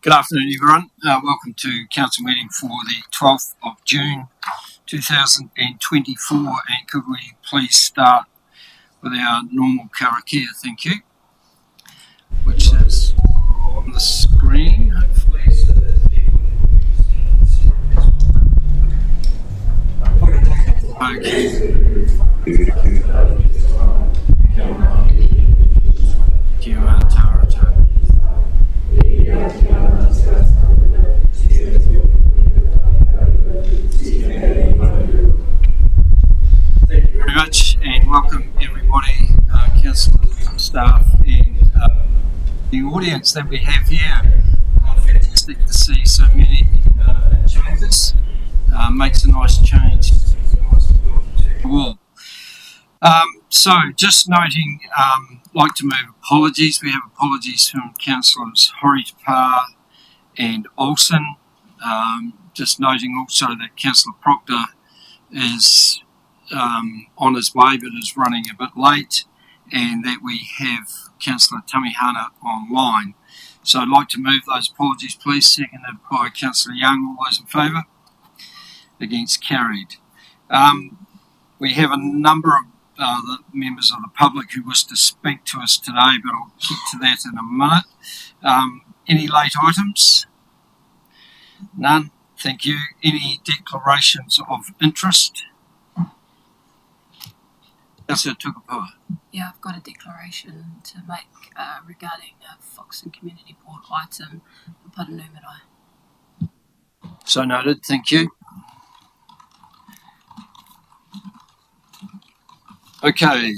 Good afternoon, everyone. Welcome to Council meeting for the 12th of June 2024. And could we please start with our normal karakia, thank you, which is on the screen, hopefully, so that people Kia ora tātou. Thank you very much, and welcome everybody, councillors, staff, and the audience that we have here. Fantastic to see so many changes. Makes a nice change to all. So just noting, like to move apologies. We have apologies from councillors Horitapa and Olsen. Just noting also that Councillor Proctor is on his way but is running a bit late, and that we have Councillor Tamihana online. So I'd like to move those apologies, please. Seconded by Councillor Young. All those in favour? Against, carried. We have a number of the members of the public who wish to speak to us today, but I'll get to that in a minute. Any late items? None. Thank you. Any declarations of interest? Councillor Tukapua. Yeah, I've got a declaration to make regarding a Foxton Community Board item for Paranumerai. So noted. Thank you. Okay.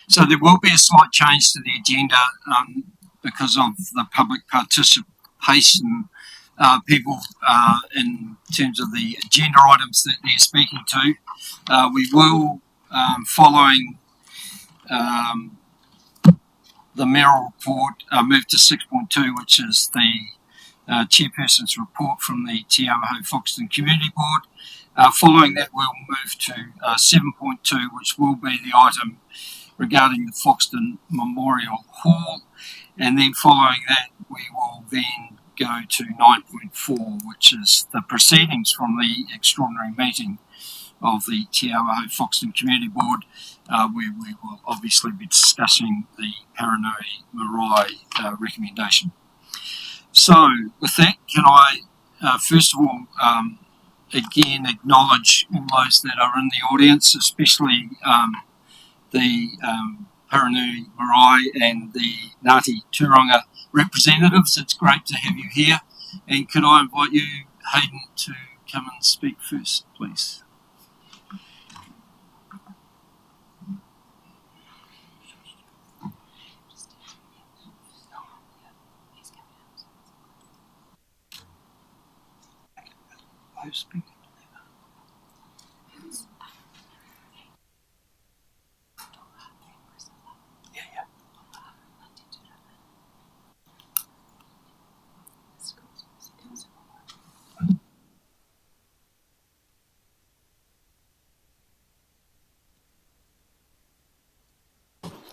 So there will be a slight change to the agenda because of the public participation. People in terms of the agenda items that they're speaking to. We will, following the Merrill report, move to 6.2, which is the chairperson's report from the Te Awaho Foxton Community Board. Following that, we'll move to 7.2, which will be the item regarding the Foxton Memorial Hall. And then following that, we will then go to 9.4, which is the proceedings from the extraordinary meeting of the Te Awaho Foxton Community Board, where we will obviously be discussing the Paranumerai recommendation. So with that, can I first of all again acknowledge all those that are in the audience, especially the Paranumerai and the Ngāti Turanga representatives. It's great to have you here. And could I invite you, Hayden, to come and speak first, please?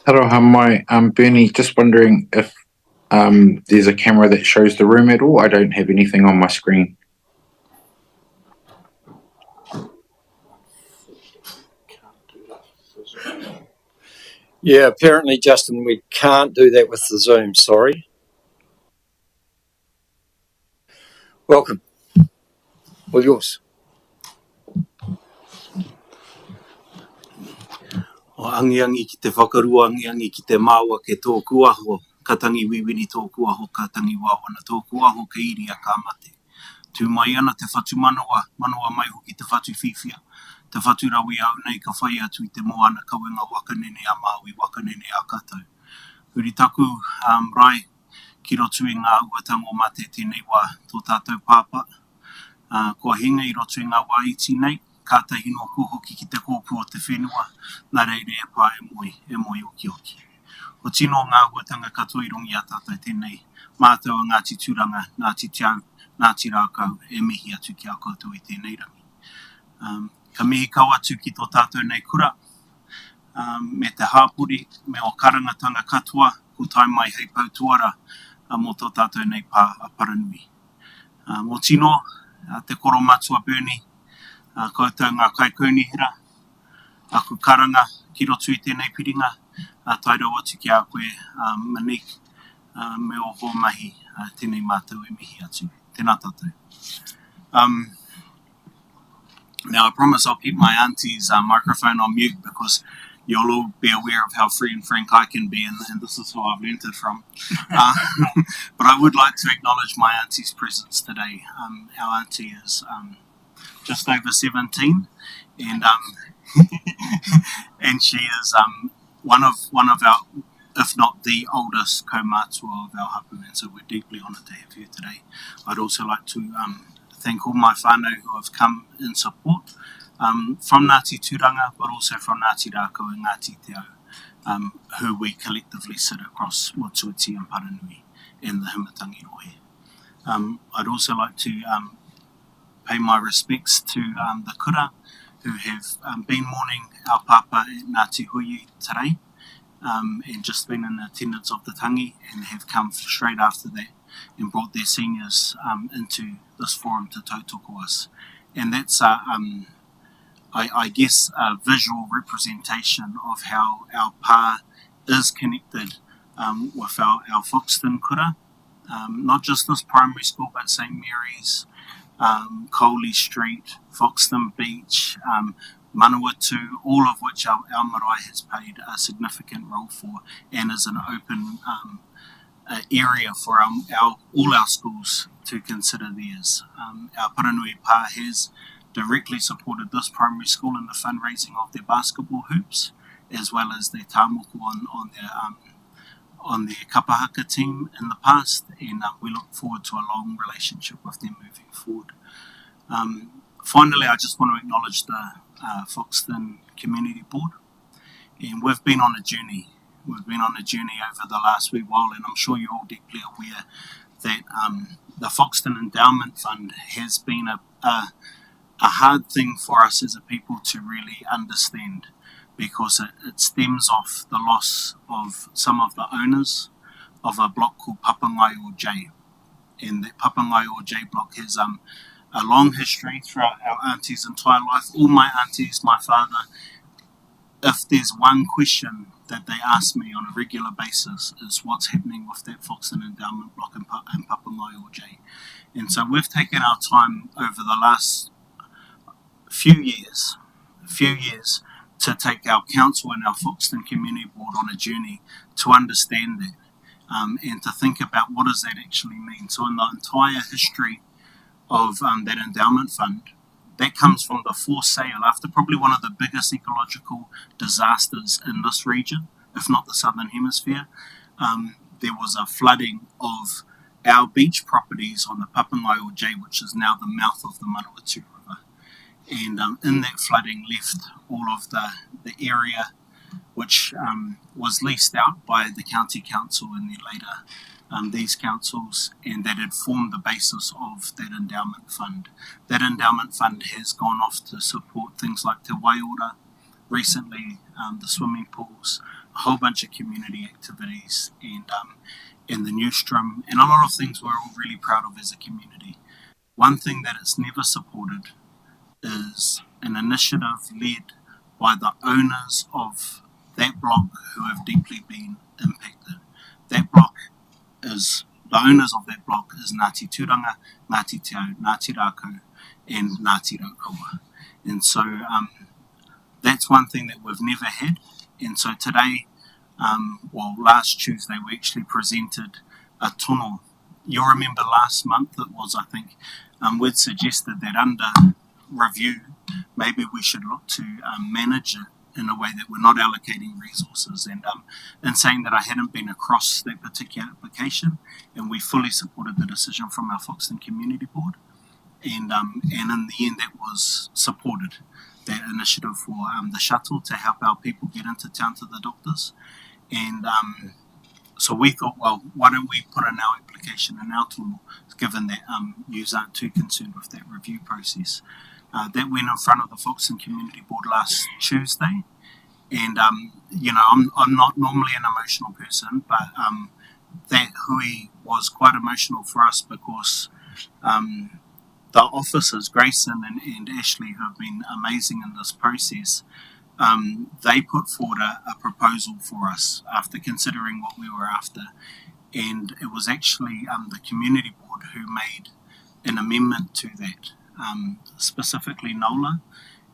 Hello, hi, Bernie. Just wondering if there's a camera that shows the room at all. I don't have anything on my screen. Yeah, apparently, Justin, we can't do that with the Zoom, sorry. Welcome. All yours. O angiangi ki te whakarua, angiangi ki te māua ke tōku aho, ka tangi wiwini tōku aho, ka tangi wāwana tōku aho, ka iri a ka mate. Tū mai ana te whatu manawa mai hoki te whatu whiwhia. Te whatu rawi au nei ka whai atu I te moana kawenga wakanene a Māui, wakanene a katau. Huri taku rai ki rotu I ngā uatango mate tēnei wā tō tātou pāpa. Kua hinga I rotu I ngā wā iti nei. Kātahi no kōhoki ki te kōpū o te whenua, nā reire e pā e moi oki oki. O tino ngā huatanga katoa I rongi a tātou tēnei, mātou a Ngāti Turanga, Ngāti Tiau, Ngāti Rākau, e mihi atu ki a koutou I tēnei rangi. Ka mihi kau atu ki tō tātou nei kura, me te hāpuri, me o karangatanga katoa, ko tai mai hei pautuara, mō tō tātou nei pā a Paranui. Mō tino, te koro matua Bernie, koutou ngā kaikounihira, aku karanga ki roto I tēnei piringa, tairau atu ki a koe, Monique, me o ho mahi, tēnei mātou e mihi atu. Tēnā tātou. Now, I promise I'll keep my auntie's microphone on mute because you'll all be aware of how free and frank I can be, and this is who I've learnt it from. But I would like to acknowledge my auntie's presence today. Our auntie is just over 17, and and she is one of our, if not the oldest kaumātua of our hapu, and so we're deeply honoured to have her today. I'd also like to thank all my whānau who have come in support from Ngāti Turanga, but also from Ngāti Rākau and Ngāti Te Ao, who we collectively sit across Motuiti and Paranui and the Humatangi Rohe. I'd also like to pay my respects to the kura who have been mourning our papa at Ngāti Huiu today, and just been in attendance of the tangi and have come straight after that and brought their seniors into this forum to tautoko us. And that's, I guess, a visual representation of how our pā is connected with our Foxton kura, not just this primary school, but St. Mary's, Coley Street, Foxton Beach, Manawatu, all of which our marae has played a significant role for, and is an open area for all our schools to consider theirs. Our Paranui pā has directly supported this primary school in the fundraising of their basketball hoops, as well as their tāmoko on their kapahaka team in the past, and we look forward to a long relationship with them moving forward. Finally, I just want to acknowledge the Foxton Community Board, and we've been on a journey. We've been on a journey over the last wee while, and I'm sure you're all deeply aware that the Foxton Endowment Fund has been a hard thing for us as a people to really understand, because it stems off the loss of some of the owners of a block called Papangaio J. And that Papangaio J block has a long history throughout our auntie's entire life. All my aunties, my father, if there's one question that they ask me on a regular basis, is what's happening with that Foxton Endowment block in Papangaio J. And so we've taken our time over the last few years to take our council and our Foxton Community Board on a journey to understand that, and to think about what does that actually mean. So in the entire history of that endowment fund, that comes from the forced sale after probably one of the biggest ecological disasters in this region, if not the southern hemisphere. There was a flooding of our beach properties on the Papangaio J, which is now the mouth of the Manawatu River. And in that flooding left all of the area which was leased out by the county council and then later these councils, and that had formed the basis of that endowment fund. That endowment fund has gone off to support things like Te Waiora, recently the swimming pools, a whole bunch of community activities, and the Newstrom, and a lot of things we're all really proud of as a community. One thing that it's never supported is an initiative led by the owners of that block who have deeply been impacted. That block is, the owners of that block is Ngāti Turanga, Ngāti Te Ao, Ngāti Rākau, and Ngāti Raukawa. And so that's one thing that we've never had. And so today, last Tuesday, we actually presented a tono. You'll remember last month it was, I think, we'd suggested that under review, maybe we should look to manage it in a way that we're not allocating resources, and in saying that I hadn't been across that particular application, and we fully supported the decision from our Foxton Community Board, and in the end that was supported, that initiative for the shuttle to help our people get into town to the doctors. And so we thought, well, why don't we put in our application in our tool, given that yous aren't too concerned with that review process. That went in front of the Foxton Community Board last Tuesday, and I'm not normally an emotional person, but that hui was quite emotional for us because the officers, Grayson and Ashley, who have been amazing in this process, they put forward a proposal for us after considering what we were after. And it was actually the community board who made an amendment to that, specifically NOLA.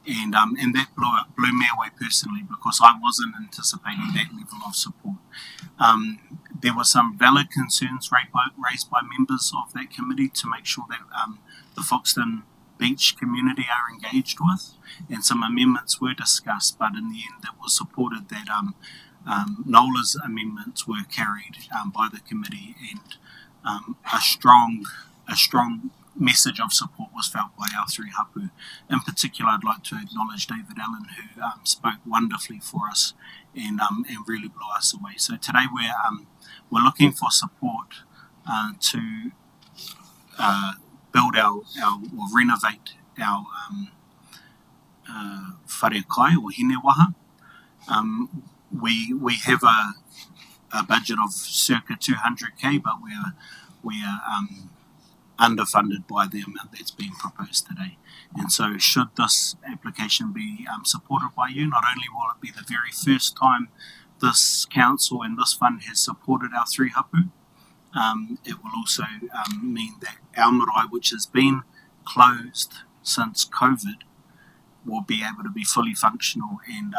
And that blew me away personally because I wasn't anticipating that level of support. There were some valid concerns raised by members of that committee to make sure that the Foxton Beach community are engaged with, and some amendments were discussed, but in the end it was supported that NOLA's amendments were carried by the committee, and a strong message of support was felt by our three hapu. In particular, I'd like to acknowledge David Allen, who spoke wonderfully for us and really blew us away. So today we're looking for support to build or renovate our whare kai or hine waha. We have a budget of circa 200k, but we are underfunded by the amount that's being proposed today. And so should this application be supported by you, not only will it be the very first time this council and this fund has supported our three hapu, it will also mean that our marae, which has been closed since COVID, will be able to be fully functional, and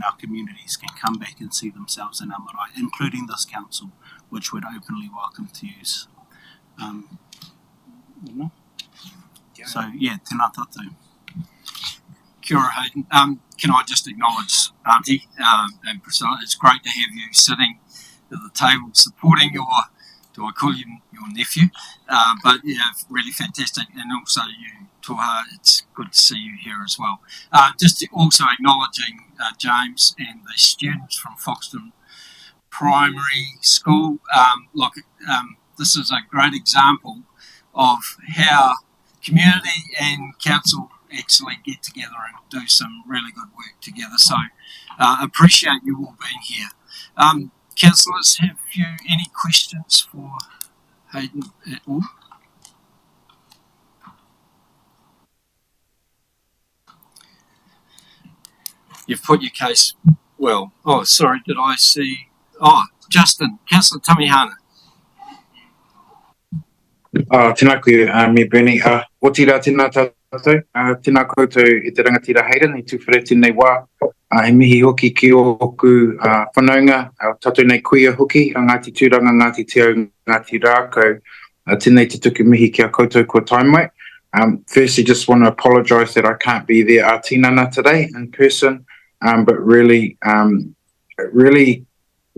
our communities can come back and see themselves in our marae, including this council, which would openly welcome to use. So, tēnā tātou. Kia ora, Hayden. Can I just acknowledge Auntie and Priscilla? It's great to have you sitting at the table supporting your, do I call you your nephew? But yeah, really fantastic. And also you, Toha, it's good to see you here as well. Just also acknowledging James and the students from Foxton Primary School. This is a great example of how community and council actually get together and do some really good work together. So appreciate you all being here. Councillors, have you any questions for Hayden at all? You've put your case well. Oh, sorry, did I see? Oh, Justin, Councillor Tamihana. Tēnā koe, me Bernie. O tira tēnā tātou, tēnā koutou i te rangatira Hayden, i tūwhare tēnei wā. He mihi hoki ki oku whanaunga, tātou nei kuia hoki, a Ngāti Tūranga, Ngāti Te Ao, Ngāti Rākau, tēnei te tuku mihi kia koutou kua taimai. Firstly, just want to apologise that I can't be there a tinana today in person, but really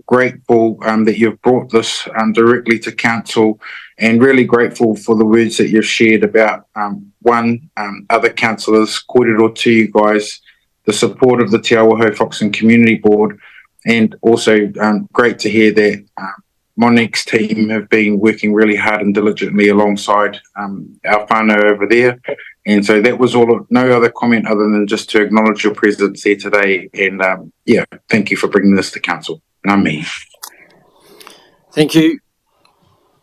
grateful that you've brought this directly to council, and really grateful for the words that you've shared about other councillors, kōrero to you guys, the support of the Te Awaho Foxton Community Board, and also great to hear that Monique's team have been working really hard and diligently alongside our whānau over there. And so that was all, no other comment other than just to acknowledge your presence here today, and thank you for bringing this to council. Ngā mihi. Thank you.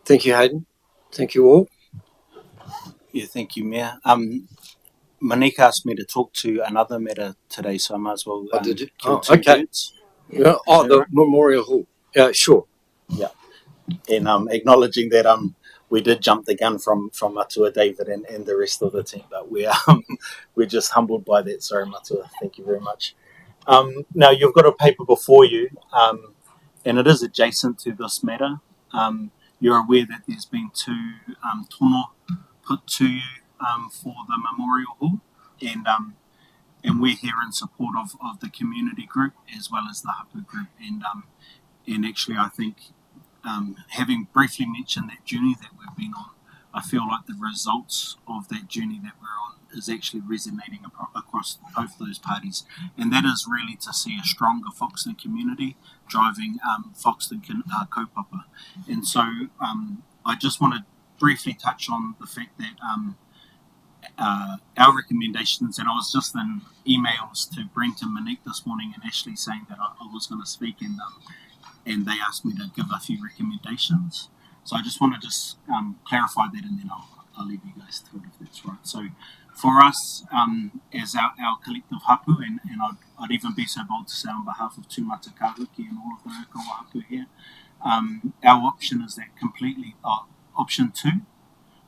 Thank you, Hayden. Thank you all. Yeah, thank you, Mayor. Monique asked me to talk to another matter today, so I might as well Did you? kill Oh, two okay. birds. Yeah. Oh, the Memorial Hall. Yeah, sure. Yeah. And acknowledging that we did jump the gun from Matua, David, and the rest of the team, but we're just humbled by that. Sorry, Matua. Thank you very much. Now, you've got a paper before you, and it is adjacent to this matter. You're aware that there's been two tono put to you for the Memorial Hall, and we're here in support of the community group as well as the hapu group. And actually, I think having briefly mentioned that journey that we've been on, I feel like the results of that journey that we're on is actually resonating across both those parties, and that is really to see a stronger Foxton community driving Foxton kaupapa. And so I just want to briefly touch on the fact that our recommendations, and I was just in emails to Brent and Monique this morning and Ashley saying that I was going to speak, and they asked me to give a few recommendations. So I just want to clarify that, and then I'll leave you guys to it if that's right. So for us, as our collective hapu, and I'd even be so bold to say on behalf of Tūmata Kahuki and all of the Okawa hapu here, our option is that option 2,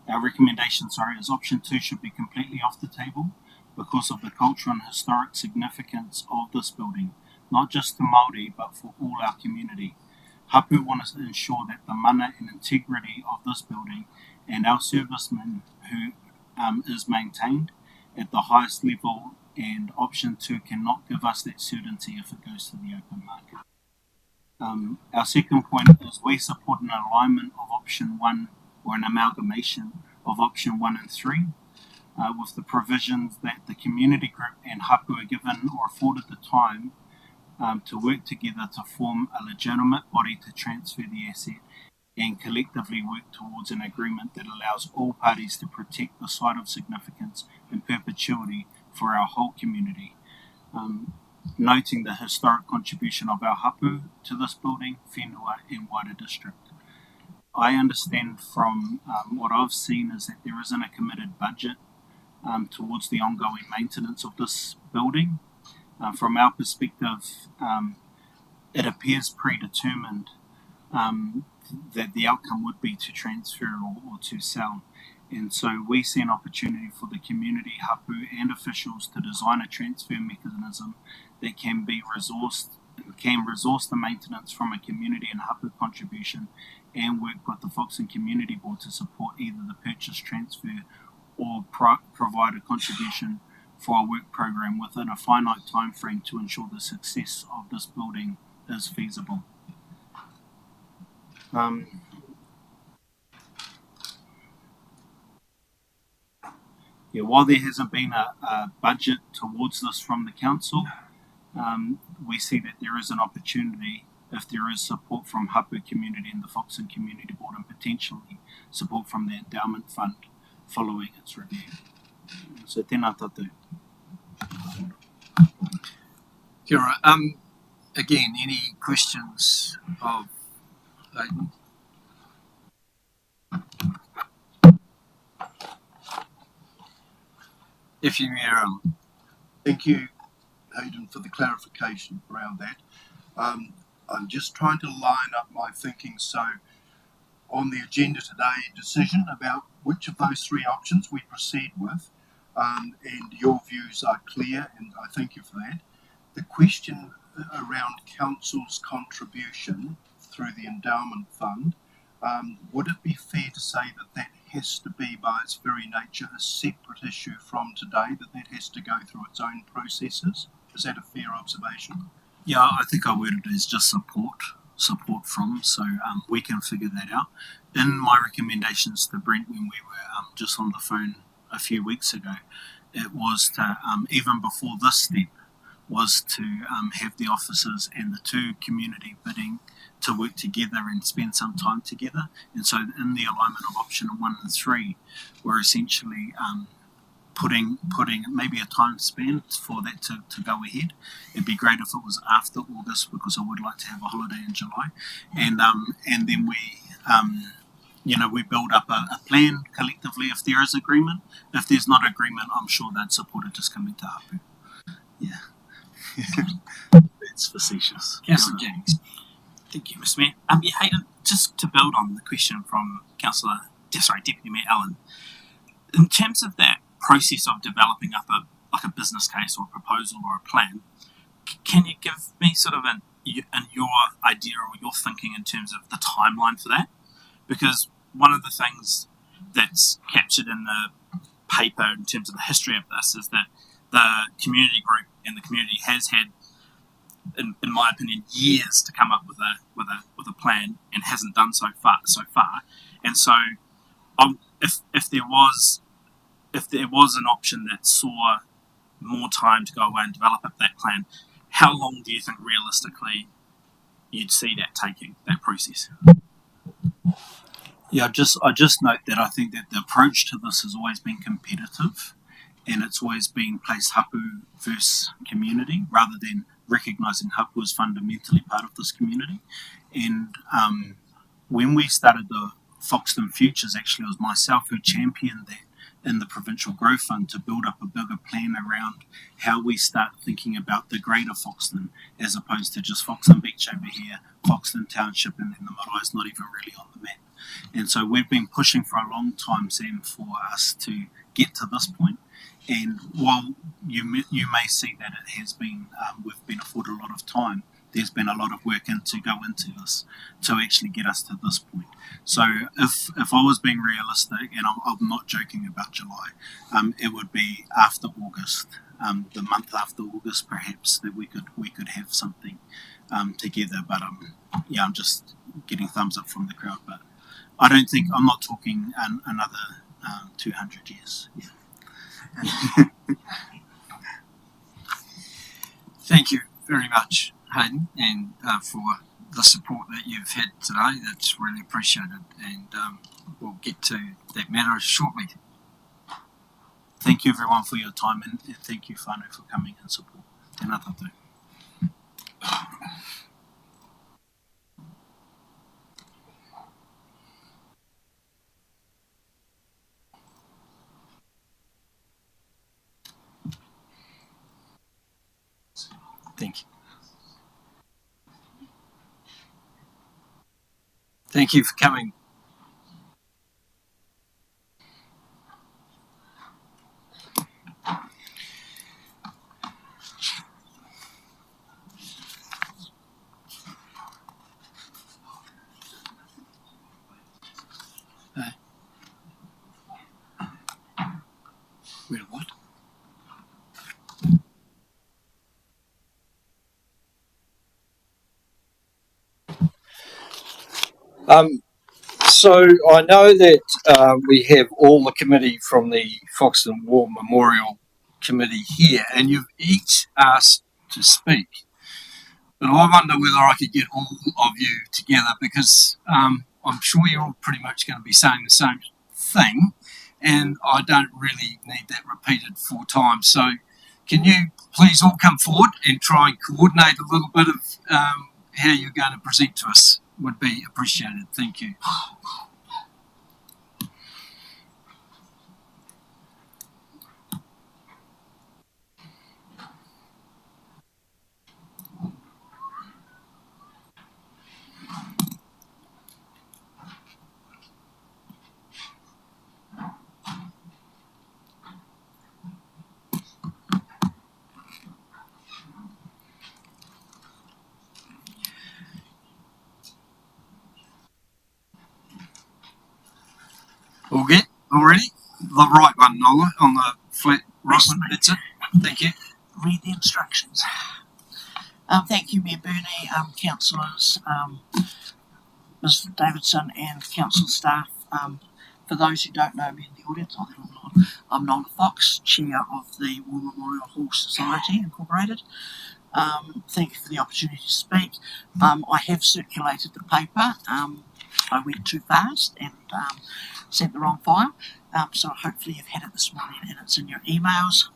our recommendation, is option 2 should be completely off the table because of the cultural and historic significance of this building, not just to Māori, but for all our community. Hapu want to ensure that the mana and integrity of this building and our servicemen who is maintained at the highest level, and option 2 cannot give us that certainty if it goes to the open market. Our second point is we support an alignment of option 1 or an amalgamation of option 1 and 3 with the provisions that the community group and hapu are given or afforded the time to work together to form a legitimate body to transfer the asset and collectively work towards an agreement that allows all parties to protect the site of significance in perpetuity for our whole community. Noting the historic contribution of our hapu to this building, whenua and wider district. I understand from what I've seen is that there isn't a committed budget towards the ongoing maintenance of this building. From our perspective, it appears predetermined that the outcome would be to transfer or to sell. And so we see an opportunity for the community, hapu and officials to design a transfer mechanism that can resource the maintenance from a community and hapu contribution and work with the Foxton Community Board to support either the purchase, transfer or provide a contribution for a work program within a finite time frame to ensure the success of this building is feasible. While there hasn't been a budget towards this from the council, we see that there is an opportunity if there is support from hapu community and the Foxton Community Board, and potentially support from the endowment fund following its review. So tēnā tātou. Kia ora. Again, any questions of Hayden? If you hear Thank you, Hayden, for the clarification around that. I'm just trying to line up my thinking. So on the agenda today, decision about which of those 3 options we proceed with, and your views are clear, and I thank you for that. The question around council's contribution through the endowment fund, would it be fair to say that that has to be by its very nature a separate issue from today, that has to go through its own processes? Is that a fair observation? Yeah, I think I worded it as just support from, so we can figure that out. In my recommendations to Brent when we were just on the phone a few weeks ago, it was to, even before this step, was to have the officers and the 2 community bidding to work together and spend some time together. And so in the alignment of option 1 and 3, we're essentially putting maybe a time span for that to go ahead. It'd be great if it was after August, because I would like to have a holiday in July. And then we build up a plan collectively if there is agreement. If there's not agreement, I'm sure they'd support it just coming to hapu. Yeah. It's facetious. Councillor Jennings. Thank you, Mr. Mayor. Hayden, just to build on the question from Deputy Mayor Allen, in terms of that process of developing up a business case or a proposal or a plan, can you give me sort of your idea or your thinking in terms of the timeline for that? Because one of the things that's captured in the paper in terms of the history of this is that the community group and the community has had, in my opinion, years to come up with a plan and hasn't done so far. And so, if there was an option that saw more time to go away and develop up that plan, how long do you think realistically you'd see that taking, that process? Yeah, I just note that I think that the approach to this has always been competitive, and it's always been placed hapu versus community rather than recognising Hapu is fundamentally part of this community. And when we started the Foxton Futures, actually it was myself who championed that in the Provincial Growth Fund to build up a bigger plan around how we start thinking about the greater Foxton as opposed to just Foxton Beach over here, Foxton Township, and then the marae is not even really on the map. And so we've been pushing for a long time, Sam, for us to get to this point. And while you may see that it has been, we've been afforded a lot of time, there's been a lot of work to go into this to actually get us to this point. So if I was being realistic, and I'm not joking about July, it would be after August, the month after August perhaps, that we could have something together. But yeah, I'm just getting thumbs up from the crowd. But I'm not talking another 200 years. Yeah. Thank you very much, Hayden, and for the support that you've had today. That's really appreciated, and we'll get to that matter shortly. Thank you everyone for your time, and thank you, whānau, for coming and support. Tēnā tātou. Thank you. Thank you for coming. Wait, what? So I know that we have all the committee from the Foxton War Memorial Committee here, and you've each asked to speak. But I wonder whether I could get all of you together, because I'm sure you're all pretty much going to be saying the same thing, and I don't really need that repeated 4 times. So can you please all come forward and try and coordinate a little bit of how you're going to present to us? Would be appreciated. Thank you. All good? Already? The right one, Nola, on the flat right one. That's it. Thank you. Read the instructions. Thank you, Mayor Burney, councillors, Mr Davidson and council staff. For those who don't know me in the audience, I'm Nola Fox, Chair of the War Memorial Hall Society Incorporated. Thank you for the opportunity to speak. I have circulated the paper. I went too fast and sent the wrong file. So hopefully you've had it this morning and it's in your emails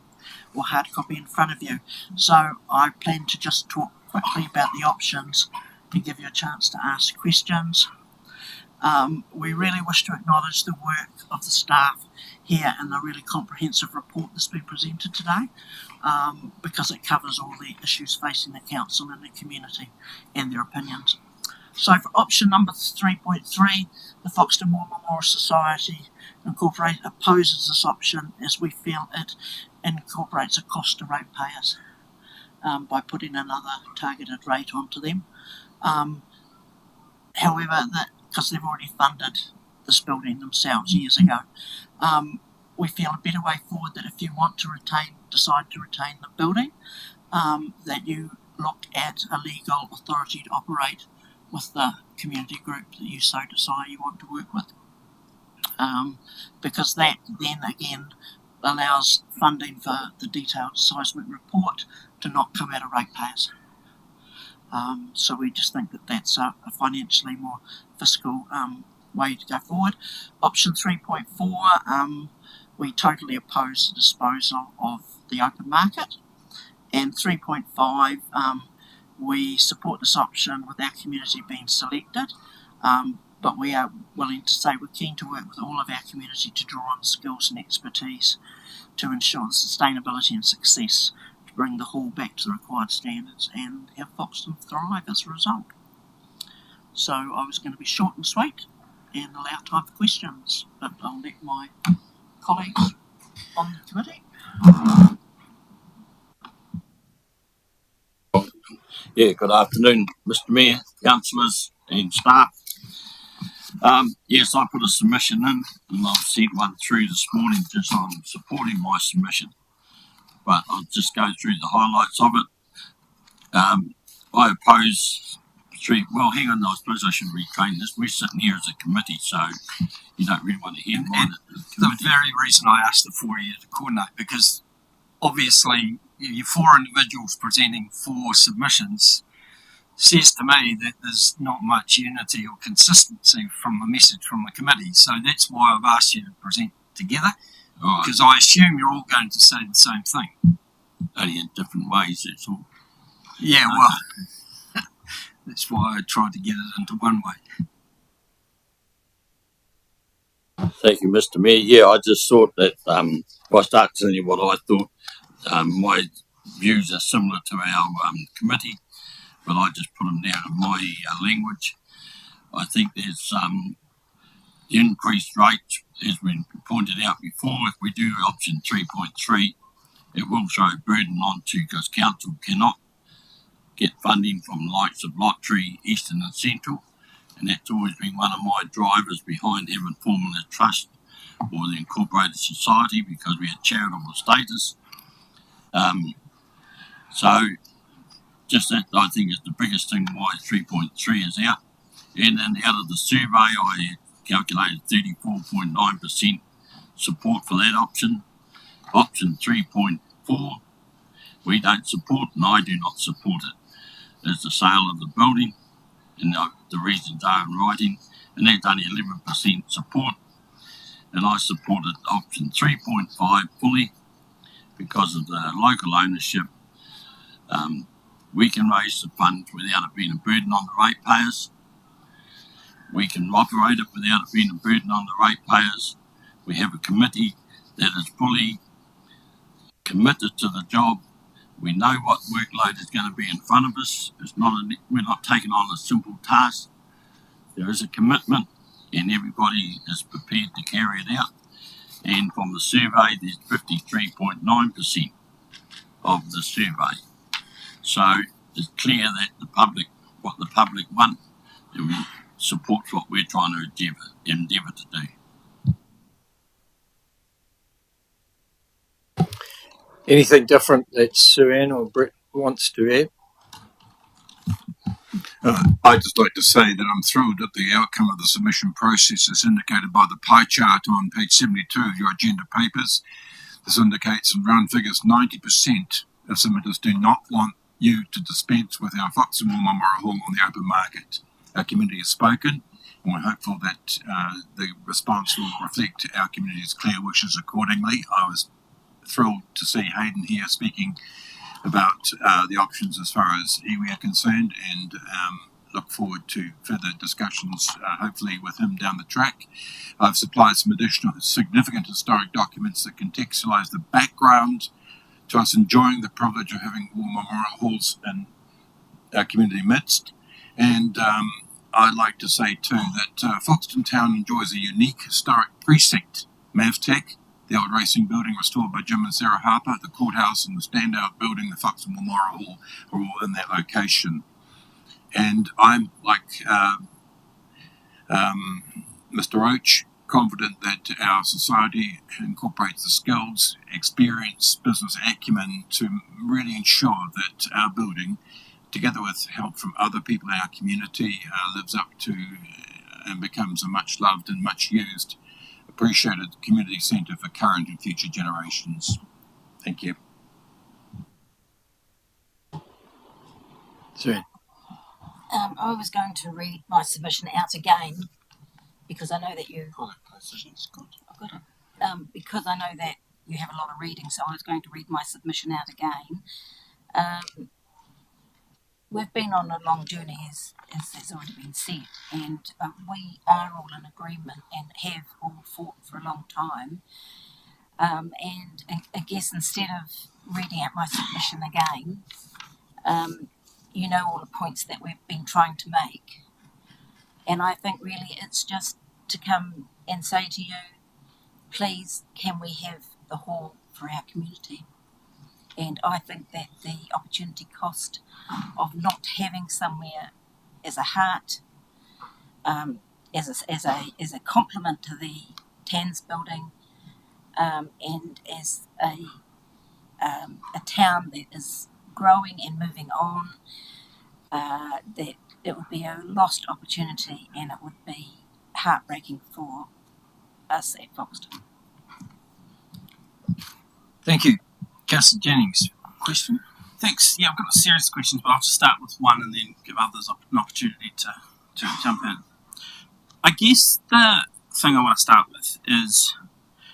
or hard copy in front of you. So I plan to just talk quickly about the options and give you a chance to ask questions. We really wish to acknowledge the work of the staff here and the really comprehensive report that's been presented today, because it covers all the issues facing the council and the community and their opinions. So for option number 3.3, the Foxton War Memorial Society Incorporated opposes this option as we feel it incorporates a cost to ratepayers by putting another targeted rate onto them. However, because they've already funded this building themselves years ago, we feel a better way forward that if you want to decide to retain the building, that you look at a legal authority to operate with the community group that you so decide you want to work with, because that then again allows funding for the detailed seismic report to not come out of ratepayers. So we just think that that's a financially more fiscal way to go forward. Option 3.4, we totally oppose the disposal of the open market, And 3.5, we support this option with our community being selected, but we are willing to say we're keen to work with all of our community to draw on skills and expertise to ensure sustainability and success, to bring the hall back to the required standards and have Foxton thrive as a result. So I was going to be short and sweet and allow time for questions, but I'll let my colleagues on the committee. Yeah, good afternoon, Mr. Mayor, councillors and staff. Yes, I put a submission in and I've sent one through this morning just on supporting my submission, but I'll just go through the highlights of it. I oppose well, hang on, I suppose I should retrain this. We're sitting here as a committee, so you don't really want to hear mine. The very reason I asked the four of you to coordinate, because obviously you four individuals presenting four submissions says to me that there's not much unity or consistency from a message from the committee. So that's why I've asked you to present together, because I assume you're all going to say the same thing. Only in different ways, that's all. Yeah, well, that's why I tried to get it into one way. Thank you, Mr. Mayor. Yeah, I just thought that if I start telling you what I thought, my views are similar to our committee, but I just put them down in my language. I think there's the increased rate, has been pointed out before. If we do option 3.3, it will throw a burden onto, because council cannot get funding from the likes of Lottery, Eastern and Central, and that's always been one of my drivers behind having formed a trust or the incorporated society, because we had charitable status. So just that, I think, is the biggest thing why 3.3 is out. And then out of the survey, I calculated 34.9% support for that option. Option 3.4, we don't support, and I do not support it, is the sale of the building, and the reasons are in writing, and that's only 11% support. And I supported option 3.5 fully because of the local ownership. We can raise the funds without it being a burden on the ratepayers. We can operate it without it being a burden on the ratepayers. We have a committee that is fully committed to the job. We know what workload is going to be in front of us. We're not taking on a simple task. There is a commitment, and everybody is prepared to carry it out. And from the survey, there's 53.9% of the survey. So it's clear that what the public want, and we support what we're trying to endeavour to do. Anything different that Sue-Ann or Brett wants to add? I'd just like to say that I'm thrilled at the outcome of the submission process as indicated by the pie chart on page 72 of your agenda papers. This indicates in round figures 90% of submitters do not want you to dispense with our Foxton Memorial Hall on the open market. Our community has spoken, and we're hopeful that the response will reflect our community's clear wishes accordingly. I was thrilled to see Hayden here speaking about the options as far as iwi are concerned, and look forward to further discussions, hopefully with him down the track. I've supplied some additional significant historic documents that contextualise the background to us enjoying the privilege of having war memorial halls in our community midst. And I'd like to say too that Foxton Town enjoys a unique historic precinct. Mavtech, the old racing building restored by Jim and Sarah Harper, the courthouse and the standout building, the Foxton Memorial Hall, are all in that location. And I'm, like Mr. Roach, confident that our society incorporates the skills, experience, business acumen to really ensure that our building, together with help from other people in our community, lives up to and becomes a much loved and much used, appreciated community centre for current and future generations. Thank you. Sue-Ann. I was going to read my submission out again because I know that you. I've got it. Because I know that you have a lot of reading, so I was going to read my submission out again. We've been on a long journey, as has already been said, and we are all in agreement and have all fought for a long time. And I guess instead of reading out my submission again, you know all the points that we've been trying to make. And I think really it's just to come and say to you, please, can we have the hall for our community? And I think that the opportunity cost of not having somewhere as a heart, as a complement to the TANS building, and as a town that is growing and moving on, that it would be a lost opportunity, and it would be heartbreaking for us at Foxton. Thank you. Councillor Jennings, question? Thanks. Yeah, I've got a series of questions, but I'll just start with one and then give others an opportunity to jump in. I guess the thing I want to start with is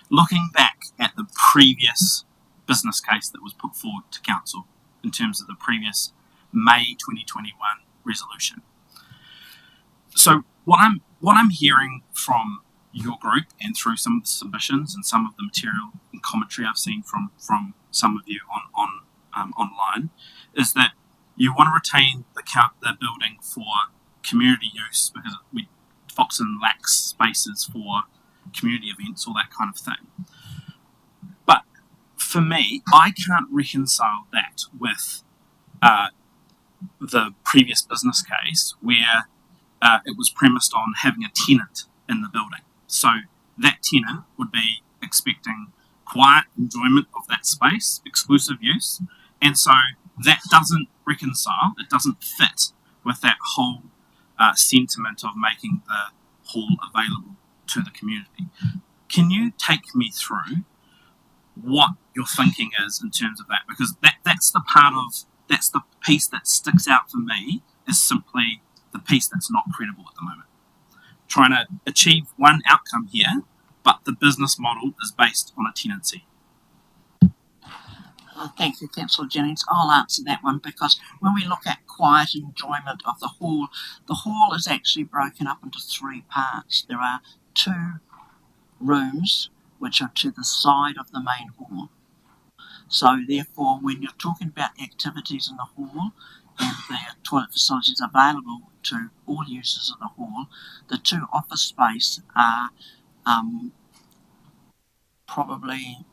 looking back at the previous business case that was put forward to council in terms of the previous May 2021 resolution. So what I'm hearing from your group and through some of the submissions and some of the material and commentary I've seen from some of you on online is that you want to retain the building for community use because Foxton lacks spaces for community events, all that kind of thing. But for me, I can't reconcile that with the previous business case where it was premised on having a tenant in the building. So that tenant would be expecting quiet enjoyment of that space, exclusive use, and so that doesn't reconcile, it doesn't fit with that whole sentiment of making the hall available to the community. Can you take me through what your thinking is in terms of that? Because that's the piece that sticks out for me is simply the piece that's not credible at the moment. Trying to achieve one outcome here, but the business model is based on a tenancy. Thank you, Councillor Jennings. I'll answer that one because when we look at quiet enjoyment of the hall is actually broken up into three parts. There are two rooms which are to the side of the main hall. So therefore, when you're talking about activities in the hall and the toilet facilities available to all users of the hall, the two office space are probably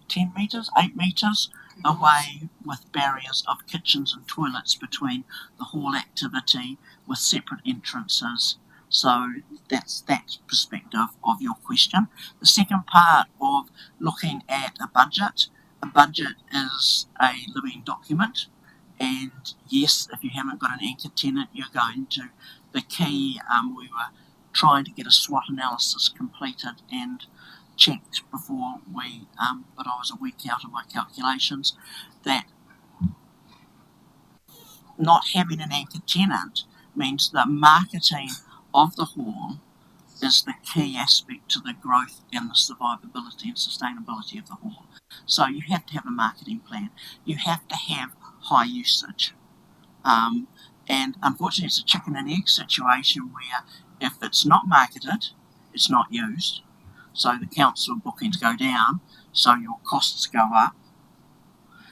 10 metres, 8 metres away with barriers of kitchens and toilets between the hall activity with separate entrances. So that's that perspective of your question. The second part of looking at a budget is a living document. And yes, if you haven't got an anchor tenant, you're going to, the key, we were trying to get a SWOT analysis completed and checked before we, but I was a week out of my calculations, that not having an anchor tenant means the marketing of the hall is the key aspect to the growth and the survivability and sustainability of the hall. So you have to have a marketing plan. You have to have high usage. And unfortunately it's a chicken and egg situation where if it's not marketed, it's not used. So the council bookings go down, so your costs go up,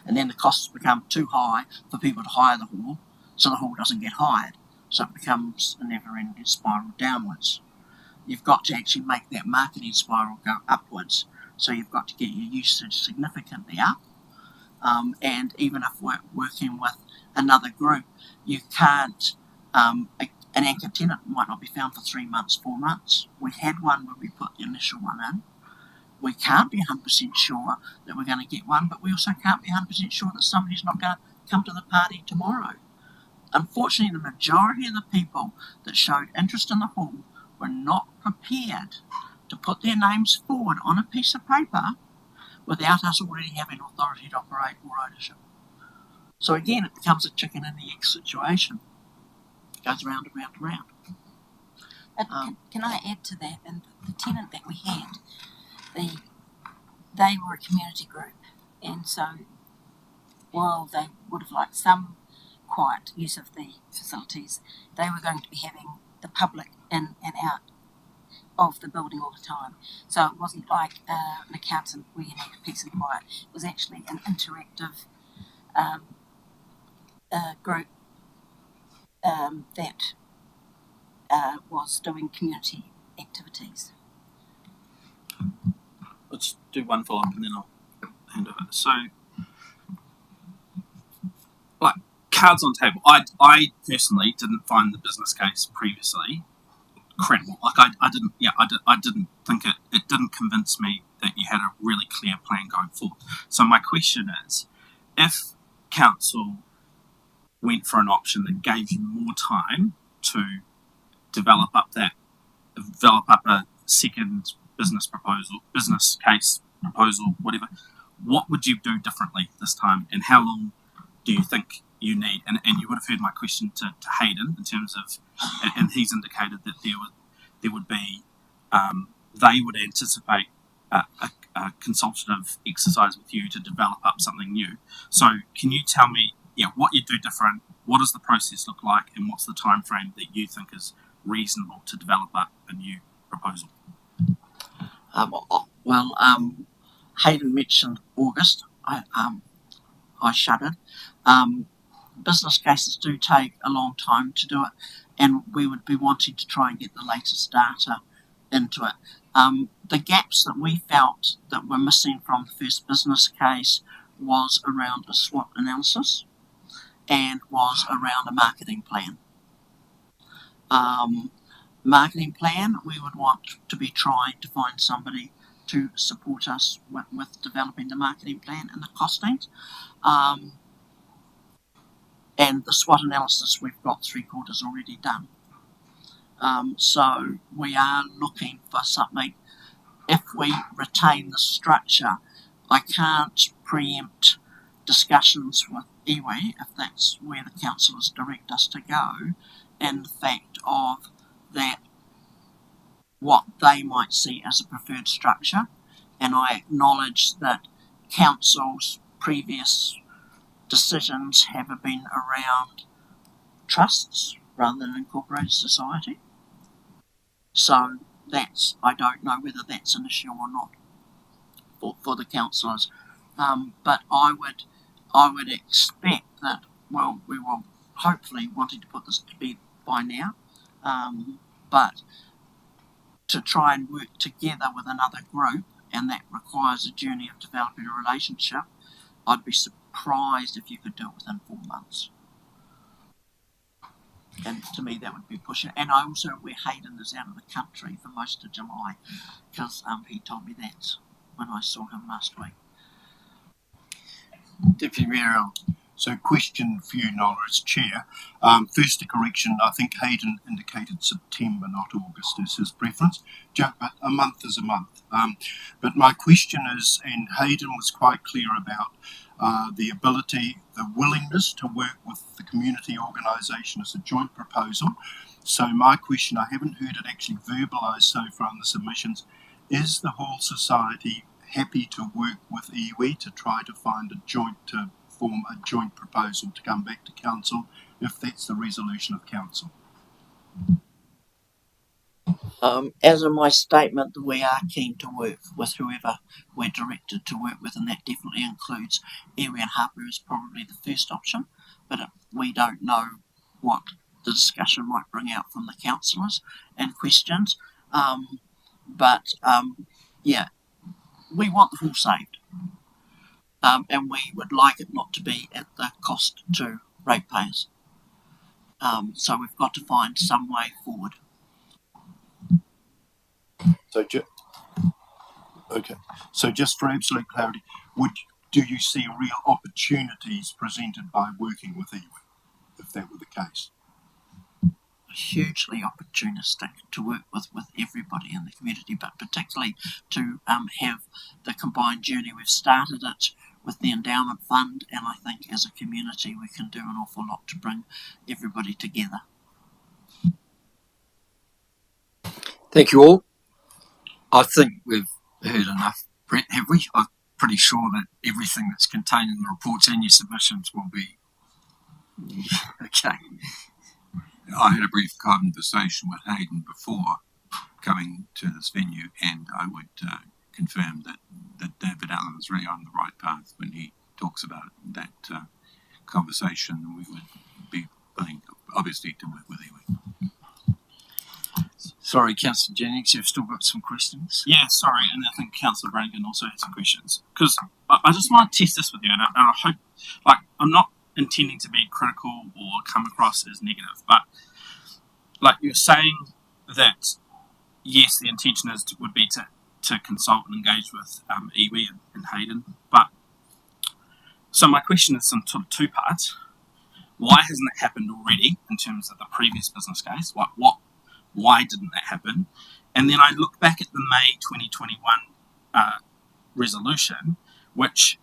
and then the costs become too high for people to hire the hall, so the hall doesn't get hired. So it becomes a never-ending spiral downwards. You've got to actually make that marketing spiral go upwards, so you've got to get your usage significantly up. And even if we're working with another group, you can't, an anchor tenant might not be found for 3 months, 4 months. We had one when we put the initial one in. We can't be 100% sure that we're going to get one, but we also can't be 100% sure that somebody's not going to come to the party tomorrow. Unfortunately, the majority of the people that showed interest in the hall were not prepared to put their names forward on a piece of paper without us already having authority to operate or ownership. So again, it becomes a chicken and the egg situation. It goes round and round and round. Can I add to that? And the tenant that we had, they were a community group, and so while they would have liked some quiet use of the facilities, they were going to be having the public in and out of the building all the time. So it wasn't like an accountant where you need peace and quiet. It was actually an interactive group that was doing community activities. Let's do one follow up and then I'll hand over. So, like cards on table. I personally didn't find the business case previously credible. Like I didn't think it didn't convince me that you had a really clear plan going forward. So my question is, if council went for an option that gave you more time to develop up a second business case proposal, whatever, what would you do differently this time, and how long do you think you need? And you would have heard my question to Hayden in terms of, and he's indicated that there would be, they would anticipate a consultative exercise with you to develop up something new. So can you tell me, what you do different, what does the process look like, and what's the time frame that you think is reasonable to develop up a new proposal? Hayden mentioned August. I shuddered. Business cases do take a long time to do it, and we would be wanting to try and get the latest data into it. The gaps that we felt that were missing from the first business case was around a SWOT analysis and was around a marketing plan. Marketing plan, we would want to be trying to find somebody to support us with developing the marketing plan and the costings. And the SWOT analysis, we've got 3/4 already done. So we are looking for something. If we retain the structure, I can't preempt discussions with iwi if that's where the councillors direct us to go, and the fact of that what they might see as a preferred structure. And I acknowledge that council's previous decisions have been around trusts rather than incorporated society. So I don't know whether that's an issue or not for the councillors. But I would expect that, we will hopefully wanting to put this to bed by now, but to try and work together with another group, and that requires a journey of developing a relationship, I'd be surprised if you could do it within 4 months. And to me, that would be pushing. And I also aware Hayden is out of the country for most of July, because he told me that when I saw him last week. Deputy Mayor. So question for you, Nola, as Chair. First a correction, I think Hayden indicated September, not August, is his preference, but a month is a month. But my question is, and Hayden was quite clear about the ability, the willingness to work with the community organisation as a joint proposal. So my question, I haven't heard it actually verbalised so far in the submissions, is the whole society happy to work with iwi to try to find form a joint proposal to come back to council if that's the resolution of council? As in my statement, we are keen to work with whoever we're directed to work with, and that definitely includes iwi and Harper is probably the first option, but we don't know what the discussion might bring out from the councillors and questions. We want the hall saved. And we would like it not to be at the cost to ratepayers. So we've got to find some way forward. So just for absolute clarity, do you see real opportunities presented by working with iwi, if that were the case? Hugely opportunistic to work with everybody in the community, but particularly to have the combined journey. We've started it with the endowment fund, and I think as a community we can do an awful lot to bring everybody together. Thank you all. I think we've heard enough, Brett, have we? I pretty sure that everything that's contained in the reports and your submissions will be okay. I had a brief conversation with Hayden before coming to this venue, and I would confirm that David Allen is really on the right path when he talks about that conversation. We would be willing, obviously, to work with iwi. Sorry, Councillor Jennings, you've still got some questions? Yeah, sorry, and I think Councillor Brannigan also has some questions. Because I just want to test this with you, and I hope, like, I'm not intending to be critical or come across as negative, but, like, you're saying that, yes, the intention would be to consult and engage with iwi and Hayden, but, so my question is in sort of two parts. Why hasn't it happened already in terms of the previous business case? Why didn't that happen? And then I look back at the May 2021 resolution, which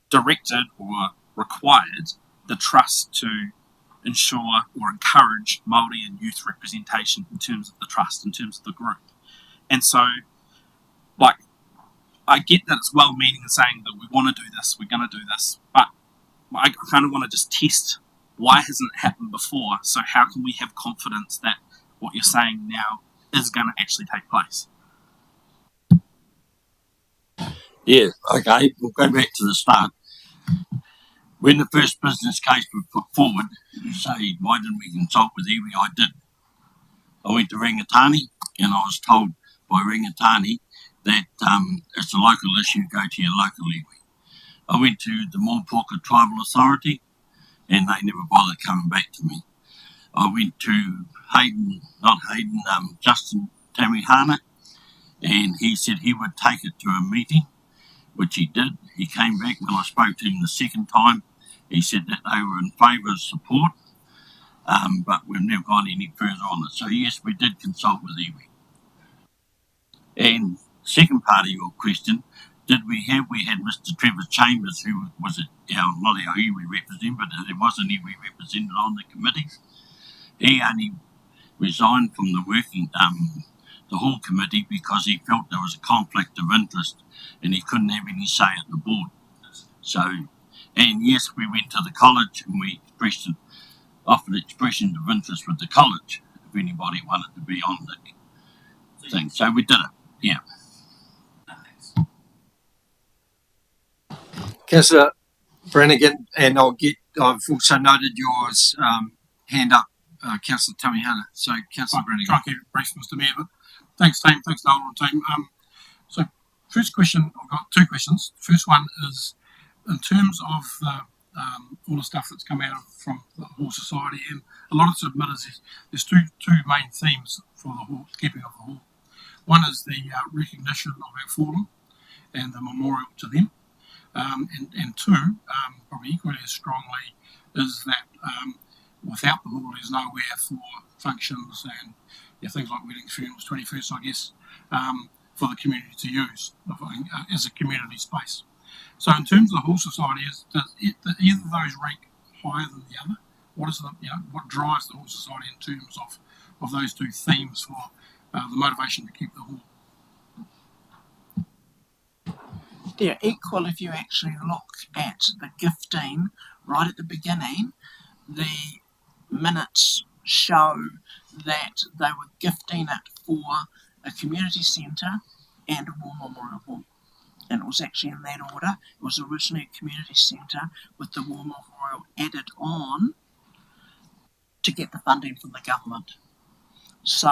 directed or required the trust to ensure or encourage Māori and youth representation in terms of the trust, in terms of the group. And so, like, I get that it's well-meaning and saying that we want to do this, we're going to do this, but I kind of want to just test why hasn't it happened before, so how can we have confidence that what you're saying now is going to actually take place? Yeah, okay, we'll go back to the start. When the first business case was put forward, you say, why didn't we consult with iwi? I did. I went to Rangatani, and I was told by Rangatani that it's a local issue, go to your local iwi. I went to the Mōpoka Tribal Authority, and they never bothered coming back to me. I went to Justin Tamihana, and he said he would take it to a meeting, which he did. He came back when I spoke to him the second time. He said that they were in favour of support, but we've never gone any further on it. So yes, we did consult with iwi. And second part of your question, we had Mr. Trevor Chambers, who was not our iwi representative, but there was an iwi representative on the committee. He only resigned from the whole committee because he felt there was a conflict of interest and he couldn't have any say at the board. So, and yes, we went to the college and we offered expression of interest with the college if anybody wanted to be on the thing. So we did it, yeah. Councillor Brannigan, and I've also noted yours hand up, Councillor Tamihana. So, Councillor Brannigan. Try to keep it brief, Mr. Mayor, but thanks, team. Thanks, Noel and team. So, first question, I've got two questions. The first one is in terms of all the stuff that's come out from the Hall Society, and a lot of submitters, there's two main themes for the Hall, keeping of the Hall. One is the recognition of our fallen and the memorial to them. And two, probably equally as strongly, is that without the Hall, there's nowhere for functions and things like weddings, funerals, 21st, I guess, for the community to use as a community space. So in terms of the Hall Society, does either of those rank higher than the other? What is what drives the Hall Society in terms of those two themes for the motivation to keep the Hall? They're equal if you actually look at the gifting right at the beginning. The minutes show that they were gifting it for a community centre and a war memorial hall. And it was actually in that order. It was originally a community centre with the war memorial added on to get the funding from the government. So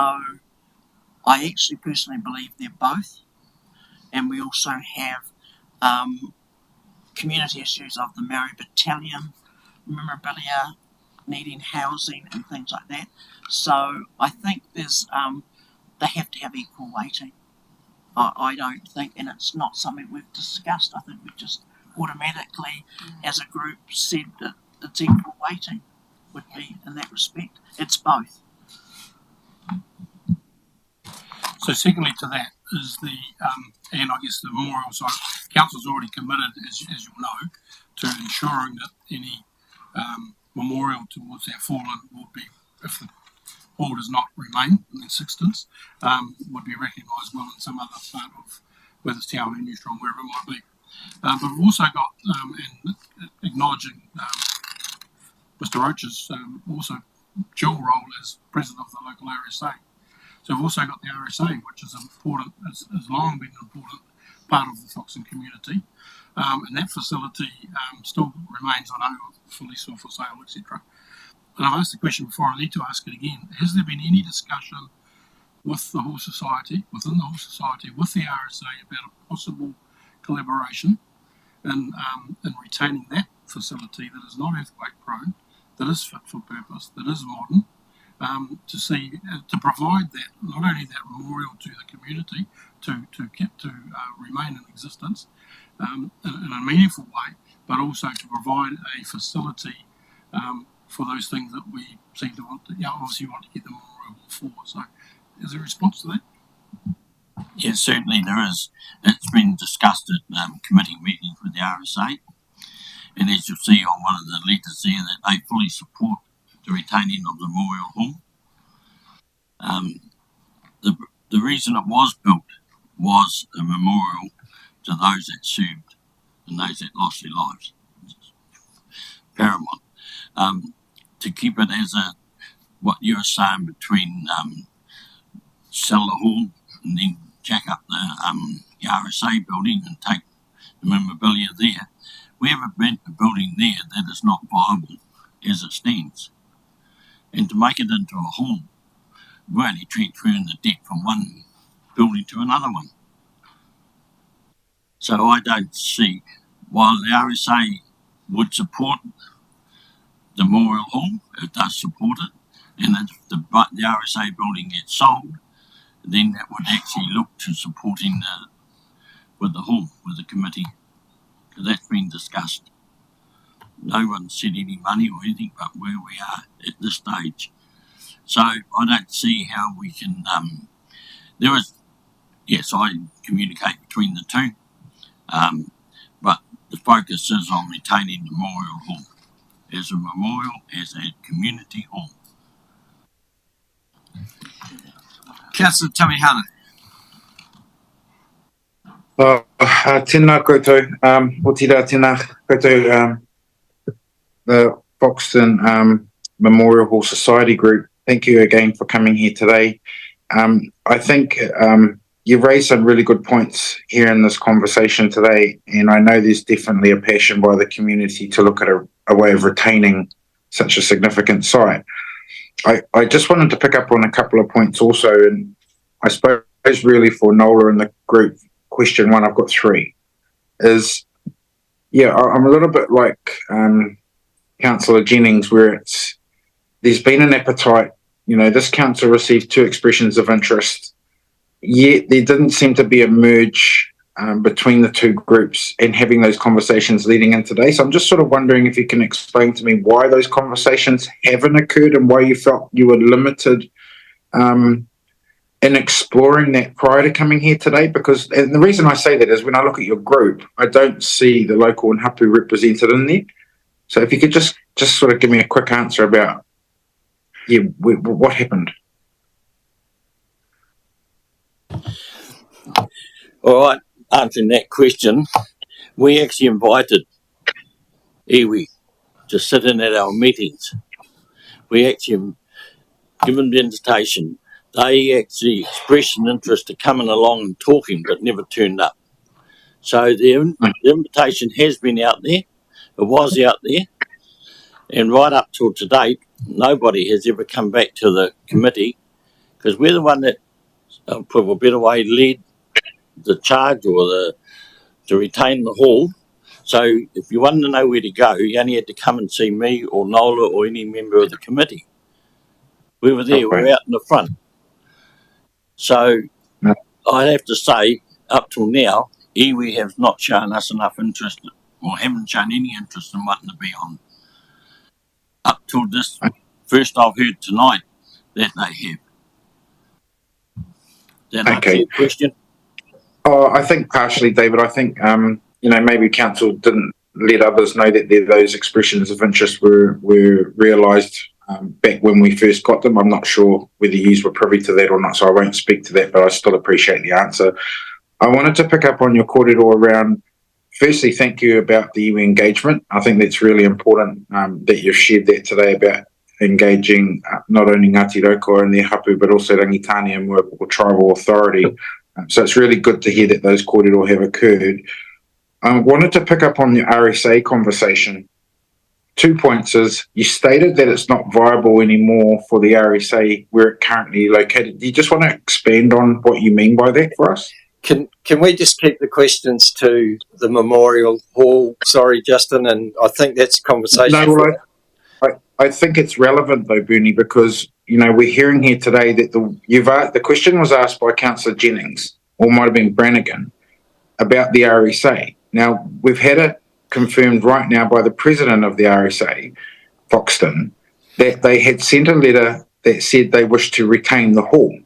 I actually personally believe they're both. And we also have community issues of the Maori Battalion, memorabilia, needing housing and things like that. So I think there's they have to have equal weighting. I don't think, and it's not something we've discussed, I think we've just automatically as a group said that it's equal weighting would be in that respect. It's both. So secondly to that is the, and I guess the memorial side, Council's already committed, as you'll know, to ensuring that any memorial towards our fallen would be, if the hall does not remain in existence, would be recognised well in some other part of whether it's Te Ao New Strong, wherever it might be. But we've also got, and acknowledging Mr. Roach's also dual role as president of the local RSA. So we've also got the RSA, which is important, has long been an important part of the Foxton community. And that facility still remains, I know, for lease or for sale, etc. And I've asked the question before, I need to ask it again. Has there been any discussion with the Horse Society, within the Horse Society, with the RSA about a possible collaboration in retaining that facility that is not earthquake prone, that is fit for purpose, that is modern, to provide that, not only that memorial to the community to remain in existence in a meaningful way, but also to provide a facility for those things that we seem to want to, obviously want to get the memorial for. So is there a response to that? Yes, certainly there is. It's been discussed at committee meetings with the RSA, and as you'll see on one of the letters there, that they fully support the retaining of the Memorial Hall. The reason it was built was a memorial to those that served and those that lost their lives. It's paramount. To keep it as what you were saying, between sell the hall and then jack up the RSA building and take the memorabilia there. We have a building there that is not viable as it stands. And to make it into a hall, we're only transferring the debt from one building to another one. So I don't see, while the RSA would support the Memorial Hall, it does support it, and if the RSA building gets sold, then that would actually look to supporting with the hall, with the committee, because that's been discussed. No one said any money or anything but where we are at this stage. So I don't see how we can, yes, I communicate between the two, but the focus is on retaining the Memorial Hall as a memorial, as a community hall. Councillor Tamihana. Tēnā koutou, o tira tēnā koutou, the Foxton Memorial Hall Society Group. Thank you again for coming here today. I think you've raised some really good points here in this conversation today, and I know there's definitely a passion by the community to look at a way of retaining such a significant site. I just wanted to pick up on a couple of points also, and I suppose really for Nola and the group, question one, I've got three, is, I'm a little bit like Councillor Jennings, where there's been an appetite, this council received 2 expressions of interest, yet there didn't seem to be a merge between the two groups and having those conversations leading in today. So I'm just sort of wondering if you can explain to me why those conversations haven't occurred and why you felt you were limited in exploring that prior to coming here today. Because, and the reason I say that is when I look at your group, I don't see the local and hapu represented in there. So if you could just sort of give me a quick answer about what happened. All right, answering that question, we actually invited iwi to sit in at our meetings. We actually given the invitation. They actually expressed an interest to coming along and talking, but never turned up. So the invitation has been out there. It was out there. And right up till to date, nobody has ever come back to the committee, because we're the one that, for a better way, led the charge or to retain the hall. So if you wanted to know where to go, you only had to come and see me or Nola or any member of the committee. We were there, we were out in the front. So I have to say, up till now, iwi have not shown us enough interest, or haven't shown any interest in wanting to be on. Up till this first I've heard tonight that they have. That answer your question? Oh, I think partially, David. I think maybe council didn't let others know that those expressions of interest were realised back when we first got them. I'm not sure whether you were privy to that or not, so I won't speak to that, but I still appreciate the answer. I wanted to pick up on your kōrero around, firstly, thank you about the iwi engagement. I think that's really important that you've shared that today about engaging not only Ngāti Raukawa and their hapu, but also Rangitane and Muapuko Tribal Authority. So it's really good to hear that those kōrero have occurred. I wanted to pick up on the RSA conversation. 2 points is, you stated that it's not viable anymore for the RSA where it currently located. Do you just want to expand on what you mean by that for us? Can we just keep the questions to the Memorial Hall? Sorry, Justin, and I think that's a conversation. No, well, I think it's relevant though, Bernie, because we're hearing here today that the question was asked by Councillor Jennings, or might have been Brannigan, about the RSA. Now we've had it confirmed right now by the president of the RSA, Foxton, that they had sent a letter that said they wish to retain the hall.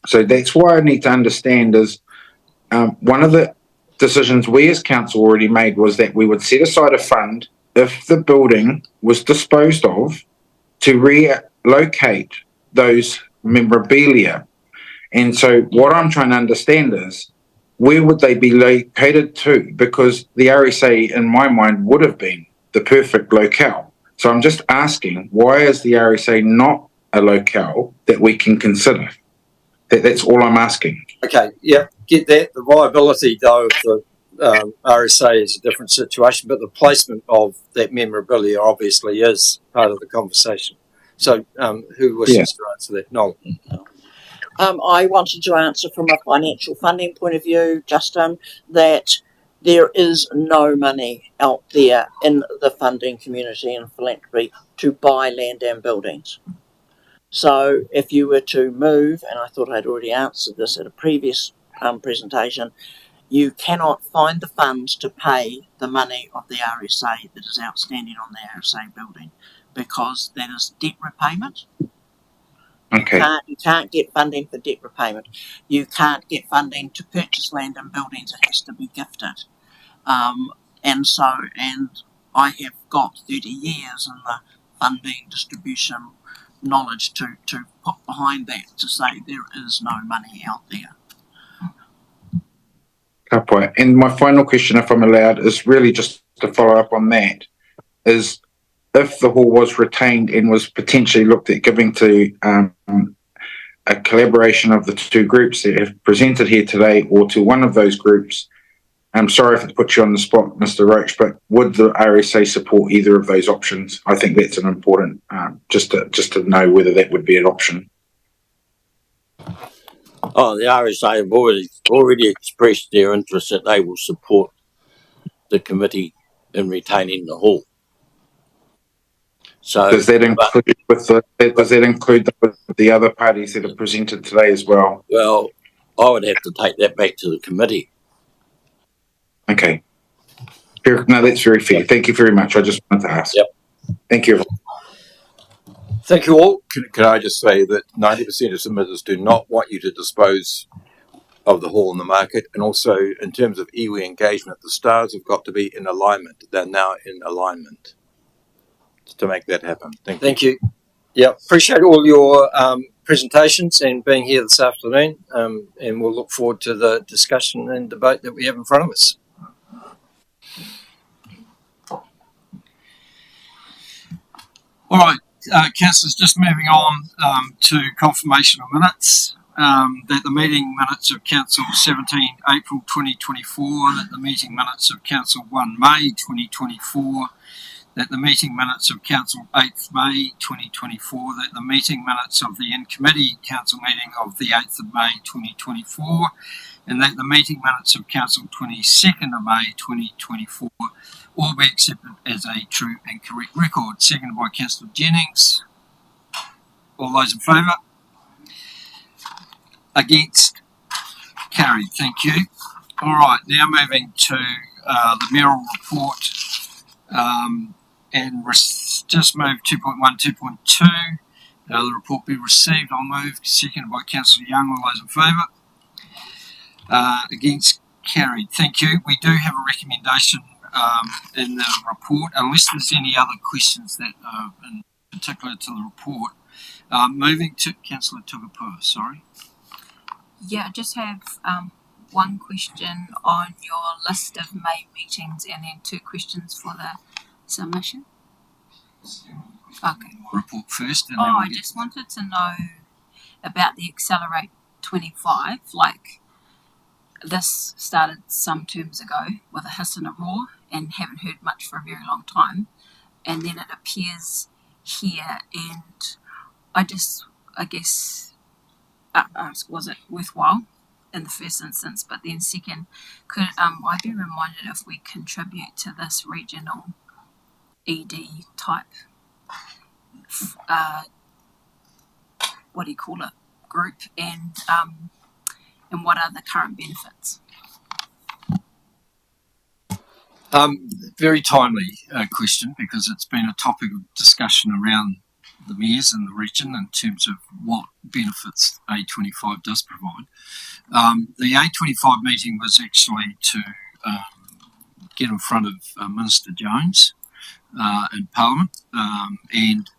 So that's why I need to understand is one of the decisions we as council already made was that we would set aside a fund if the building was disposed of to relocate those memorabilia. And so what I'm trying to understand is, where would they be located to? Because the RSA, in my mind, would have been the perfect locale. So I'm just asking, why is the RSA not a locale that we can consider? That's all I'm asking. Okay, yeah, get that. The viability, though, of the RSA is a different situation, but the placement of that memorabilia obviously is part of the conversation. So who wishes to answer that? Noel. I wanted to answer from a financial funding point of view, Justin, that there is no money out there in the funding community and philanthropy to buy land and buildings. So if you were to move, and I thought I'd already answered this at a previous presentation, you cannot find the funds to pay the money of the RSA that is outstanding on the RSA building, because that is debt repayment. Okay. You can't get funding for debt repayment. You can't get funding to purchase land and buildings. It has to be gifted. And I have got 30 years in the funding distribution knowledge to put behind that to say there is no money out there. Ka pai. And my final question, if I'm allowed, is really just to follow up on that, is if the hall was retained and was potentially looked at giving to a collaboration of the two groups that have presented here today, or to one of those groups, I'm sorry if it puts you on the spot, Mr. Roach, but would the RSA support either of those options? I think that's an important, just to know whether that would be an option. Oh, the RSA have already expressed their interest that they will support the committee in retaining the hall. So does that include the other parties that have presented today as well? Well, I would have to take that back to the committee. Okay. No, that's very fair. Thank you very much. I just wanted to ask. Yep. Thank you. Thank you all. Can I just say that 90% of submitters do not want you to dispose of the hall in the market, and also in terms of iwi engagement, the stars have got to be in alignment. They're now in alignment to make that happen. Thank you. Yeah, appreciate all your presentations and being here this afternoon, and we'll look forward to the discussion and debate that we have in front of us. All right, councillors, just moving on to confirmation of minutes. That the meeting minutes of Council 17 April 2024, that the meeting minutes of Council 1 May 2024, that the meeting minutes of Council 8th May 2024, that the meeting minutes of the in-committee council meeting of the 8th of May 2024, and that the meeting minutes of Council 22nd of May 2024 all be accepted as a true and correct record. Seconded by Councillor Jennings. All those in favour? Against? Carried. Thank you. All right, now moving to the mayoral report. And just move 2.1, 2.2. The report be received. I'll move. Seconded by Councillor Young. All those in favour? Against? Carried. Thank you. We do have a recommendation in the report, unless there's any other questions that are in particular to the report. Moving to Councillor Tugapua, sorry. Yeah, I just have one question on your list of May meetings and then 2 questions for the submission? Okay. Report first, and then I just wanted to know about the Accelerate 25. Like, this started some terms ago with a hiss and a roar and haven't heard much for a very long time. And then it appears here, and I guess, ask, was it worthwhile in the first instance? But then second, could I be reminded if we contribute to this regional ED type group, and what are the current benefits? Very timely question, because it's been a topic of discussion around the mayors in the region in terms of what benefits A25 does provide. The A25 meeting was actually to get in front of Minister Jones in Parliament and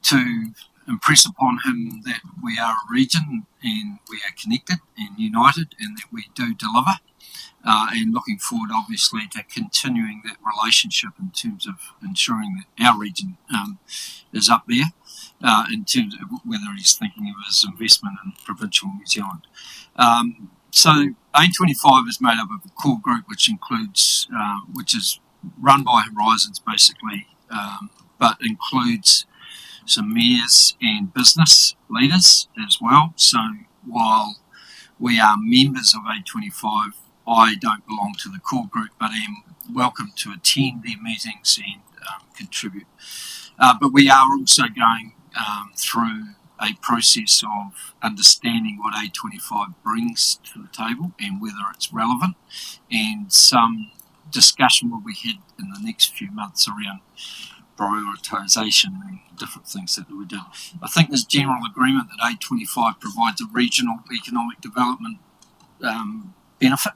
to impress upon him that we are a region and we are connected and united and that we do deliver, and looking forward obviously to continuing that relationship in terms of ensuring that our region is up there in terms of whether he's thinking of his investment in provincial New Zealand. So A25 is made up of a core group which includes, which is run by Horizons basically, but includes some mayors and business leaders as well. So while we are members of A25, I don't belong to the core group, but am welcome to attend their meetings and contribute. But we are also going through a process of understanding what A25 brings to the table and whether it's relevant, and some discussion will be had in the next few months around prioritisation and different things that we're doing. I think there's general agreement that A25 provides a regional economic development benefit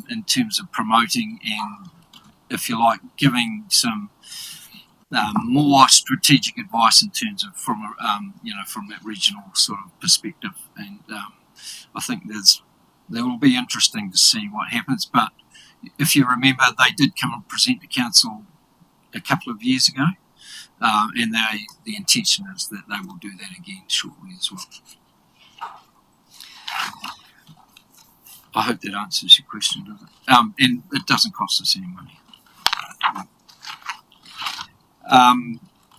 in terms of promoting and, if you like, giving some more strategic advice in terms of from that regional sort of perspective. And I think there will be interesting to see what happens. But if you remember, they did come and present to council a couple of years ago, and the intention is that they will do that again shortly as well. I hope that answers your question, does it? And it doesn't cost us any money.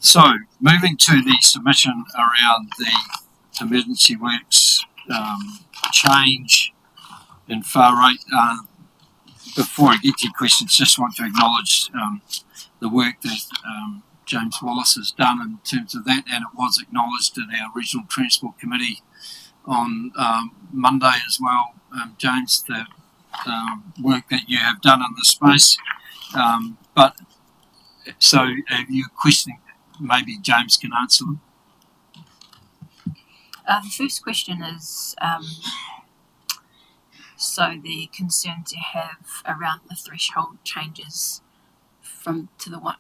So moving to the submission around the emergency works change in far rate. Before I get to your questions, just want to acknowledge the work that James Wallace has done in terms of that, and it was acknowledged at our Regional Transport Committee on Monday as well. James, the work that you have done in this space. But so if you're questioning, maybe James can answer them. The first question is, so the concerns you have around the threshold changes from the 1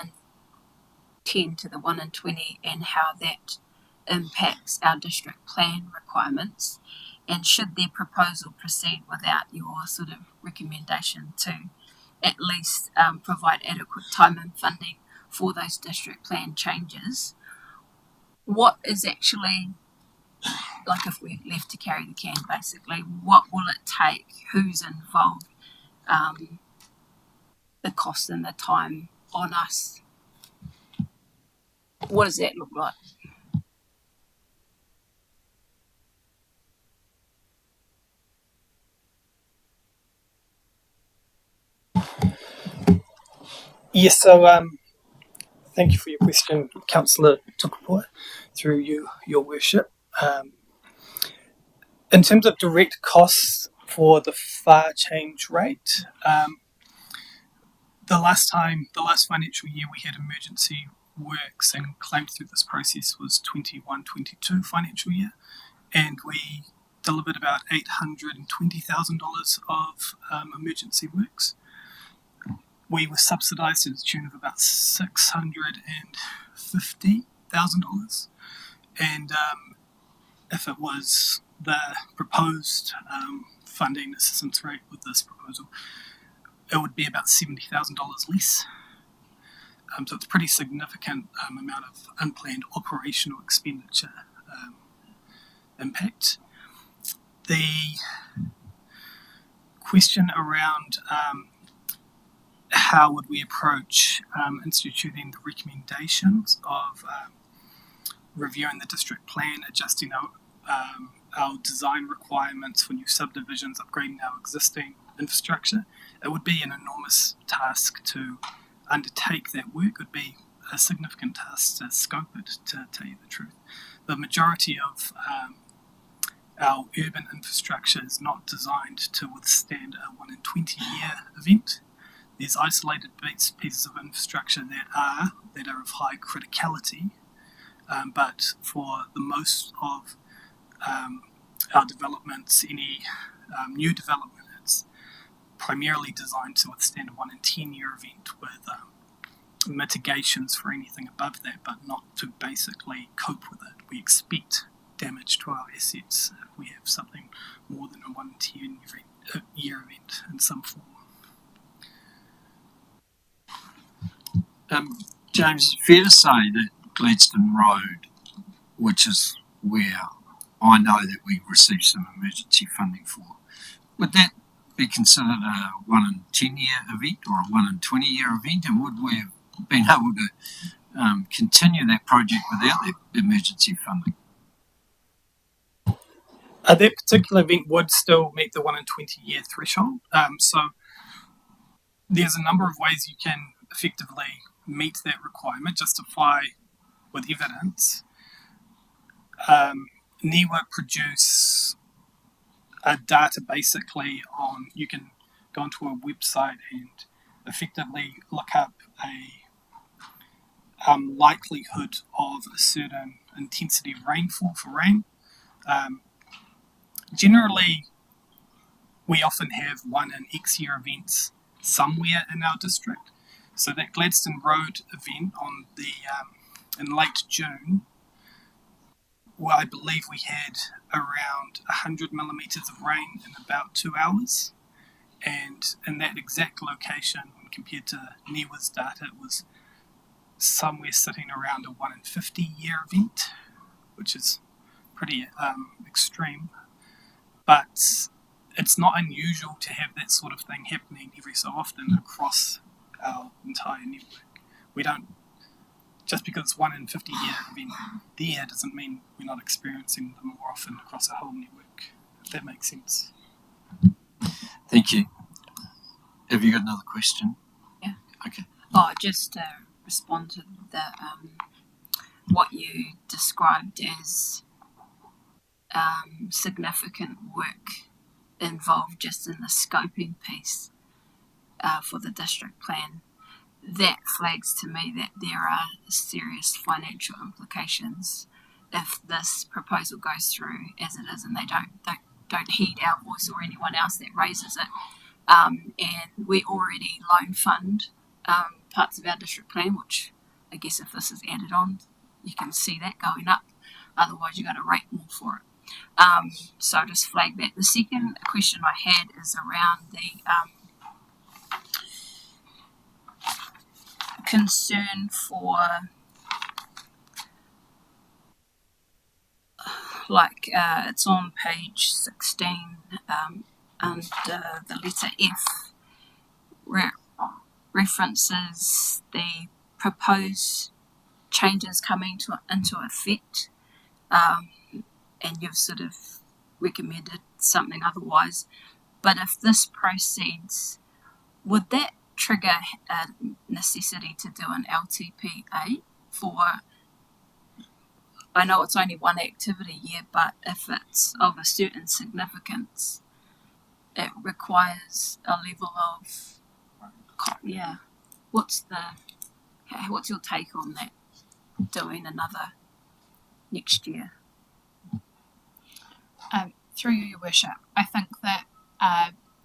in 10 to the 1 in 20, and how that impacts our district plan requirements, and should their proposal proceed without your sort of recommendation to at least provide adequate time and funding for those district plan changes, what is actually, like if we're left to carry the can basically, what will it take, who's involved, the cost and the time on us? What does that look like? Yes, so thank you for your question, Councillor Tukapua, through you, your worship. In terms of direct costs for the far change rate, the last financial year we had emergency works and claimed through this process was 21-22 financial year, and we delivered about $820,000 of emergency works. We were subsidised to the tune of about $650,000, and if it was the proposed funding assistance rate with this proposal, it would be about $70,000 less. So it's a pretty significant amount of unplanned operational expenditure impact. The question around how would we approach instituting the recommendations of reviewing the district plan, adjusting our design requirements for new subdivisions, upgrading our existing infrastructure. It would be an enormous task to undertake that work. It would be a significant task to scope it, to tell you the truth. The majority of our urban infrastructure is not designed to withstand a 1 in 20 year event. There's isolated pieces of infrastructure that are of high criticality, but for the most of our developments, any new development, it's primarily designed to withstand a 1 in 10 year event with mitigations for anything above that, but not to basically cope with it. We expect damage to our assets if we have something more than a 1 in 10 year event in some form. James, fair to say that Gladstone Road, which is where I know that we received some emergency funding for, would that be considered a 1 in 10 year event or a 1 in 20 year event, and would we have been able to continue that project without that emergency funding? That particular event would still meet the 1 in 20 year threshold. So there's a number of ways you can effectively meet that requirement, justify with evidence. NEWA produce a data basically on, you can go onto a website and effectively look up a likelihood of a certain intensity of rainfall for rain. Generally, we often have 1 in X year events somewhere in our district. So that Gladstone Road event on the in late June, well, I believe we had around 100 millimetres of rain in about 2 hours. And in that exact location, when compared to NEWA's data, it was somewhere sitting around a 1 in 50 year event, which is pretty extreme. But it's not unusual to have that sort of thing happening every so often across our entire network. We don't, just because it's 1 in 50 year event there doesn't mean we're not experiencing them more often across our whole network, if that makes sense. Thank you. Have you got another question? Yeah. Okay. Oh, just to respond to the what you described as significant work involved just in the scoping piece for the district plan. That flags to me that there are serious financial implications if this proposal goes through as it is, and they don't heed our voice or anyone else that raises it. And we already loan fund parts of our district plan, which I guess if this is added on, you can see that going up. Otherwise, you've got to rate more for it. So I'll just flag that. The second question I had is around the concern for it's on page 16 under the letter F, where references the proposed changes coming into effect, and you've sort of recommended something otherwise. But if this proceeds, would that trigger a necessity to do an LTPA for, I know it's only one activity year, but if it's of a certain significance, it requires a level of, what's your take on that, doing another next year? Through you, Your Worship, I think that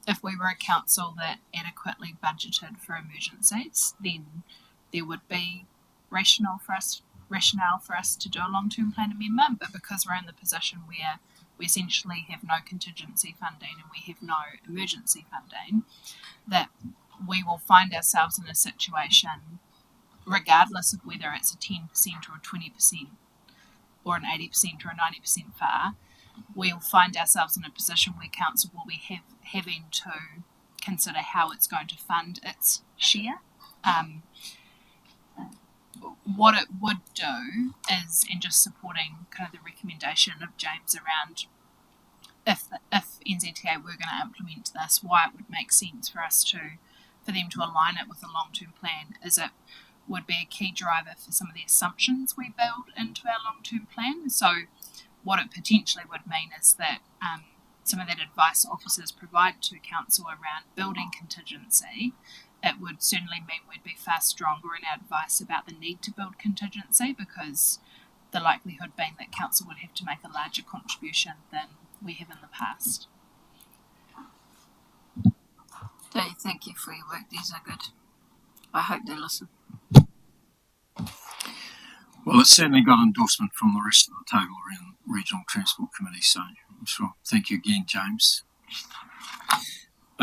if we were a council that adequately budgeted for emergencies, then there would be rationale for us to do a long-term plan amendment. But because we're in the position where we essentially have no contingency funding and we have no emergency funding, that we will find ourselves in a situation, regardless of whether it's a 10% or a 20% or an 80% or a 90% FAR, we'll find ourselves in a position where council will be having to consider how it's going to fund its share. What it would do is, and just supporting kind of the recommendation of James around if NZTA were going to implement this, why it would make sense for them to align it with a long-term plan, is it would be a key driver for some of the assumptions we build into our long-term plan. So what it potentially would mean is that some of that advice officers provide to council around building contingency, it would certainly mean we'd be far stronger in our advice about the need to build contingency, because the likelihood being that council would have to make a larger contribution than we have in the past. Dave, thank you for your work. These are good. I hope they listen. Well, it's certainly got endorsement from the rest of the table around Regional Transport Committee, so I'm sure. Thank you again, James.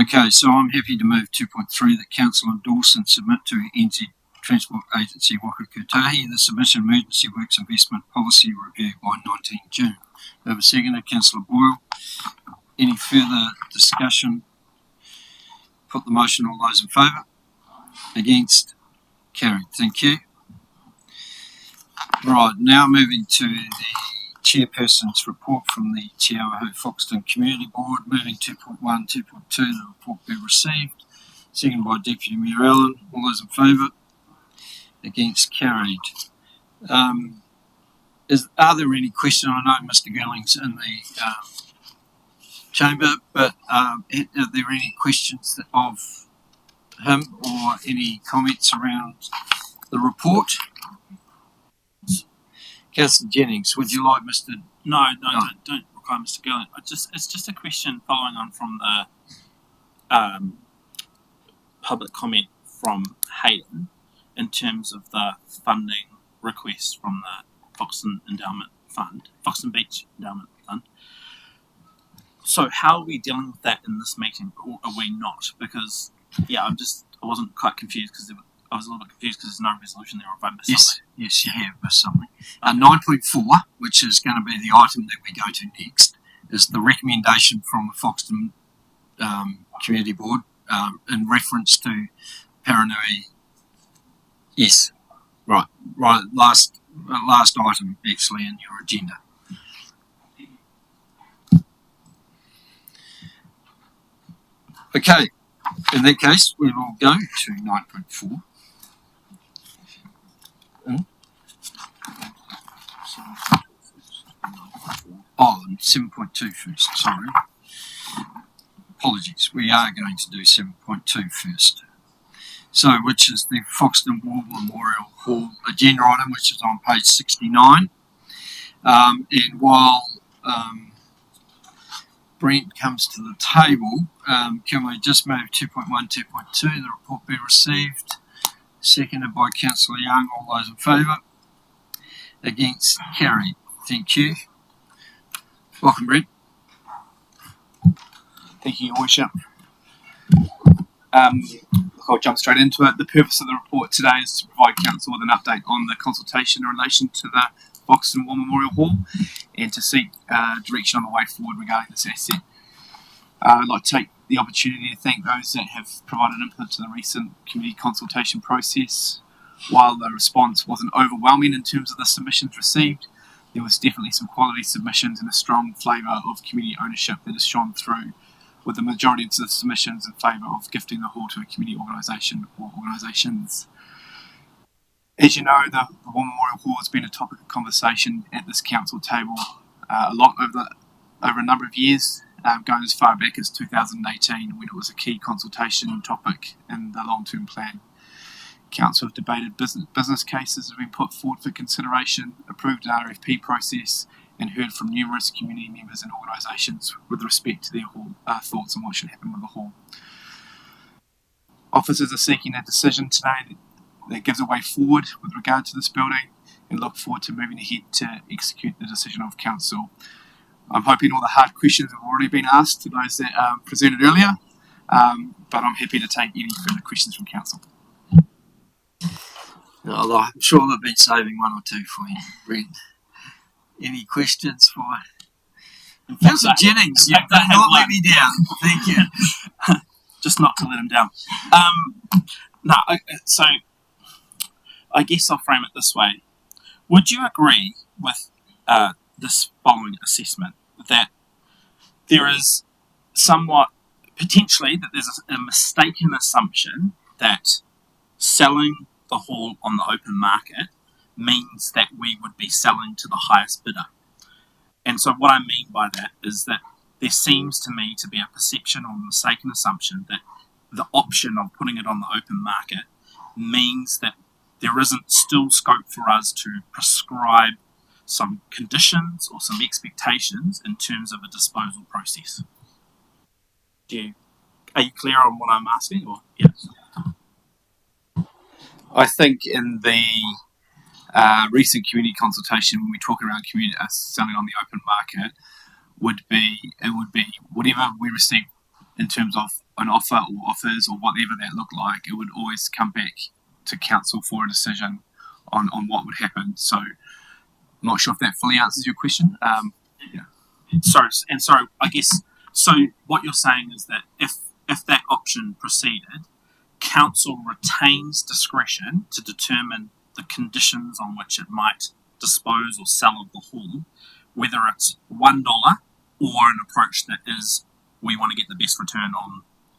Okay, so I'm happy to move 2.3 that Council endorse and submit to NZ Transport Agency Waka Kotahi the Submission Emergency Works Investment Policy Review by 19 June. Over seconded, Councillor Boyle. Any further discussion? Put the motion, all those in favour? Against? Carried. Thank you. Right, now moving to the Chairperson's report from the Te Awaho Foxton Community Board, moving 2.1, 2.2, the report be received. Seconded by Deputy Mayor Allen. All those in favour? Against? Carried. Are there any questions? I know Mr. Gilling's in the chamber, but are there any questions of him or any comments around the report? Councillor Jennings, would you like Mr. No, don't require Mr. Gillen. It's just a question following on from the public comment from Hayden in terms of the funding request from the Foxton Beach Endowment Fund. So how are we dealing with that in this meeting, or are we not? Because I wasn't quite confused because I was a little bit confused because there's no resolution there. If I missed something. Yes, you have missed something. 9.4, which is going to be the item that we go to next, is the recommendation from the Foxton Community Board in reference to Paranui. Yes, right. Last item actually in your agenda. Okay, in that case, we will go to 9.4. And 7.2 first, sorry. Apologies, we are going to do 7.2 first. So, which is the Foxton War Memorial Hall agenda item, which is on page 69. And while Brent comes to the table, can we just move 2.1, 2.2, the report be received, seconded by Councillor Young. All those in favour? Against? Carried. Thank you. Welcome, Brent. Thank you, Your Worship. I'll jump straight into it. The purpose of the report today is to provide Council with an update on the consultation in relation to the Foxton War Memorial Hall and to seek direction on the way forward regarding this asset. I'd like to take the opportunity to thank those that have provided input to the recent community consultation process. While the response wasn't overwhelming in terms of the submissions received, there was definitely some quality submissions and a strong flavour of community ownership that has shone through, with the majority of the submissions in favour of gifting the hall to a community organisation or organisations. As you know, the War Memorial Hall has been a topic of conversation at this council table a lot over a number of years, going as far back as 2018 when it was a key consultation topic in the long-term plan. Council have debated business cases that have been put forward for consideration, approved an RFP process, and heard from numerous community members and organisations with respect to their thoughts on what should happen with the hall. Officers are seeking a decision today that gives a way forward with regard to this building and look forward to moving ahead to execute the decision of Council. I'm hoping all the hard questions have already been asked to those that presented earlier, but I'm happy to take any further questions from council. Well, I'm sure they've been saving one or two for you, Brent. Any questions for Councillor Jennings? You don't let me down. Thank you. Just not to let him down. So I guess I'll frame it this way. Would you agree with this following assessment, that there is somewhat, potentially, that there's a mistaken assumption that selling the hall on the open market means that we would be selling to the highest bidder? And so what I mean by that is that there seems to me to be a perception or mistaken assumption that the option of putting it on the open market means that there isn't still scope for us to prescribe some conditions or some expectations in terms of a disposal process. Are you clear on what I'm asking? Or yes. I think in the recent community consultation, when we talk around selling on the open market, it would be whatever we receive in terms of an offer or offers or whatever that look like, it would always come back to council for a decision on what would happen. So I'm not sure if that fully answers your question. Sorry, I guess, so what you're saying is that if that option proceeded, council retains discretion to determine the conditions on which it might dispose or sell of the hall, whether it's $1 or an approach that is, we want to get the best return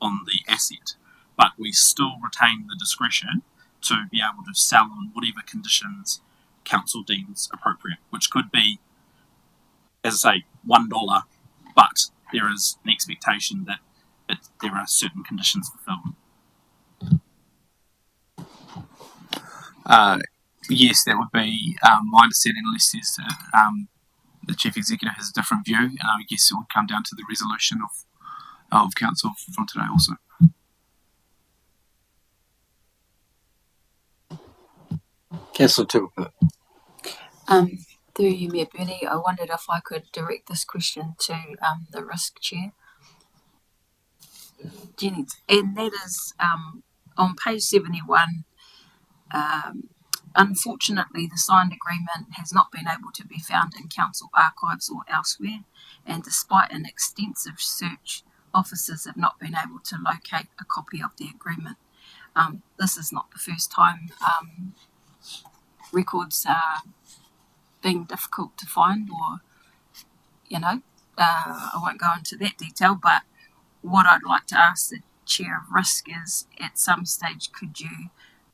on the asset, but we still retain the discretion to be able to sell on whatever conditions council deems appropriate, which could be, as I say, $1, but there is an expectation that there are certain conditions fulfilled. Yes, that would be my understanding, unless there's the chief executive has a different view, and I guess it would come down to the resolution of council from today also. Councillor Tupper. Through you, Mayor Bernie, I wondered if I could direct this question to the risk chair, Jennings, and that is on page 71. Unfortunately, the signed agreement has not been able to be found in council archives or elsewhere, and despite an extensive search, officers have not been able to locate a copy of the agreement. This is not the first time records are being difficult to find, or, I won't go into that detail, but what I'd like to ask the chair of risk is, at some stage, could you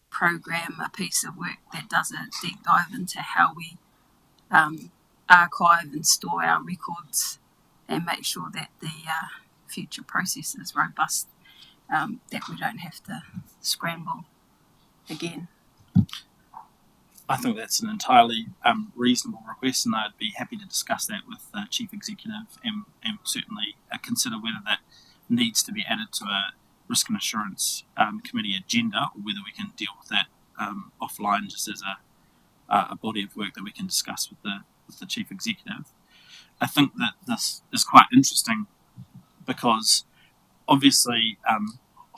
program a piece of work that does a deep dive into how we archive and store our records and make sure that the future process is robust, that we don't have to scramble again? I think that's an entirely reasonable request, and I'd be happy to discuss that with the Chief Executive and certainly consider whether that needs to be added to a Risk and Assurance Committee agenda, or whether we can deal with that offline just as a body of work that we can discuss with the Chief Executive. I think that this is quite interesting because obviously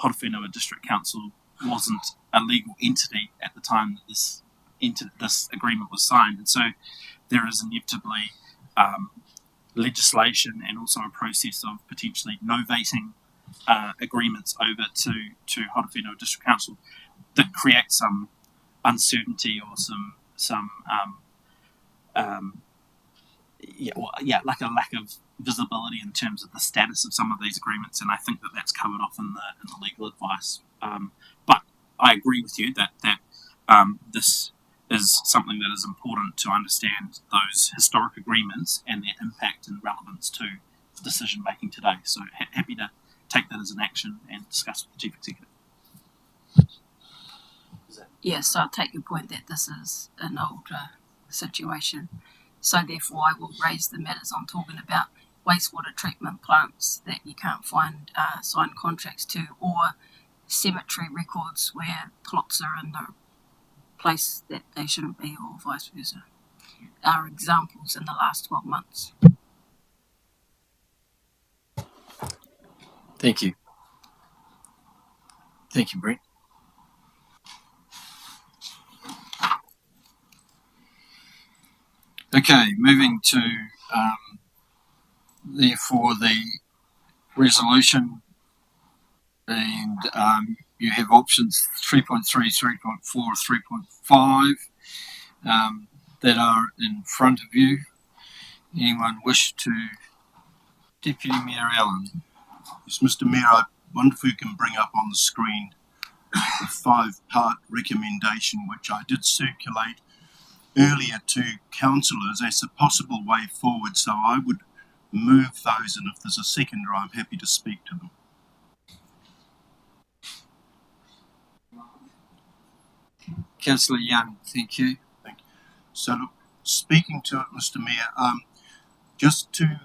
Horowhenua District Council wasn't a legal entity at the time that this agreement was signed, and so there is inevitably legislation and also a process of potentially novating agreements over to Horowhenua District Council that creates some uncertainty or some like a lack of visibility in terms of the status of some of these agreements, and I think that that's covered off in the legal advice. But I agree with you that this is something that is important to understand those historic agreements and their impact and relevance to decision making today. So happy to take that as an action and discuss with the Chief Executive. Yes, I'll take your point that this is an older situation. So therefore I will raise the matters I'm talking about, wastewater treatment plants that you can't find signed contracts to, or cemetery records where plots are in the place that they shouldn't be, or vice versa, are examples in the last 12 months. Thank you. Thank you, Brett. Okay, moving to therefore the resolution, and you have options 3.3, 3.4, 3.5 that are in front of you. Anyone wish to? Deputy Mayor Allen. Yes, Mr. Mayor, I wonder if we can bring up on the screen the 5-part recommendation which I did circulate earlier to councillors as a possible way forward. So I would move those, and if there's a seconder, I'm happy to speak to them. Councillor Young, thank you. Thank you. So look, speaking to it, Mr. Mayor, just to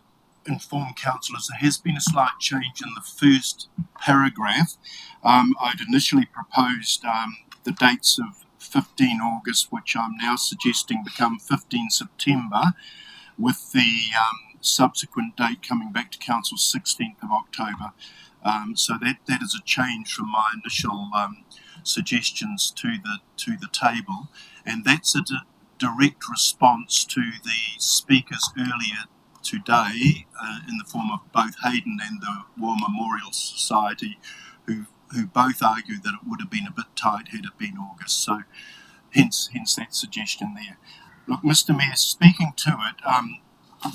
inform councillors, there has been a slight change in the first paragraph. I'd initially proposed the dates of 15 August, which I'm now suggesting become 15 September, with the subsequent date coming back to council 16th of October. So that is a change from my initial suggestions to the table, and that's a direct response to the speakers earlier today in the form of both Hayden and the War Memorial Society, who both argue that it would have been a bit tight had it been August. So hence that suggestion there. Look, Mr. Mayor, speaking to it,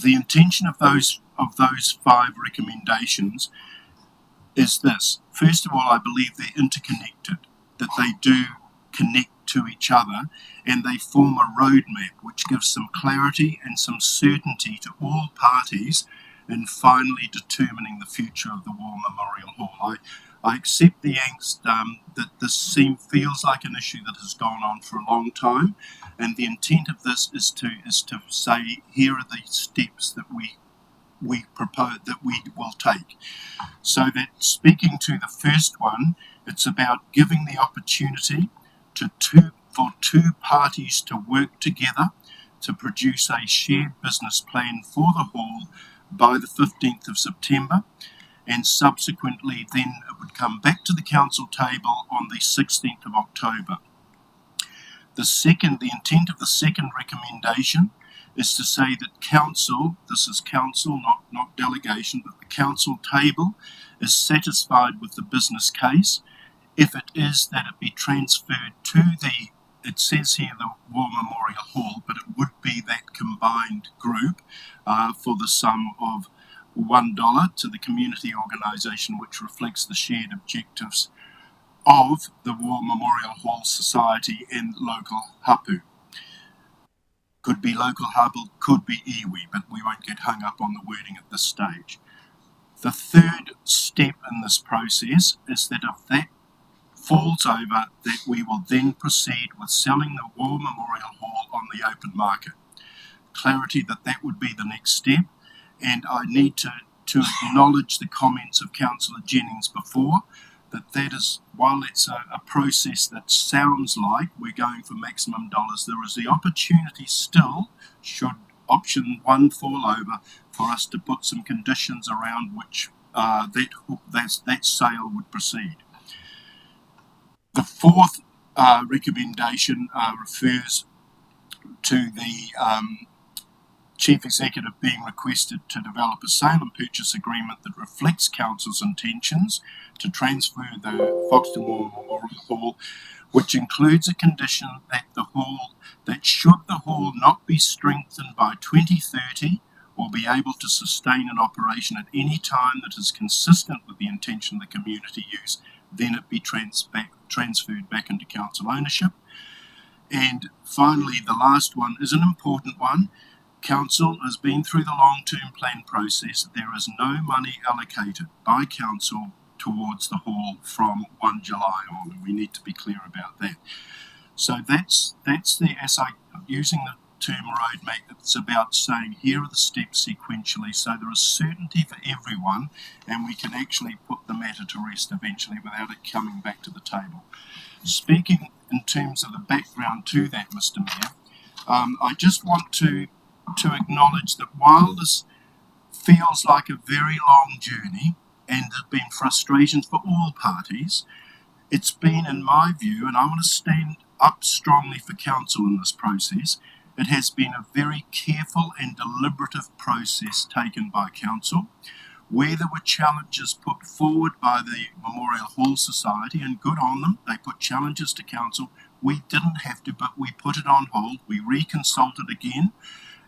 the intention of those 5 recommendations is this. First of all, I believe they're interconnected, that they do connect to each other, and they form a roadmap which gives some clarity and some certainty to all parties in finally determining the future of the War Memorial Hall. I accept the angst that this feels like an issue that has gone on for a long time, and the intent of this is to say, here are the steps that we propose that we will take. So that, speaking to the first one, it's about giving the opportunity for two parties to work together to produce a shared business plan for the hall by the 15th of September, and subsequently then it would come back to the council table on the 16th of October. The intent of the second recommendation is to say that council, this is council, not delegation, but the council table is satisfied with the business case. If it is, that it be transferred to it says here the War Memorial Hall, but it would be that combined group for the sum of $1 to the community organisation, which reflects the shared objectives of the War Memorial Hall Society and local hapu. Could be local hapu, could be iwi, but we won't get hung up on the wording at this stage. The third step in this process is that if that falls over, that we will then proceed with selling the War Memorial Hall on the open market. Clarity that would be the next step, and I need to acknowledge the comments of Councillor Jennings before, that is, while it's a process that sounds like we're going for maximum dollars, there is the opportunity still, should option 1 fall over, for us to put some conditions around which that sale would proceed. The fourth recommendation refers to the Chief Executive being requested to develop a sale and purchase agreement that reflects Council's intentions to transfer the Foxton War Memorial Hall, which includes a condition that should the hall not be strengthened by 2030 or be able to sustain an operation at any time that is consistent with the intention of the community use, then it be transferred back into council ownership. And finally, the last one is an important one. Council has been through the long-term plan process. There is no money allocated by council towards the hall from 1 July on, and we need to be clear about that. So that's using the term roadmap, it's about saying here are the steps sequentially, so there is certainty for everyone, and we can actually put the matter to rest eventually without it coming back to the table. Speaking in terms of the background to that, Mr. Mayor, I just want to acknowledge that while this feels like a very long journey, and there have been frustrations for all parties. It's been, in my view, and I want to stand up strongly for council in this process, it has been a very careful and deliberative process taken by council, where there were challenges put forward by the Memorial Hall Society, and good on them, they put challenges to council. We didn't have to, but we put it on hold, we reconsulted again,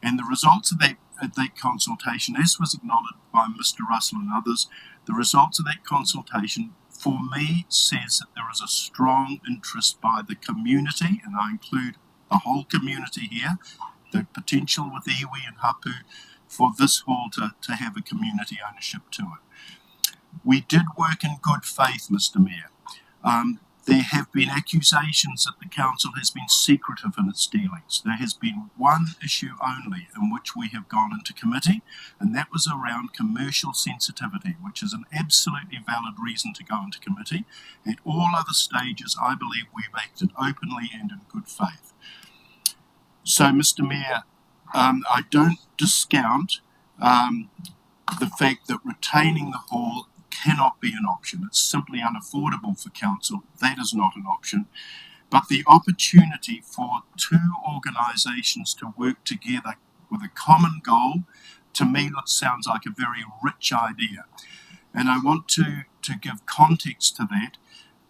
and the results of that consultation, as was acknowledged by Mr. Russell and others, the results of that consultation for me says that there is a strong interest by the community, and I include the whole community here, the potential with iwi and hapu for this hall to have a community ownership to it. We did work in good faith, Mr. Mayor. There have been accusations that the council has been secretive in its dealings. There has been one issue only in which we have gone into committee, and that was around commercial sensitivity, which is an absolutely valid reason to go into committee. At all other stages, I believe we've acted openly and in good faith. So, Mr. Mayor, I don't discount the fact that retaining the hall cannot be an option. It's simply unaffordable for council. That is not an option. But the opportunity for two organisations to work together with a common goal, to me, that sounds like a very rich idea. And I want to give context to that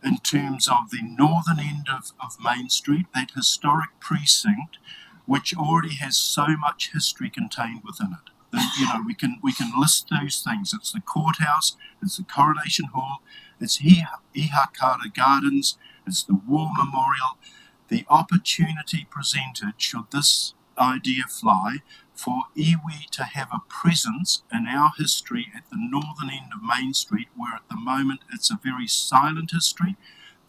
in terms of the northern end of Main Street, that historic precinct, which already has so much history contained within it. We can list those things. It's the courthouse, it's the Coronation Hall, it's Ihakara Gardens, it's the War Memorial. The opportunity presented, should this idea fly, for iwi to have a presence in our history at the northern end of Main Street, where at the moment it's a very silent history.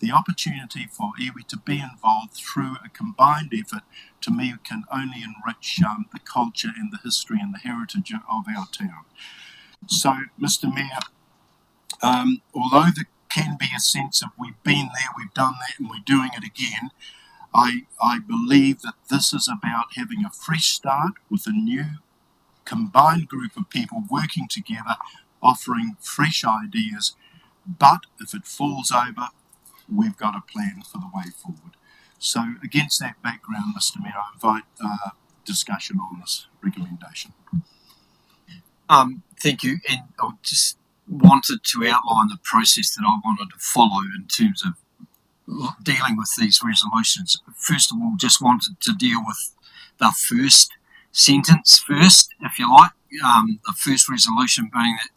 The opportunity for iwi to be involved through a combined effort, to me, can only enrich the culture and the history and the heritage of our town. So, Mr. Mayor, although there can be a sense of we've been there, we've done that, and we're doing it again, I believe that this is about having a fresh start with a new combined group of people working together, offering fresh ideas. But if it falls over, we've got a plan for the way forward. So against that background, Mr. Mayor, I invite discussion on this recommendation. Thank you. And I just wanted to outline the process that I wanted to follow in terms of dealing with these resolutions. First of all, just wanted to deal with the first sentence first, if you like. The first resolution being that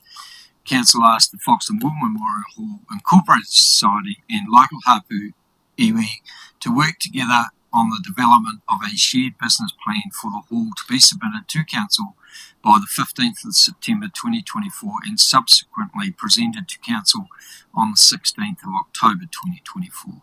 Council asked the Foxton War Memorial Hall Incorporated Society and local hapu iwi to work together on the development of a shared business plan for the hall to be submitted to Council by the 15th of September 2024 and subsequently presented to Council on the 16th of October 2024.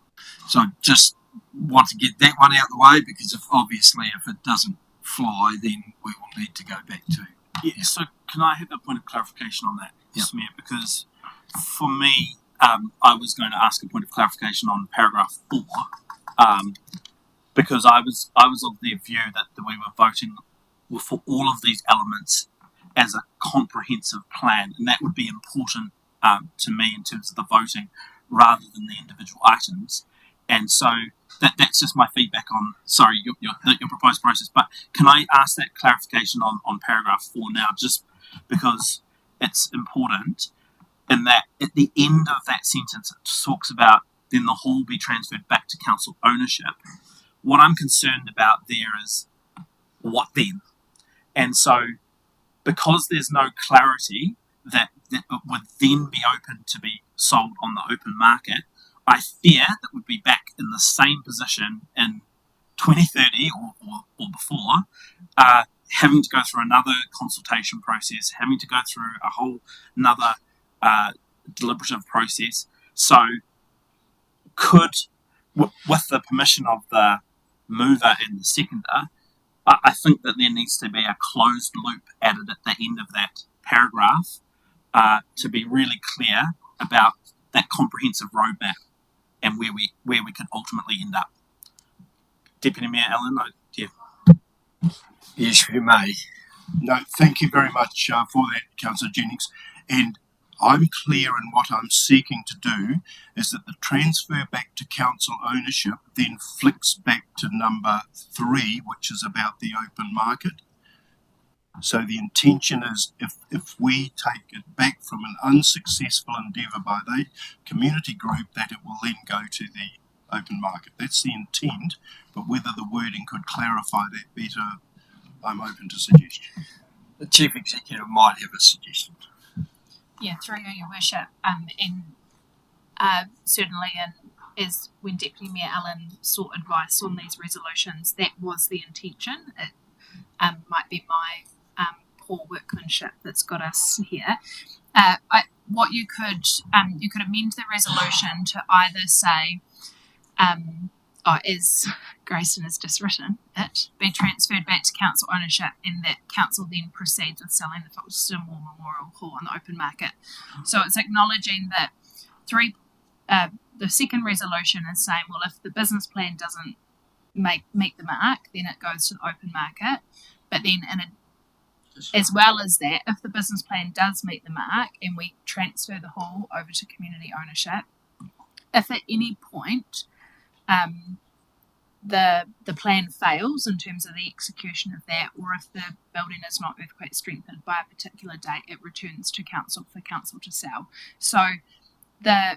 So just want to get that one out of the way, because if it doesn't fly, then we will need to go back to. Yeah, so can I have a point of clarification on that, Mr. Mayor? Because for me, I was going to ask a point of clarification on paragraph 4, because I was of the view that we were voting for all of these elements as a comprehensive plan, and that would be important to me in terms of the voting rather than the individual items. And so that's just my feedback on, your proposed process. But can I ask that clarification on paragraph 4 now, just because it's important, in that at the end of that sentence it talks about then the hall be transferred back to council ownership. What I'm concerned about there is what then? And so because there's no clarity that it would then be open to be sold on the open market, I fear that we'd be back in the same position in 2030 or before, having to go through another consultation process, having to go through a whole another deliberative process. So with the permission of the mover and the seconder, I think that there needs to be a closed loop added at the end of that paragraph to be really clear about that comprehensive roadmap and where we can ultimately end up. Deputy Mayor Allen, Yes, you may. No, thank you very much for that, Councillor Jennings. And I'm clear in what I'm seeking to do is that the transfer back to council ownership then flicks back to number 3, which is about the open market. So the intention is if we take it back from an unsuccessful endeavour by the community group, that it will then go to the open market. That's the intent, but whether the wording could clarify that better, I'm open to suggestion. The Chief Executive might have a suggestion. Yeah, through you, Your Worship, and certainly, and as when Deputy Mayor Allen sought advice on these resolutions, that was the intention. It might be my poor workmanship that's got us here. What you could amend the resolution to either say, as Grayson has just written it, be transferred back to council ownership, and that council then proceeds with selling the Foxton War Memorial Hall on the open market. So it's acknowledging that the second resolution is saying, well, if the business plan doesn't meet the mark, then it goes to the open market. But then as well as that, if the business plan does meet the mark and we transfer the hall over to community ownership, if at any point the plan fails in terms of the execution of that, or if the building is not earthquake strengthened by a particular date, it returns to council for council to sell. So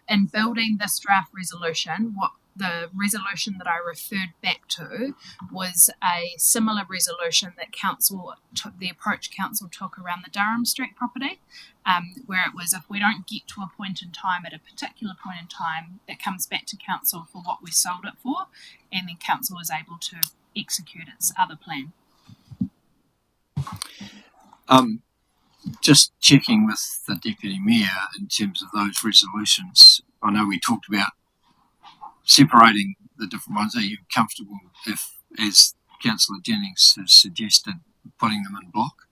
in building this draft resolution, what the resolution that I referred back to was a similar resolution that council took, the approach council took around the Durham Street property, where it was, if we don't get to a point in time at a particular point in time, it comes back to council for what we sold it for, and then council is able to execute its other plan. Just checking with the Deputy Mayor in terms of those resolutions. I know we talked about separating the different ones. Are you comfortable if, as Councillor Jennings has suggested, putting them in block?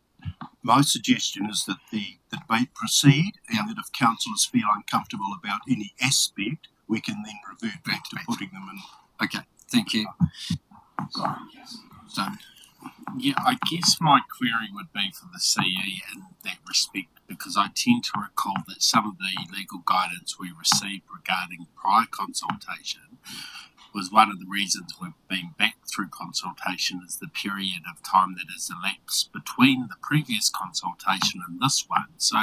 My suggestion is that the debate proceed, and that if councillors feel uncomfortable about any aspect, we can then revert back to putting them in. Okay, thank you. So, yeah, I guess my query would be for the CE in that respect, because I tend to recall that some of the legal guidance we received regarding prior consultation was one of the reasons we've been back through consultation is the period of time that has elapsed between the previous consultation and this one. So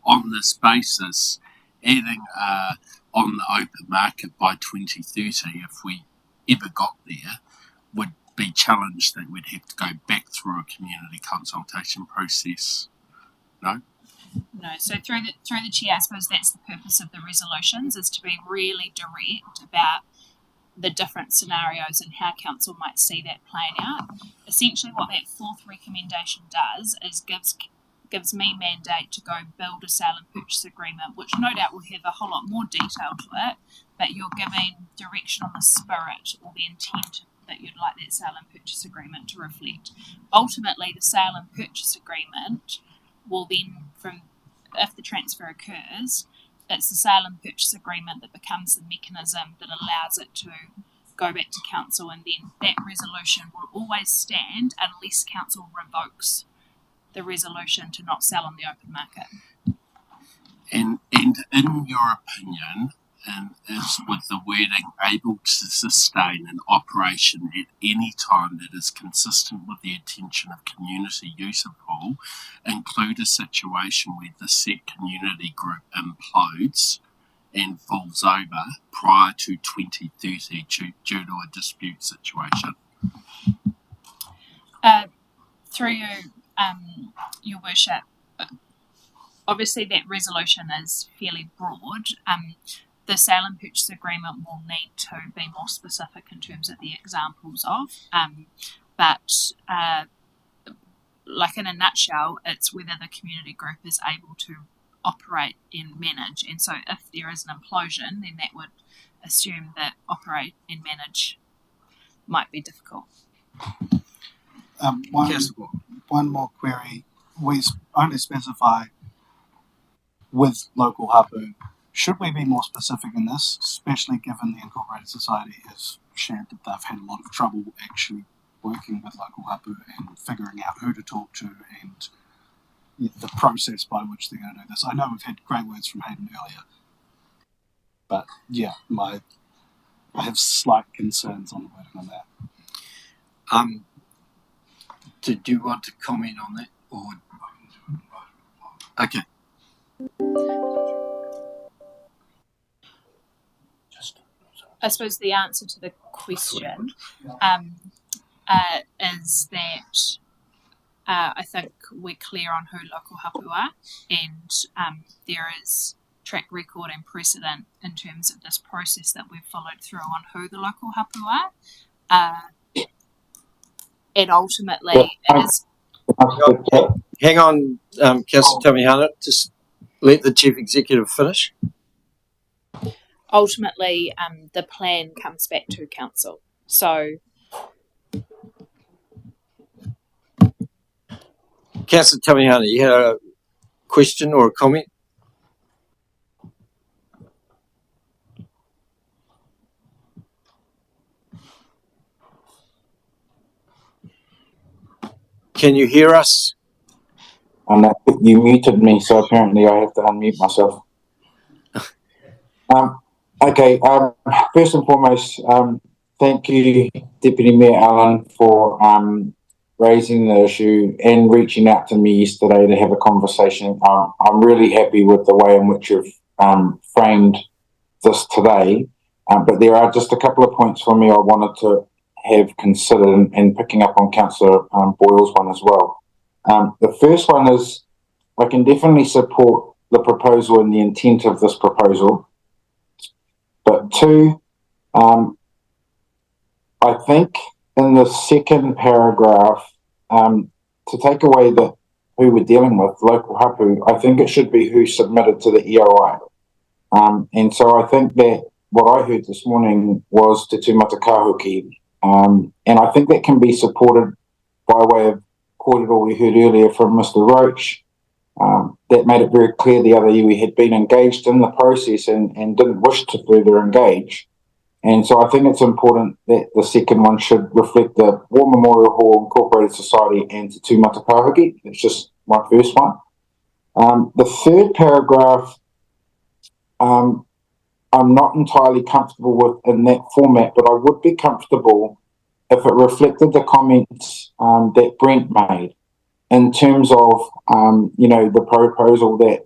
on this basis, adding on the open market by 2030, if we ever got there, would be challenged that we'd have to go back through a community consultation process. No? No, so through the chair, I suppose that's the purpose of the resolutions, is to be really direct about the different scenarios and how council might see that playing out. Essentially what that fourth recommendation does is gives me mandate to go build a sale and purchase agreement, which no doubt will have a whole lot more detail to it, but you're giving direction on the spirit or the intent that you'd like that sale and purchase agreement to reflect. Ultimately, the sale and purchase agreement will then, if the transfer occurs, it's the sale and purchase agreement that becomes the mechanism that allows it to go back to council, and then that resolution will always stand unless council revokes the resolution to not sell on the open market. And in your opinion, and is with the wording able to sustain an operation at any time that is consistent with the intention of community use of hall, include a situation where the said community group implodes and falls over prior to 2030 due to a dispute situation? Through you, Your Worship, obviously that resolution is fairly broad. The sale and purchase agreement will need to be more specific in terms of the examples of, but like in a nutshell, it's whether the community group is able to operate and manage. And so if there is an implosion, then that would assume that operate and manage might be difficult. One more query. We only specify with local hapu. Should we be more specific in this, especially given the Incorporated Society has shared that they've had a lot of trouble actually working with local hapu and figuring out who to talk to and the process by which they're going to do this. I know we've had great words from Hayden earlier, but yeah, I have slight concerns on the wording on that. Did you want to comment on that? Or okay. I suppose the answer to the question is that I think we're clear on who local hapu are, and there is track record and precedent in terms of this process that we've followed through on who the local hapu are. And ultimately, it is. Hang on, Councillor Tamihana, just let the Chief Executive finish. Ultimately, the plan comes back to council. So, Councillor Tamihana, you had a question or a comment? Can you hear us? And you muted me, so apparently I have to unmute myself. Okay, first and foremost, thank you, Deputy Mayor Allen, for raising the issue and reaching out to me yesterday to have a conversation. I'm really happy with the way in which you've framed this today, but there are just a couple of points for me I wanted to have considered, and picking up on Councillor Boyle's one as well. The first one is I can definitely support the proposal and the intent of this proposal. But two, I think in the second paragraph, to take away the who we're dealing with, local hapu, I think it should be who submitted to the EOI. And so I think that what I heard this morning was Te Tūmata Kahuki, and I think that can be supported by way of korero we heard earlier from Mr. Roach. That made it very clear the other year we had been engaged in the process and didn't wish to further engage. And so I think it's important that the second one should reflect the War Memorial Hall Incorporated Society and Te Tūmata Kahuki. It's just my first one. The third paragraph, I'm not entirely comfortable with in that format, but I would be comfortable if it reflected the comments that Brent made in terms of, the proposal that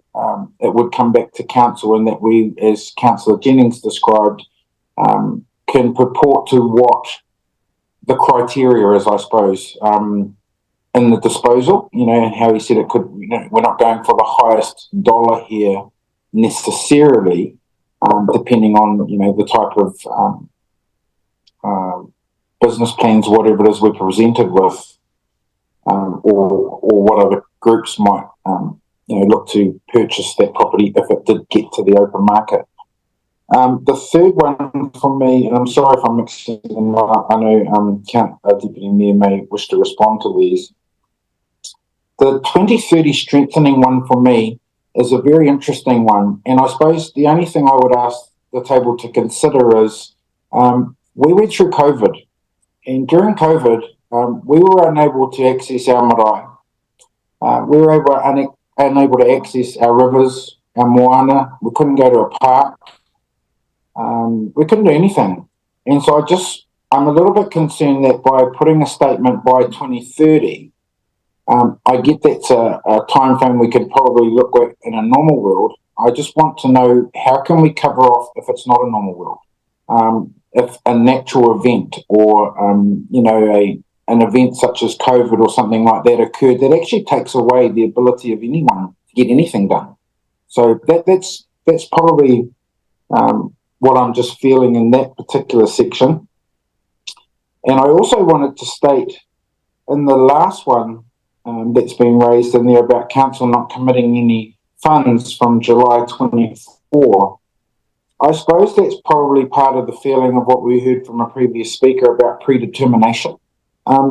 it would come back to council, and that we, as Councillor Jennings described, can purport to what the criteria is, I suppose, in the disposal. How he said it could, we're not going for the highest dollar here necessarily, depending on, the type of business plans, whatever it is we're presented with, or what other groups might, look to purchase that property if it did get to the open market. The third one for me, and I'm sorry if I'm mixing them up, I know Deputy Mayor may wish to respond to these. The 2030 strengthening one for me is a very interesting one, and I suppose the only thing I would ask the table to consider is we went through COVID, and during COVID we were unable to access our marae. We were unable to access our rivers, our moana. We couldn't go to a park. We couldn't do anything. And so I'm a little bit concerned that by putting a statement by 2030, I get that's a time frame we could probably look at in a normal world. I just want to know, how can we cover off if it's not a normal world? If a natural event or, an event such as COVID or something like that occurred, that actually takes away the ability of anyone to get anything done. So that's probably what I'm just feeling in that particular section. And I also wanted to state in the last one that's been raised in there about council not committing any funds from July 24, I suppose that's probably part of the feeling of what we heard from a previous speaker about predetermination.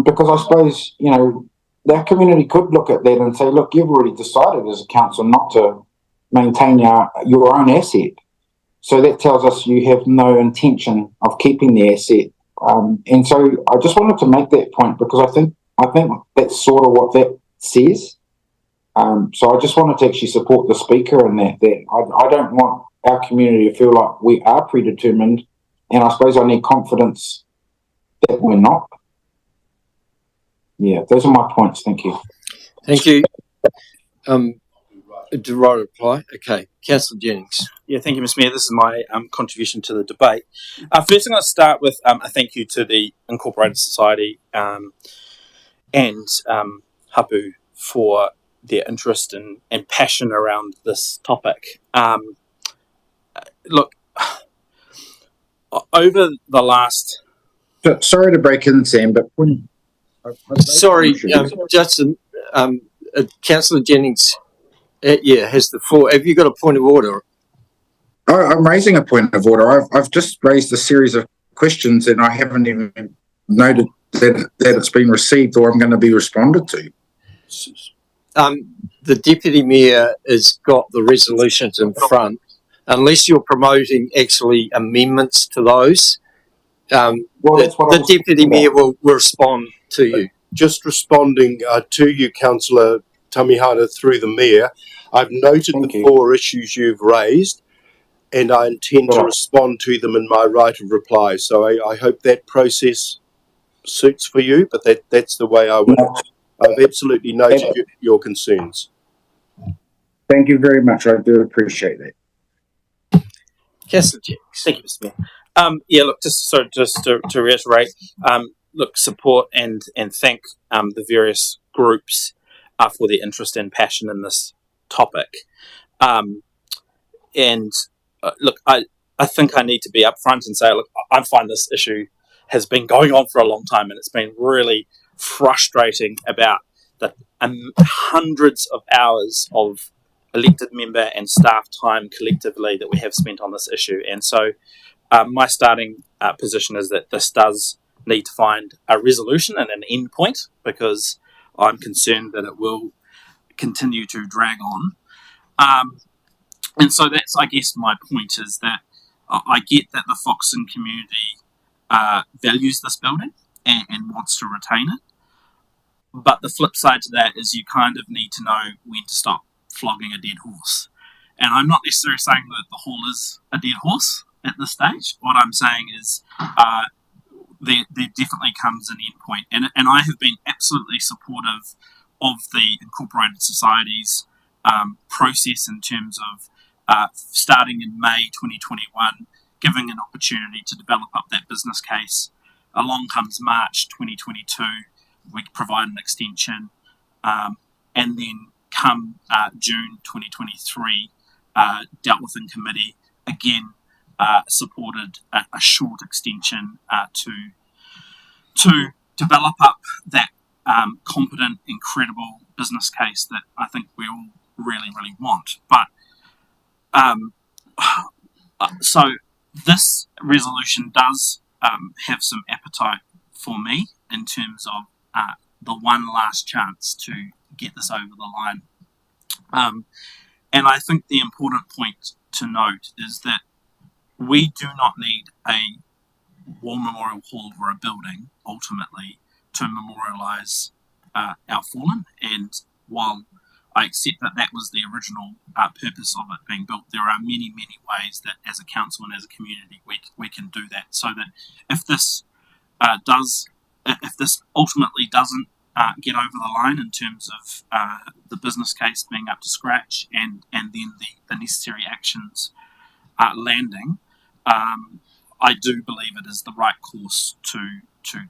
Because I suppose, that community could look at that and say, look, you've already decided as a council not to maintain your own asset. So that tells us you have no intention of keeping the asset. And so I just wanted to make that point, because I think that's sort of what that says. So I just wanted to actually support the speaker in that I don't want our community to feel like we are predetermined, and I suppose I need confidence that we're not. Yeah, those are my points. Thank you. Thank you. Do I reply? Okay. Councillor Jennings. Yeah, thank you, Mr. Mayor. This is my contribution to the debate. First, I'm going to start with a thank you to the Incorporated Society and Hapu for their interest and passion around this topic. Look, over the last... Sorry to break in, Sam, but sorry, Justin, Councillor Jennings, has the floor. Have you got a point of order? I'm raising a point of order. I've just raised a series of questions and I haven't even noted that it's been received or I'm going to be responded to. The Deputy Mayor has got the resolutions in front. Unless you're promoting actually amendments to those, the Deputy Mayor will respond to you. Just responding to you, Councillor Tamihara, through the Mayor. I've noted the 4 issues you've raised and I intend to respond to them in my right of reply. So I hope that process suits for you, but that's the way I would. I've absolutely noted your concerns. Thank you very much. I do appreciate that. Councillor Jennings. Thank you, Mr. Mayor. Yeah, look, just to reiterate, look, support and thank the various groups for their interest and passion in this topic. Look, I think I need to be upfront and say, look, I find this issue has been going on for a long time and it's been really frustrating about the hundreds of hours of elected member and staff time collectively that we have spent on this issue. And so my starting position is that this does need to find a resolution and an end point, because I'm concerned that it will continue to drag on. And so that's, I guess, my point is that I get that the Foxton community values this building and wants to retain it. But the flip side to that is you kind of need to know when to stop flogging a dead horse. And I'm not necessarily saying that the hall is a dead horse at this stage. What I'm saying is there definitely comes an end point. And I have been absolutely supportive of the Incorporated Society's process in terms of starting in May 2021, giving an opportunity to develop up that business case. Along comes March 2022, we provide an extension, and then come June 2023, dealt with in committee, again supported a short extension to develop up that competent and credible business case that I think we all really, really want. But so this resolution does have some appetite for me in terms of the one last chance to get this over the line. And I think the important point to note is that we do not need a war memorial hall or a building ultimately to memorialise our fallen. And while I accept that that was the original purpose of it being built, there are many, many ways that as a council and as a community we can do that, so that if this ultimately doesn't get over the line in terms of the business case being up to scratch and then the necessary actions landing, I do believe it is the right course to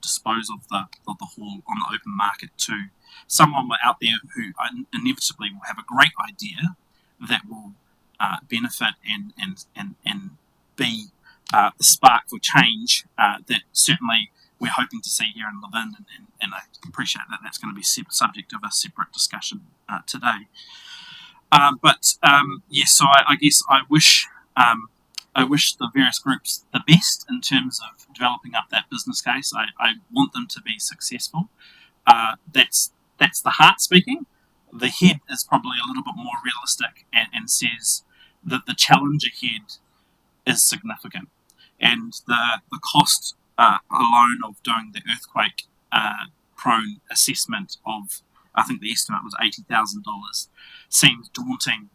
dispose of the hall on the open market to someone out there who inevitably will have a great idea that will benefit and be the spark for change that certainly we're hoping to see here in Levin, and I appreciate that that's going to be subject of a separate discussion today. Yes, so I guess I wish the various groups the best in terms of developing up that business case. I want them to be successful. That's the heart speaking. The head is probably a little bit more realistic and says that the challenge ahead is significant, and the cost alone of doing the earthquake prone assessment of I think the estimate was $80,000, seems daunting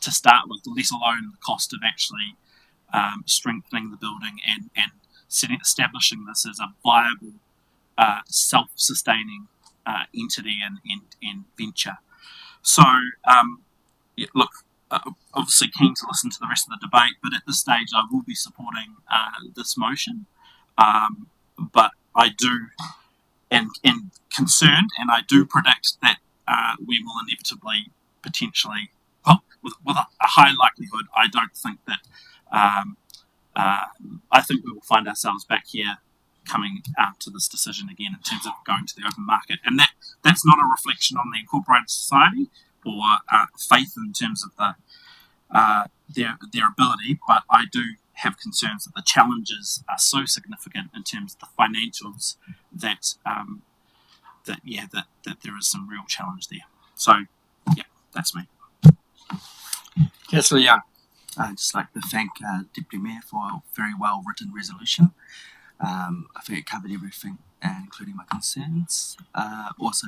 to start with, let alone the cost of actually strengthening the building and establishing this as a viable, self-sustaining entity and venture. So, look, obviously keen to listen to the rest of the debate, but at this stage I will be supporting this motion. But I do, and concerned, and I do predict that we will inevitably, potentially, well, with a high likelihood, I don't think that, I think we will find ourselves back here coming out to this decision again in terms of going to the open market. And that's not a reflection on the Incorporated Society or faith in terms of their ability, but I do have concerns that the challenges are so significant in terms of the financials that there is some real challenge there. So, yeah, that's me. Councillor Young. I'd just like to thank Deputy Mayor for a very well written resolution. I think it covered everything, including my concerns. Also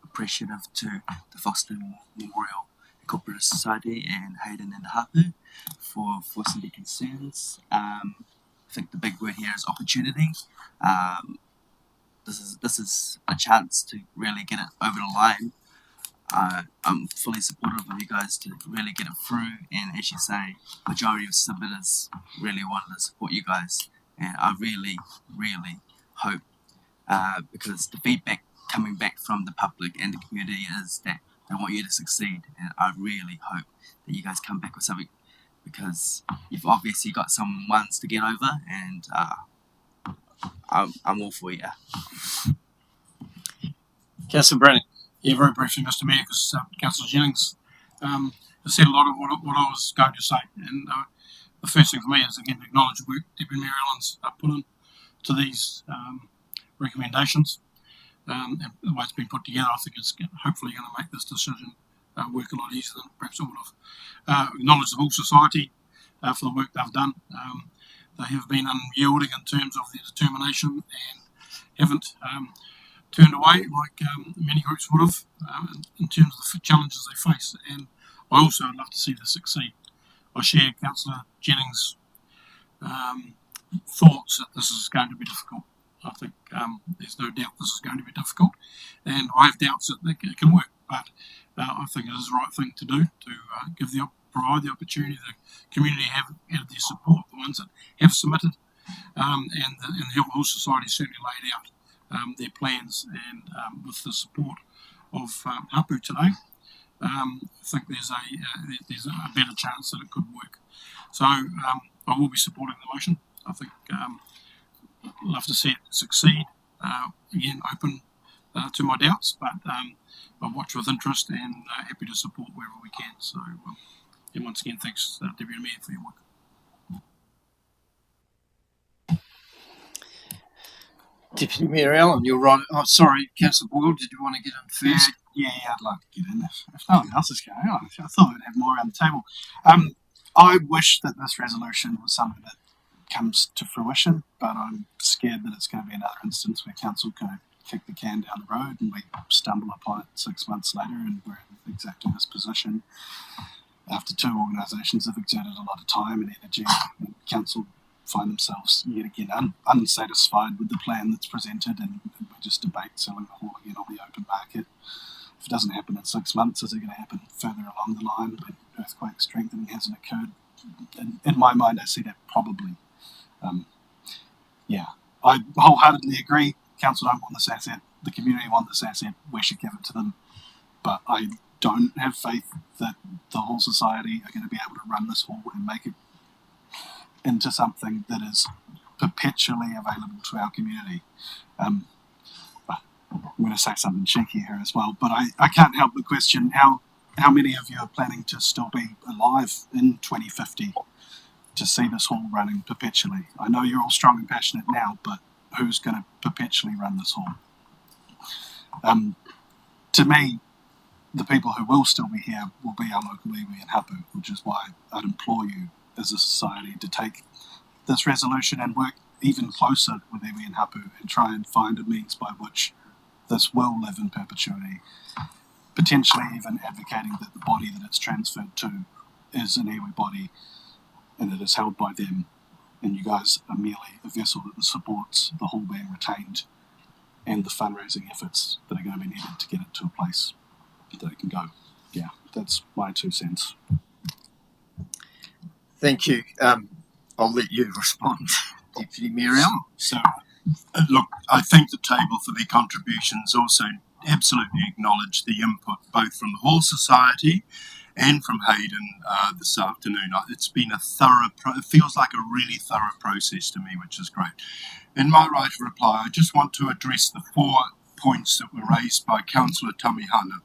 appreciative to the Foxton Memorial Incorporated Society and Hayden and Hapu for voicing their concerns. I think the big word here is opportunity. This is a chance to really get it over the line. I'm fully supportive of you guys to really get it through, and as you say, majority of submitters really wanted to support you guys, and I really, really hope, because the feedback coming back from the public and the community is that they want you to succeed, and I really hope that you guys come back with something, because you've obviously got some ones to get over, and I'm all for you. Councillor Brennan. Yeah, very briefly, Mr. Mayor, because Councillor Jennings said a lot of what I was going to say. And the first thing for me is, again, to acknowledge the work Deputy Mayor Allen's put in to these recommendations. And the way it's been put together, I think it's hopefully going to make this decision work a lot easier than perhaps it would have. Acknowledge the whole society for the work they've done. They have been unyielding in terms of their determination and haven't turned away like many groups would have in terms of the challenges they face. And I also would love to see this succeed. I share Councillor Jennings' thoughts that this is going to be difficult. I think there's no doubt this is going to be difficult, and I have doubts that it can work, but I think it is the right thing to do to provide the opportunity the community have their support, the ones that have submitted, and the whole society certainly laid out their plans, and with the support of Hapu today, I think there's a better chance that it could work. So I will be supporting the motion. I think love to see it succeed. Again, open to my doubts, but I watch with interest and happy to support wherever we can. So, and once again, thanks, Deputy Mayor, for your work. Deputy Mayor Allen, you're right. Oh, sorry, Councillor Boyle, did you want to get in first? Yeah, I'd like to get in if no one else is going. I thought we'd have more around the table. I wish that this resolution was something that comes to fruition, but I'm scared that it's going to be another instance where council kind of kick the can down the road and we stumble upon it 6 months later and we're in exactly this position after two organisations have exerted a lot of time and energy, and council find themselves yet again unsatisfied with the plan that's presented, and we just debate selling the hall again on the open market. If it doesn't happen in 6 months, is it going to happen further along the line when earthquake strengthening hasn't occurred? In my mind, I see that probably. I wholeheartedly agree. Council don't want this asset. The community want this asset. We should give it to them. But I don't have faith that the whole society are going to be able to run this hall and make it into something that is perpetually available to our community. I'm going to say something cheeky here as well, but I can't help but question how many of you are planning to still be alive in 2050 to see this hall running perpetually. I know you're all strong and passionate now, but who's going to perpetually run this hall? To me, the people who will still be here will be our local iwi and Hapu, which is why I'd implore you as a society to take this resolution and work even closer with iwi and Hapu and try and find a means by which this will live in perpetuity, potentially even advocating that the body that it's transferred to is an iwi body and it is held by them, and you guys are merely a vessel that supports the hall being retained and the fundraising efforts that are going to be needed to get it to a place that it can go. Yeah, that's my 2 cents. Thank you. I'll let you respond, Deputy Mayor Allen. So, look, I think the table for the contributions also absolutely acknowledge the input both from the Hall Society and from Hayden this afternoon. It's been a thorough, it feels like a really thorough process to me, which is great. In my right of reply, I just want to address the 4 points that were raised by Councillor Tamihana.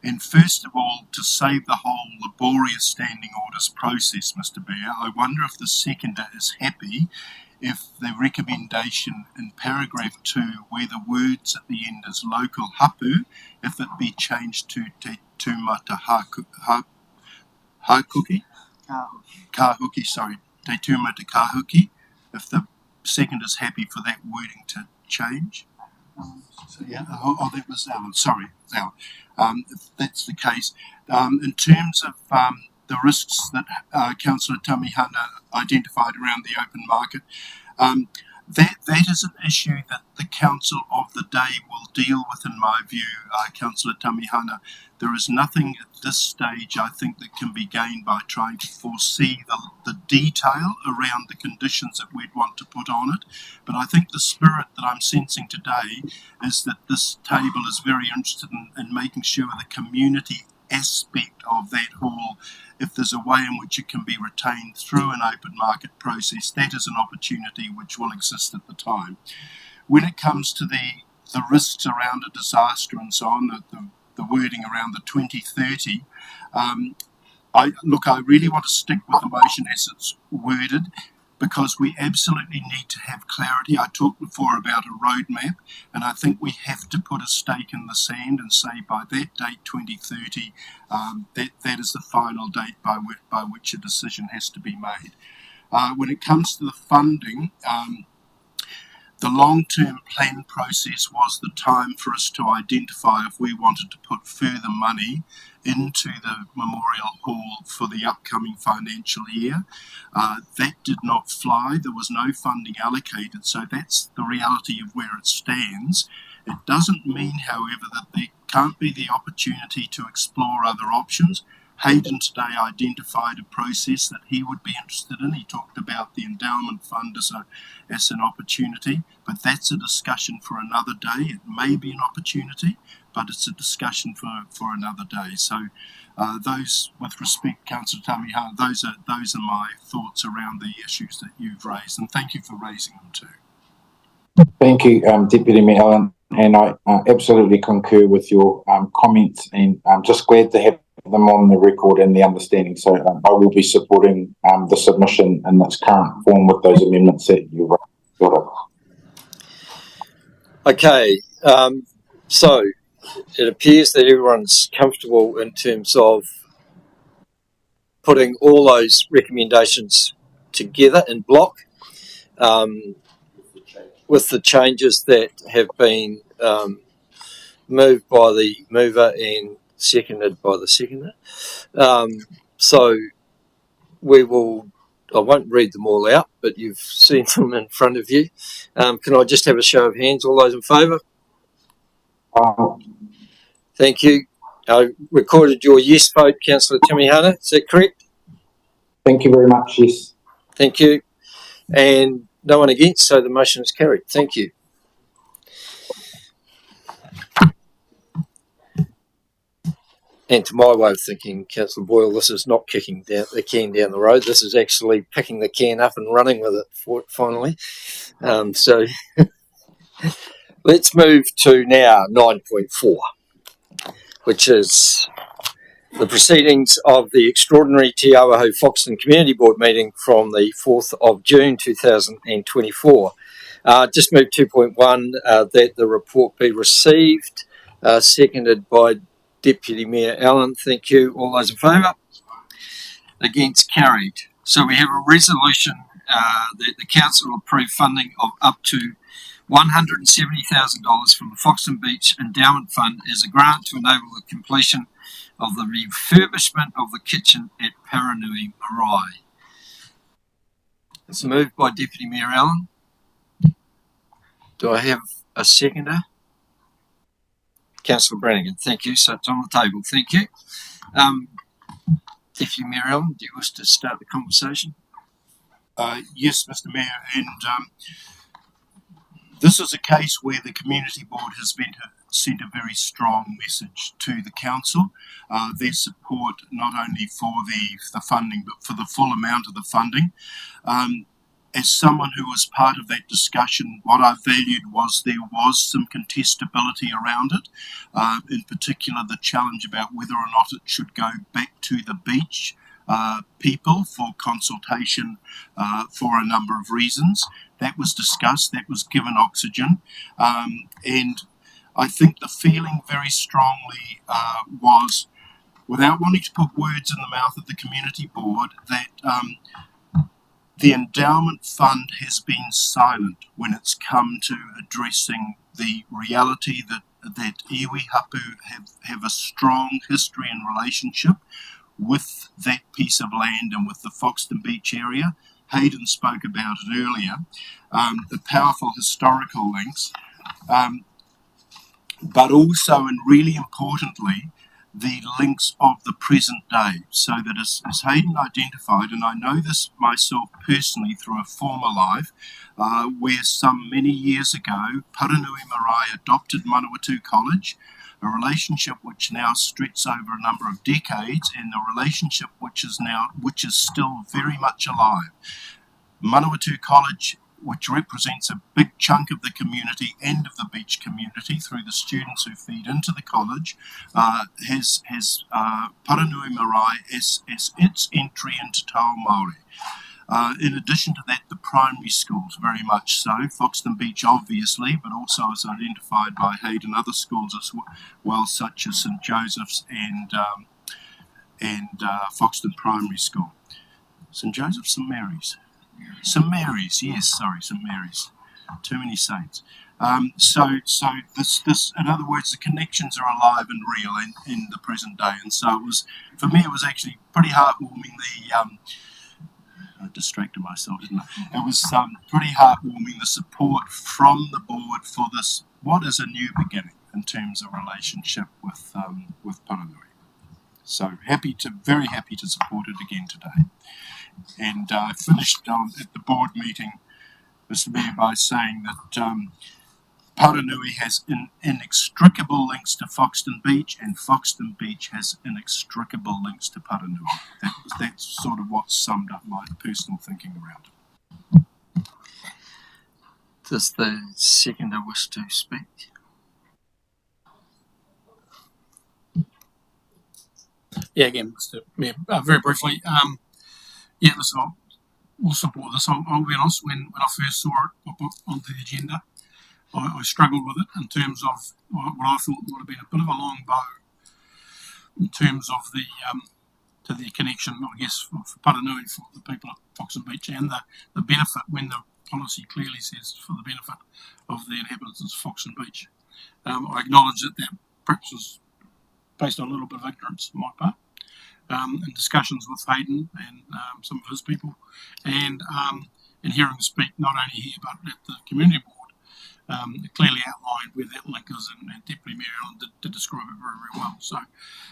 And first of all, to save the whole laborious standing orders process, Mr. Bear, I wonder if the seconder is happy if the recommendation in paragraph 2, where the words at the end is local hapu, if it be changed to te tūmata hakuki? Kahuki, sorry, te tūmata kahuki, if the second is happy for that wording to change. So, yeah, that was Alan, sorry, Alan. If that's the case, in terms of the risks that Councillor Tamihana identified around the open market, that is an issue that the Council of the day will deal with, in my view, Councillor Tamihana. There is nothing at this stage, I think, that can be gained by trying to foresee the detail around the conditions that we'd want to put on it. But I think the spirit that I'm sensing today is that this table is very interested in making sure the community aspect of that hall, if there's a way in which it can be retained through an open market process, that is an opportunity which will exist at the time. When it comes to the risks around a disaster and so on, the wording around the 2030, I really want to stick with the motion as it's worded, because we absolutely need to have clarity. I talked before about a roadmap, and I think we have to put a stake in the sand and say by that date, 2030, that is the final date by which a decision has to be made. When it comes to the funding, the long-term plan process was the time for us to identify if we wanted to put further money into the Memorial Hall for the upcoming financial year. That did not fly. There was no funding allocated, so that's the reality of where it stands. It doesn't mean, however, that there can't be the opportunity to explore other options. Hayden today identified a process that he would be interested in. He talked about the endowment fund as an opportunity, but that's a discussion for another day. It may be an opportunity, but it's a discussion for another day. So those, with respect, Councillor Tamihana, those are my thoughts around the issues that you've raised, and thank you for raising them too. Thank you, Deputy Mayor Allen, and I absolutely concur with your comments, and I'm just glad to have them on the record and the understanding. So I will be supporting the submission in its current form with those amendments that you've got up. Okay, so it appears that everyone's comfortable in terms of putting all those recommendations together in block, with the changes that have been moved by the mover and seconded by the seconder. So we will, I won't read them all out, but you've seen them in front of you. Can I just have a show of hands, all those in favour? Thank you. I recorded your yes vote, Councillor Tamihana, is that correct? Thank you very much, yes. Thank you. And no one against, so the motion is carried. Thank you. And to my way of thinking, Councillor Boyle, this is not kicking down the can down the road. This is actually picking the can up and running with it finally. So let's move to now 9.4, which is the proceedings of the extraordinary Te Awaho Foxton Community Board meeting from the 4th of June 2024. Just move 2.1, that the report be received, seconded by Deputy Mayor Allen. Thank you. All those in favour? Against? Carried. So we have a resolution that the council will approve funding of up to $170,000 from the Foxton Beach Endowment Fund as a grant to enable the completion of the refurbishment of the kitchen at Paranui Marae. It's moved by Deputy Mayor Allen. Do I have a seconder? Councillor Brannigan, thank you. So it's on the table, thank you. Deputy Mayor Allen, do you wish to start the conversation? Yes, Mr. Mayor, and this is a case where the community board has sent a very strong message to the council. Their support not only for the funding, but for the full amount of the funding. As someone who was part of that discussion, what I valued was there was some contestability around it, in particular the challenge about whether or not it should go back to the beach people for consultation for a number of reasons. That was discussed, that was given oxygen, and I think the feeling very strongly was, without wanting to put words in the mouth of the community board, that the endowment fund has been silent when it's come to addressing the reality that iwi hapu have a strong history and relationship with that piece of land and with the Foxton Beach area. Hayden spoke about it earlier, the powerful historical links, but also, and really importantly, the links of the present day, so that as Hayden identified, and I know this myself personally through a former life, where some many years ago, Paranui Marae adopted Manawatu College, a relationship which now stretches over a number of decades, and a relationship which is still very much alive. Manawatu College, which represents a big chunk of the community and of the beach community through the students who feed into the college, has Paranui Marae as its entry into Te Ao Māori. In addition to that, the primary schools, very much so. Foxton Beach, obviously, but also as identified by Hayden, other schools as well, such as St Joseph's and Foxton Primary School. St Joseph's, St Mary's? St Mary's, yes, sorry, St Mary's. Too many saints. So this, in other words, the connections are alive and real in the present day. And so it was, for me, it was actually pretty heartwarming. I distracted myself, didn't I? It was pretty heartwarming, the support from the board for this, what is a new beginning in terms of relationship with Paranui. So very happy to support it again today. And I finished at the board meeting, Mr. Mayor, by saying that Paranui has inextricable links to Foxton Beach, and Foxton Beach has inextricable links to Paranui. That's sort of what summed up my personal thinking around it. Does the seconder wish to speak? Yeah, again, Mr. Mayor, very briefly. Yeah, listen, we'll support this. I'll be honest, when I first saw it pop up onto the agenda, I struggled with it in terms of what I thought would have been a bit of a long bow in terms of to the connection, I guess, for Paranui, for the people at Foxton Beach, and the benefit when the policy clearly says for the benefit of the inhabitants of Foxton Beach. I acknowledge that perhaps was based on a little bit of ignorance on my part. In discussions with Hayden and some of his people, and hearing him speak not only here but at the community board, it clearly outlined where that link is, and Deputy Mayor Allen did describe it very, very well. So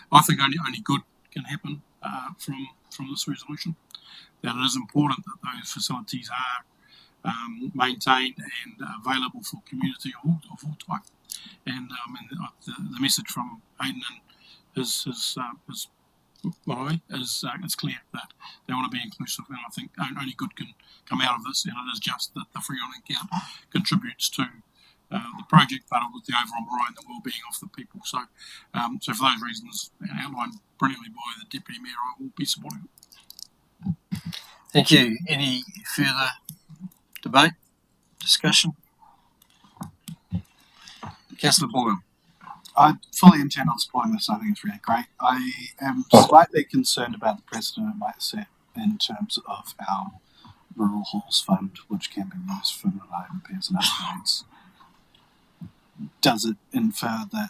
I think only good can happen from this resolution. That it is important that those facilities are maintained and available for community of all type. And the message from Hayden and his Marae is it's clear that they want to be inclusive, and I think only good can come out of this, and it is just that the free on account contributes to the project, but with the overall Marae and the well-being of the people. So for those reasons outlined brilliantly by the Deputy Mayor, I will be supporting it. Thank you. Any further debate, discussion? Councillor Boyle. I fully intend on supporting this. I think it's really great. I am slightly concerned about the precedent it might set in terms of our Rural Halls Fund, which can be used for reliable repairs and upgrades. does it infer that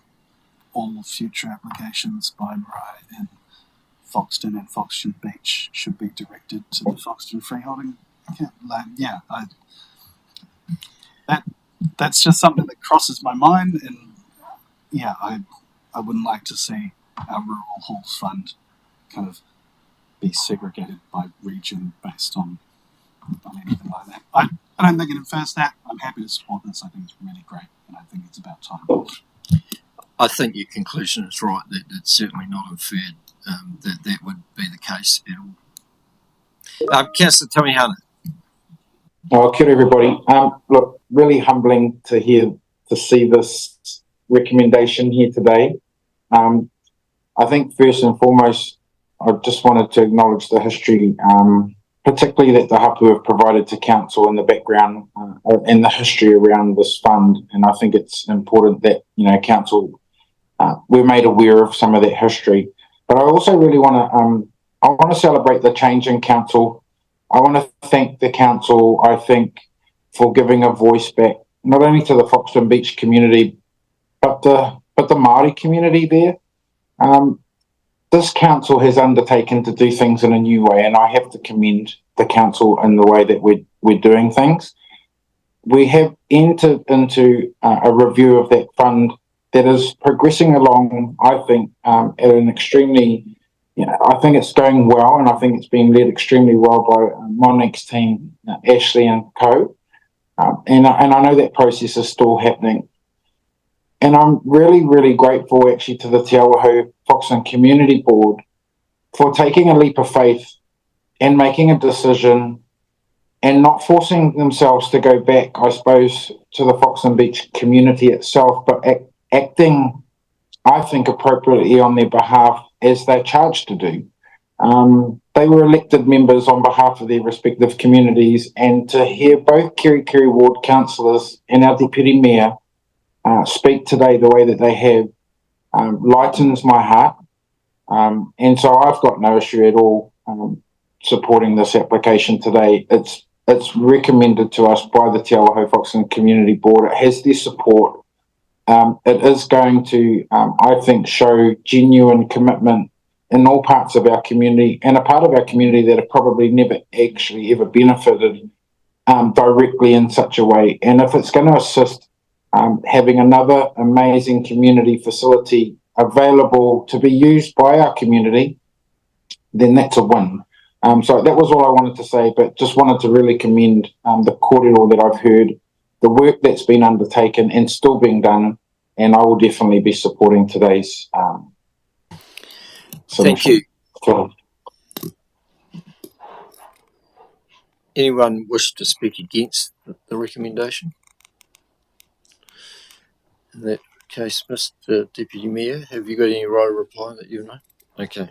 all future applications by Marae in Foxton and Foxton Beach should be directed to the Foxton Freeholding account? That's just something that crosses my mind, and I wouldn't like to see our Rural Halls Fund kind of be segregated by region based on anything like that. I don't think it infers that. I'm happy to support this. I think it's really great, and I think it's about time. I think your conclusion is right, that it's certainly not inferred that would be the case at all. Councillor Tamihana. Well, kia ora everybody. Look, really humbling to see this recommendation here today. I think first and foremost, I just wanted to acknowledge the history, particularly that the hapu have provided to council in the background and the history around this fund. And I think it's important that, council, we're made aware of some of that history. But I also really want to celebrate the change in council. I want to thank the council, I think, for giving a voice back, not only to the Foxton Beach community, but the Māori community there. This council has undertaken to do things in a new way, and I have to commend the council in the way that we're doing things. We have entered into a review of that fund that is progressing along, I think, at an extremely, I think it's going well, and I think it's being led extremely well by Monique's team, Ashley and co. And I know that process is still happening. And I'm really, really grateful actually to the Te Awaho Foxton Community Board for taking a leap of faith and making a decision and not forcing themselves to go back, I suppose, to the Foxton Beach community itself, but acting, I think, appropriately on their behalf as they're charged to do. They were elected members on behalf of their respective communities, and to hear both Kerikeri Ward councillors and our Deputy Mayor speak today the way that they have lightens my heart. And so I've got no issue at all supporting this application today. It's recommended to us by the Te Awaho Foxton Community Board. It has their support. It is going to, I think, show genuine commitment in all parts of our community, and a part of our community that have probably never actually ever benefited directly in such a way. And if it's going to assist having another amazing community facility available to be used by our community, then that's a win. So that was all I wanted to say, but just wanted to really commend the kōrero that I've heard, the work that's been undertaken and still being done, and I will definitely be supporting today's Thank you. Anyone wish to speak against the recommendation? In that case, Mr. Deputy Mayor, have you got any right of reply that you know? Okay.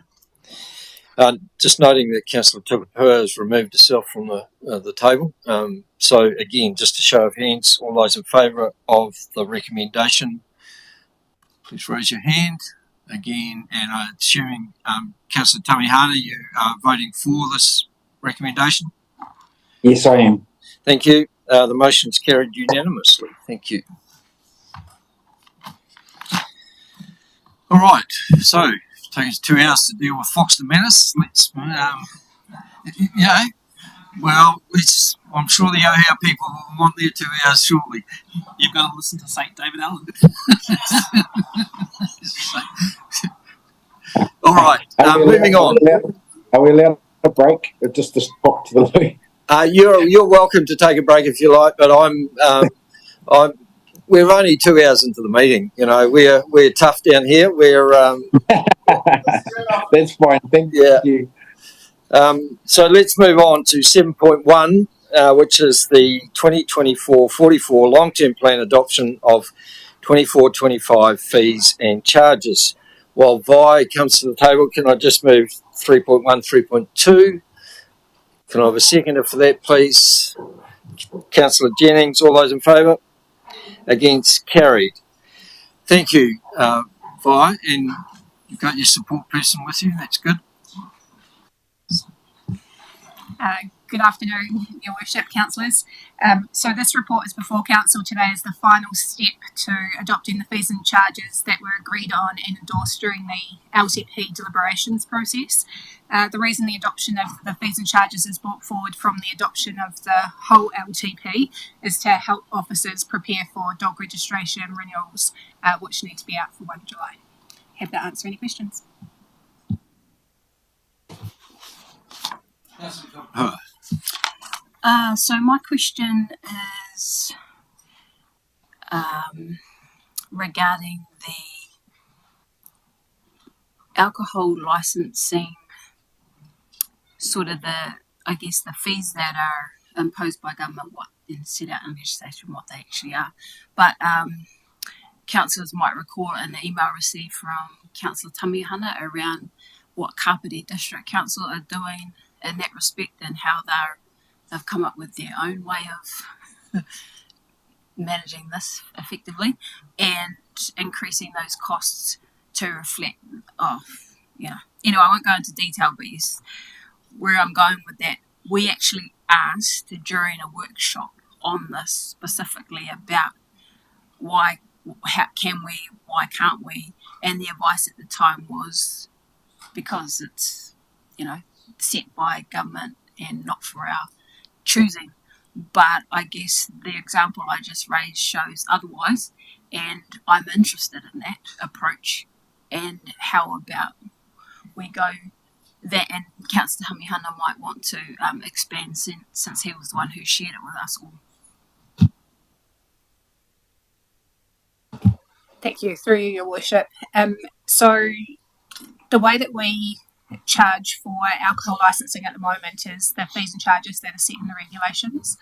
Just noting that Councillor Tupapua has removed herself from the table. So again, just a show of hands, all those in favour of the recommendation, please raise your hand. Again, and assuming Councillor Tamihana, you are voting for this recommendation? Yes, I am. Thank you. The motion is carried unanimously. Thank you. All right, so it's taken us 2 hours to deal with Foxton Matters. Let's, well, I'm sure the Ohio people will want their 2 hours shortly. You've got to listen to St. David Allen. All right, moving on. Are we allowed a break or just to pop to the loo? You're welcome to take a break if you like, but we're only 2 hours into the meeting. We're tough down here. We're that's fine. Thank you. So let's move on to 7.1, which is the 2024-44 long-term plan adoption of 24-25 fees and charges. While Vi comes to the table, can I just move 3.1, 3.2? Can I have a seconder for that, please? Councillor Jennings, all those in favour? Against, carried. Thank you, Vi, and you've got your support person with you. That's good. Good afternoon, Your Worship, councillors. So this report is before council today as the final step to adopting the fees and charges that were agreed on and endorsed during the LTP deliberations process. The reason the adoption of the fees and charges is brought forward from the adoption of the whole LTP is to help officers prepare for dog registration renewals, which need to be out for 1 July. Happy to answer any questions. So my question is regarding the alcohol licensing, sort of the fees that are imposed by government, what and set out in legislation, what they actually are. But councillors might recall an email received from Councillor Tamihana around what Kapiti District Council are doing in that respect and how they've come up with their own way of managing this effectively and increasing those costs to reflect I won't go into detail, but yes, where I'm going with that, we actually asked during a workshop on this specifically about how can we, why can't we, and the advice at the time was because it's set by government and not for our choosing. But I guess the example I just raised shows otherwise, and I'm interested in that approach and how about we go that, and Councillor Hamihana might want to expand since he was the one who shared it with us all. Thank you, through you, Your Worship. So the way that we charge for alcohol licensing at the moment is the fees and charges that are set in the regulations.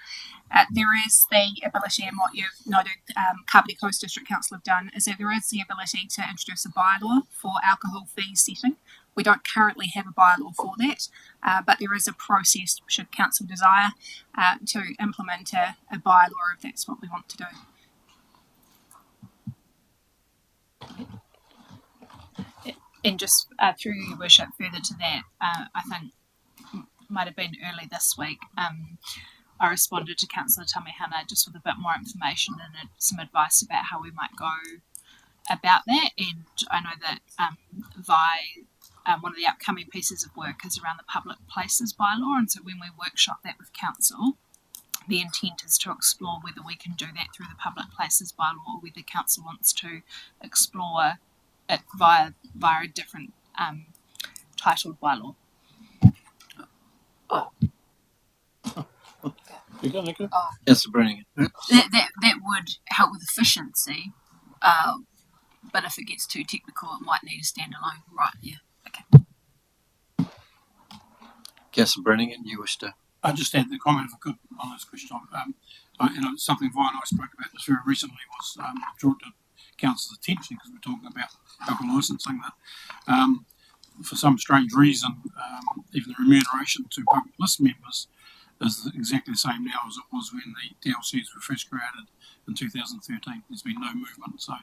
There is the ability, and what you've noted Kapiti Coast District Council have done, is that there is the ability to introduce a bylaw for alcohol fee setting. We don't currently have a bylaw for that, but there is a process, should council desire, to implement a bylaw if that's what we want to do. And just through Your Worship, further to that, I think might have been early this week, I responded to Councillor Tamihana just with a bit more information and some advice about how we might go about that. And I know that one of the upcoming pieces of work is around the public places bylaw, and so when we workshop that with council, the intent is to explore whether we can do that through the public places bylaw or whether council wants to explore it via a different titled bylaw. Yes, Brannigan. That would help with efficiency, but if it gets too technical, it might need a standalone. Right? Yeah. Okay. Councillor Brannigan, you wish to? I just add the comment if I could on this question. Something Vi and I spoke about this very recently was brought to council's attention because we're talking about alcohol licensing that for some strange reason even the remuneration to public list members is exactly the same now as it was when the DLCs were first created in 2013. There's been no movement, so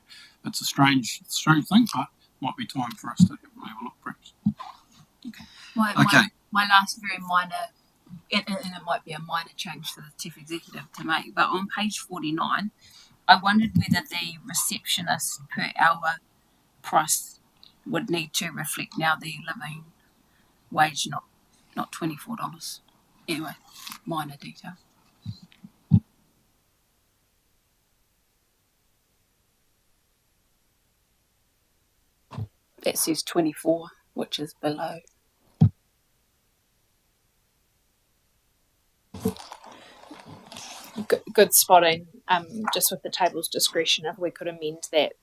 it's a strange thing, but might be time for us to have a look perhaps. Okay. My last very minor, and it might be a minor change for the chief executive to make, but on page 49, I wondered whether the receptionist per hour price would need to reflect now the living wage, not $24. Anyway, minor detail. That says 24, which is below. Good spotting. Just with the table's discretion, if we could amend that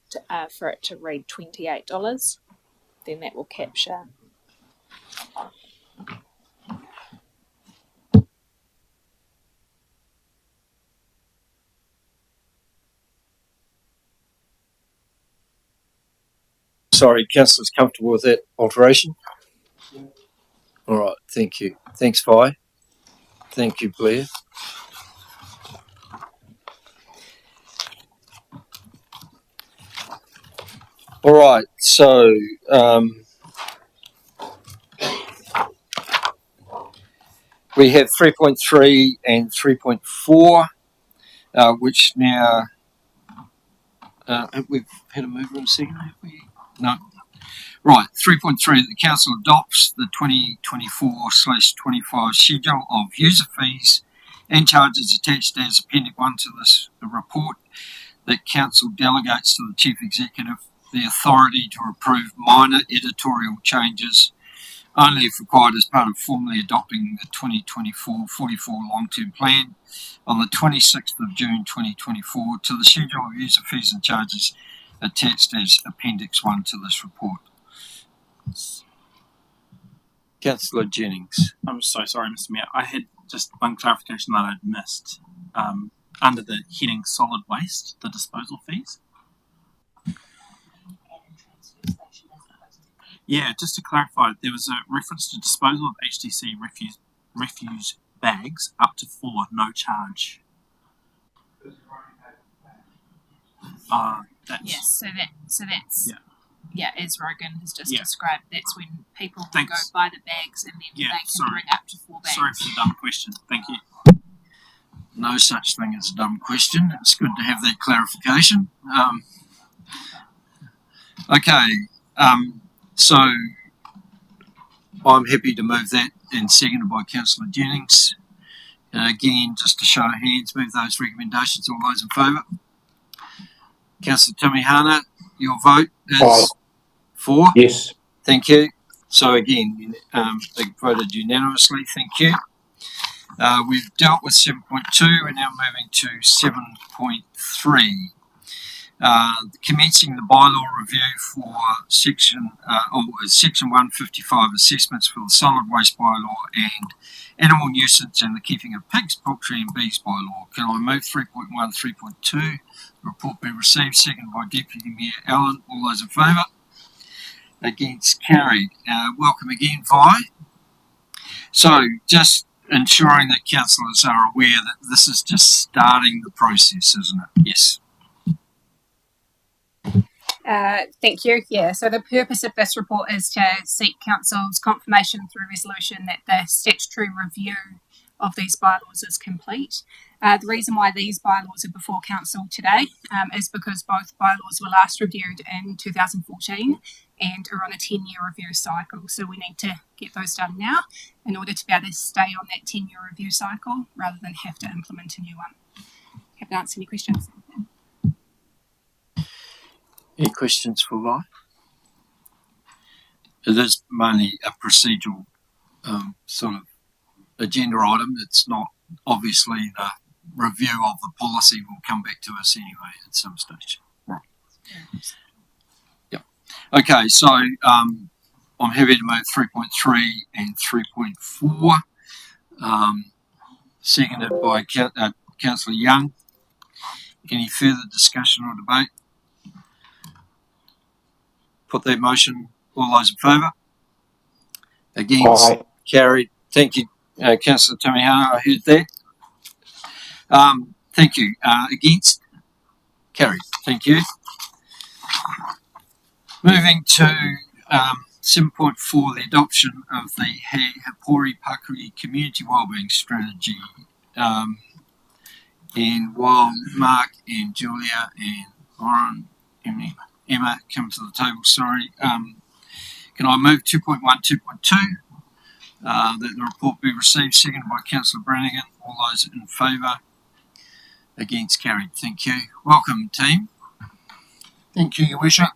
for it to read $28, then that will capture. Sorry, councillor's comfortable with that alteration? Yeah. All right, thank you. Thanks, Vi. Thank you, Blair. All right, so We have 3.3 and 3.4, which now, we've had a mover and a second, have we? No. Right, 3.3, the council adopts the 2024/25 schedule of user fees and charges attached as Appendix 1 to this report. That council delegates to the chief executive the authority to approve minor editorial changes only if required as part of formally adopting the 2024-44 long-term plan on the 26th of June 2024 to the schedule of user fees and charges attached as Appendix 1 to this report. Councillor Jennings. I'm so sorry, Mr. Mayor. I had just one clarification that I'd missed. Under the heading solid waste, the disposal fees. Yeah, just to clarify, there was a reference to disposal of HTC refuse bags up to 4, no charge. Yes, so that's as Rogan has just described, that's when people go buy the bags and then they can bring up to 4 bags. Sorry for the dumb question. Thank you. No such thing as a dumb question. It's good to have that clarification. So I'm happy to move that and seconded by Councillor Jennings. Again, just to show of hands, move those recommendations. All those in favour? Councillor Tamihana, your vote is 4? Yes. Thank you. So again, they voted unanimously. Thank you. We've dealt with 7.2. We're now moving to 7.3. Commencing the bylaw review for section 155 assessments for the solid waste bylaw and animal nuisance and the keeping of pigs, poultry and bees bylaw. Can I move 3.1, 3.2? Report be received, seconded by Deputy Mayor Allen. All those in favour? Against, carried. Welcome again, Vi. So just ensuring that councillors are aware that this is just starting the process, isn't it? Yes. Thank you. Yeah, so the purpose of this report is to seek council's confirmation through resolution that the statutory review of these bylaws is complete. The reason why these bylaws are before council today is because both bylaws were last reviewed in 2014 and are on a 10-year review cycle. So we need to get those done now in order to be able to stay on that 10-year review cycle rather than have to implement a new one. Happy to answer any questions. Any questions for Vi? It is mainly a procedural sort of agenda item. It's not obviously the review of the policy will come back to us anyway at some stage. Right. Yep. Okay, so I'm happy to move 3.3 and 3.4. Seconded by Councillor Young. Any further discussion or debate? Put that motion. All those in favour? Against? Aye. Carried. Thank you, Councillor Tamihana. I heard that. Thank you. Against? Carried. Thank you. Moving to 7.4, the adoption of the Hapori Pakuri Community Wellbeing Strategy. And while Mark and Julia and Lauren and Emma come to the table, can I move 2.1, 2.2? That the report be received, seconded by Councillor Brannigan. All those in favour? Against, carried. Thank you. Welcome, team. Thank you, Your Worship.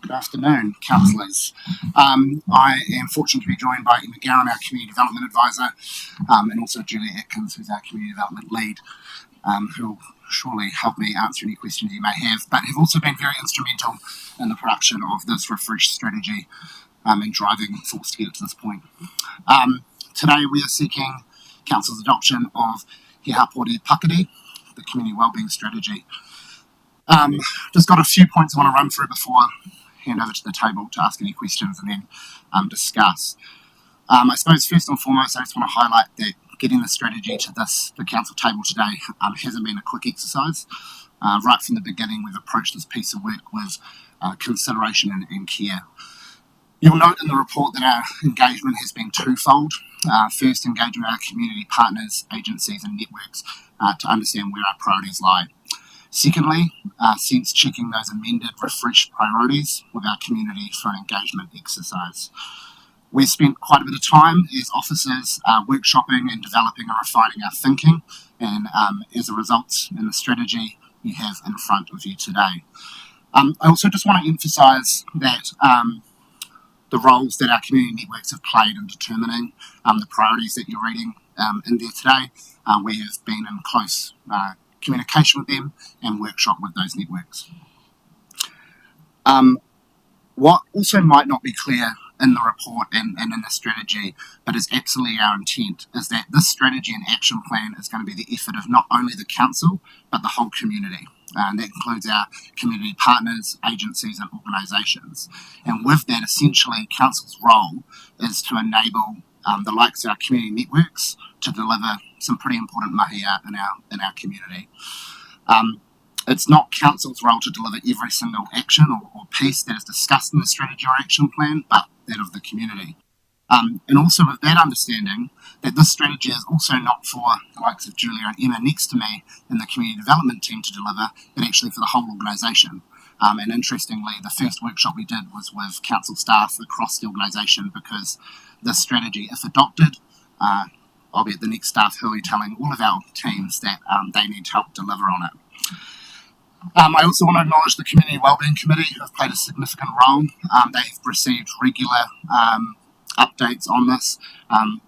Good afternoon, councillors. I am fortunate to be joined by Emma Gowan, our Community Development Advisor, and also Julia Atkins, who's our Community Development Lead, who will surely help me answer any questions you may have, but have also been very instrumental in the production of this refreshed strategy and driving force to get it to this point. Today we are seeking Council's adoption of He Hapori Pakuri, the Community Wellbeing Strategy. Just got a few points I want to run through before I hand over to the table to ask any questions and then discuss. I suppose first and foremost I just want to highlight that getting the strategy to the council table today hasn't been a quick exercise. Right from the beginning we've approached this piece of work with consideration and care. You'll note in the report that our engagement has been twofold. first engaging with our community partners, agencies and networks to understand where our priorities lie. Secondly, sense checking those amended, refreshed priorities with our community for an engagement exercise. We've spent quite a bit of time as officers workshopping and developing and refining our thinking, and as a result in the strategy you have in front of you today. I also just want to emphasise that the roles that our community networks have played in determining the priorities that you're reading in there today. We have been in close communication with them and workshop with those networks. What also might not be clear in the report and in the strategy, but is absolutely our intent, is that this strategy and action plan is going to be the effort of not only the council, but the whole community. And that includes our community partners, agencies and organisations. And with that, essentially, council's role is to enable the likes of our community networks to deliver some pretty important mahia in our community. It's not council's role to deliver every single action or piece that is discussed in the strategy or action plan, but that of the community. And also with that understanding that this strategy is also not for the likes of Julia and Emma next to me in the community development team to deliver, but actually for the whole organisation. And interestingly, the first workshop we did was with council staff across the organisation, because this strategy, if adopted, I'll be at the next staff hui telling all of our teams that they need help deliver on it. I also want to acknowledge the Community Wellbeing Committee, who have played a significant role. They've received regular updates on this.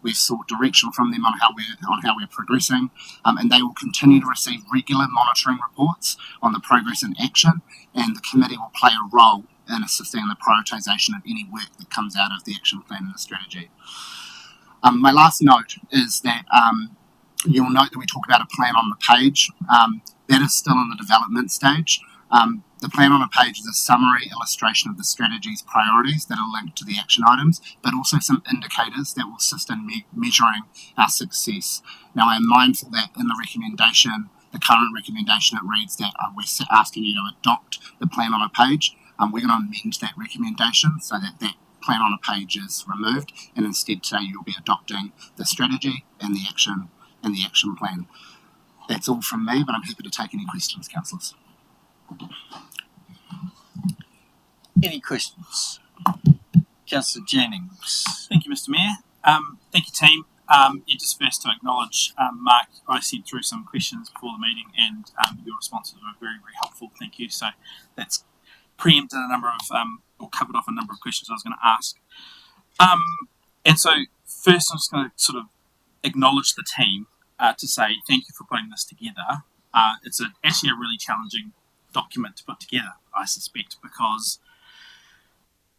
We've sought direction from them on how we're progressing, and they will continue to receive regular monitoring reports on the progress in action, and the committee will play a role in assisting in the prioritisation of any work that comes out of the action plan and the strategy. My last note is that you'll note that we talk about a plan on the page. That is still in the development stage. The plan on a page is a summary illustration of the strategy's priorities that are linked to the action items, but also some indicators that will assist in measuring our success. Now, I'm mindful that in the recommendation, the current recommendation, it reads that we're asking you to adopt the plan on a page. We're going to amend that recommendation so that that plan on a page is removed, and instead today you'll be adopting the strategy and the action plan. That's all from me, but I'm happy to take any questions, councillors. Any questions? Councillor Jennings. Thank you, Mr. Mayor. Thank you, team. Just first to acknowledge, Mark, I sent through some questions before the meeting, and your responses were very, very helpful. Thank you. So that's preempted a number of, or covered off a number of questions I was going to ask. And so first I'm just going to sort of acknowledge the team to say thank you for putting this together. It's actually a really challenging document to put together, I suspect, because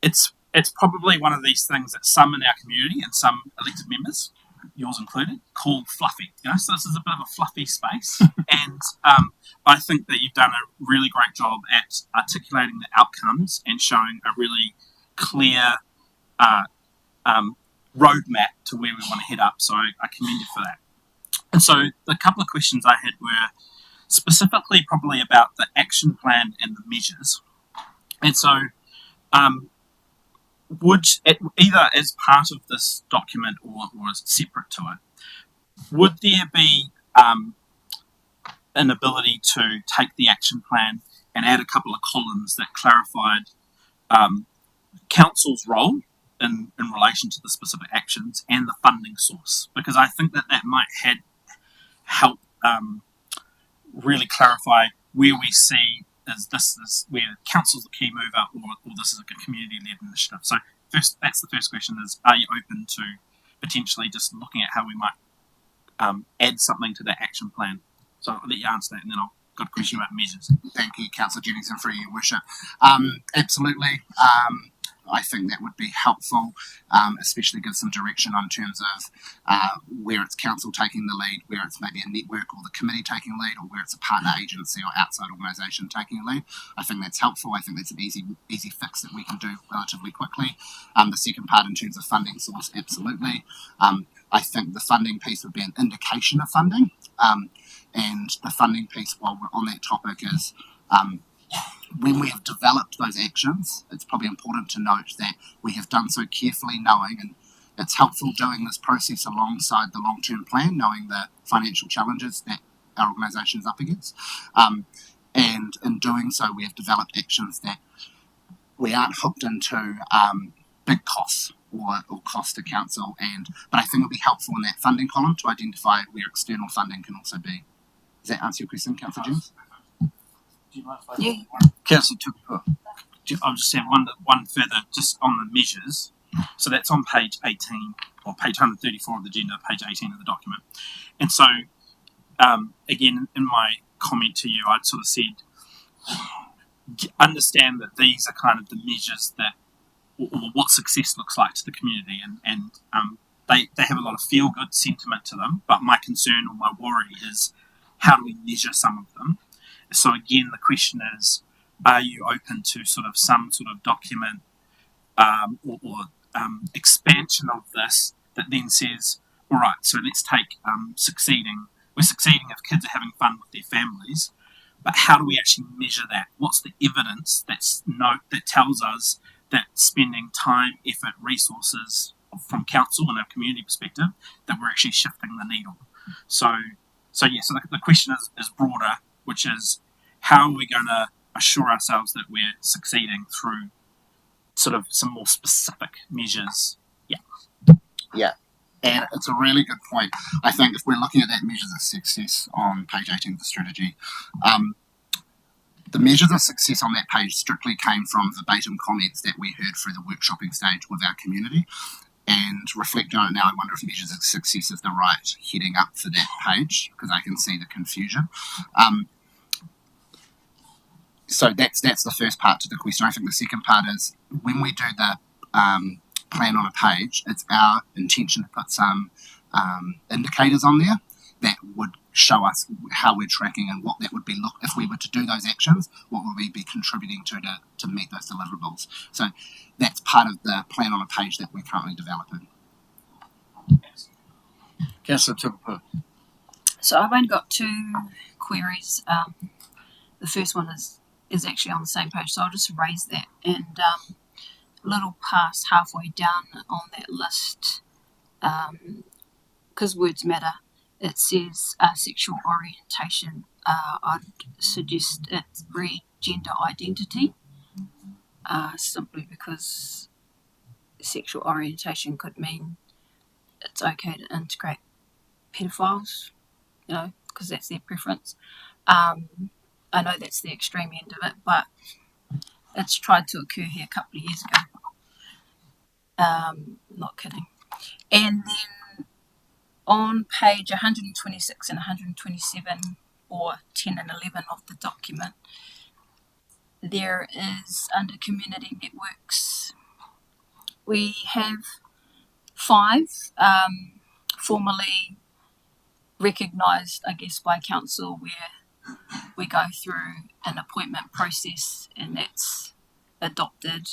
it's probably one of these things that some in our community and some elected members, yours included, call fluffy. So this is a bit of a fluffy space, and I think that you've done a really great job at articulating the outcomes and showing a really clear roadmap to where we want to head up. So I commend you for that. And so the couple of questions I had were specifically probably about the action plan and the measures. And so would, either as part of this document or as separate to it, would there be an ability to take the action plan and add a couple of columns that clarified council's role in relation to the specific actions and the funding source? Because I think that might help really clarify where we see is where council's the key mover, or this is a community-led initiative. So first, that's the first question: is are you open to potentially just looking at how we might add something to that action plan? So I'll let you answer that, and then I've got a question about measures. Thank you, Councillor Jennings, and for your worship. Absolutely. I think that would be helpful, especially give some direction on terms of where it's council taking the lead, where it's maybe a network or the committee taking lead, or where it's a partner agency or outside organisation taking lead. I think that's helpful. I think that's an easy fix that we can do relatively quickly. The second part in terms of funding source, absolutely. I think the funding piece would be an indication of funding, and the funding piece, while we're on that topic, is when we have developed those actions, it's probably important to note that we have done so carefully, knowing, it's helpful doing this process alongside the long-term plan, knowing the financial challenges that our organisation is up against. And in doing so, we have developed actions that we aren't hooked into big costs or cost to council. But I think it'll be helpful in that funding column to identify where external funding can also be. Does that answer your question, Councillor James? Yeah. Councillor Tukupa, I'll just have one further just on the measures. So that's on page 18 or page 134 of the agenda, page 18 of the document. And so, again, in my comment to you, I'd sort of said, understand that these are kind of the measures that, or what success looks like to the community, and they have a lot of feel-good sentiment to them, but my concern or my worry is how do we measure some of them? So again, the question is, are you open to sort of some sort of document or expansion of this that then says, all right, so let's take succeeding. We're succeeding if kids are having fun with their families, but how do we actually measure that? What's the evidence that tells us that spending time, effort, resources from council and our community perspective, that we're actually shifting the needle? So the question is broader, which is how are we going to assure ourselves that we're succeeding through sort of some more specific measures? Yeah, and it's a really good point. I think if we're looking at that measures of success on page 18 of the strategy, the measures of success on that page strictly came from verbatim comments that we heard through the workshopping stage with our community. And reflecting on it now, I wonder if measures of success is the right heading up for that page, because I can see the confusion. So that's the first part to the question. I think the second part is when we do the plan on a page, it's our intention to put some indicators on there that would show us how we're tracking and what that would be if we were to do those actions, what would we be contributing to meet those deliverables. So that's part of the plan on a page that we're currently developing. Councillor Tukupa. So I've only got two queries. The first one is actually on the same page, so I'll just raise that. And a little past halfway down on that list, because words matter, it says sexual orientation. I'd suggest it's gender identity, simply because sexual orientation could mean it's okay to integrate pedophiles, because that's their preference. I know that's the extreme end of it, but it's tried to occur here a couple of years ago. Not kidding. And then on page 126 and 127, or 10 and 11 of the document, there is, under community networks, we have 5 formally recognised, I guess, by council, where we go through an appointment process and that's adopted.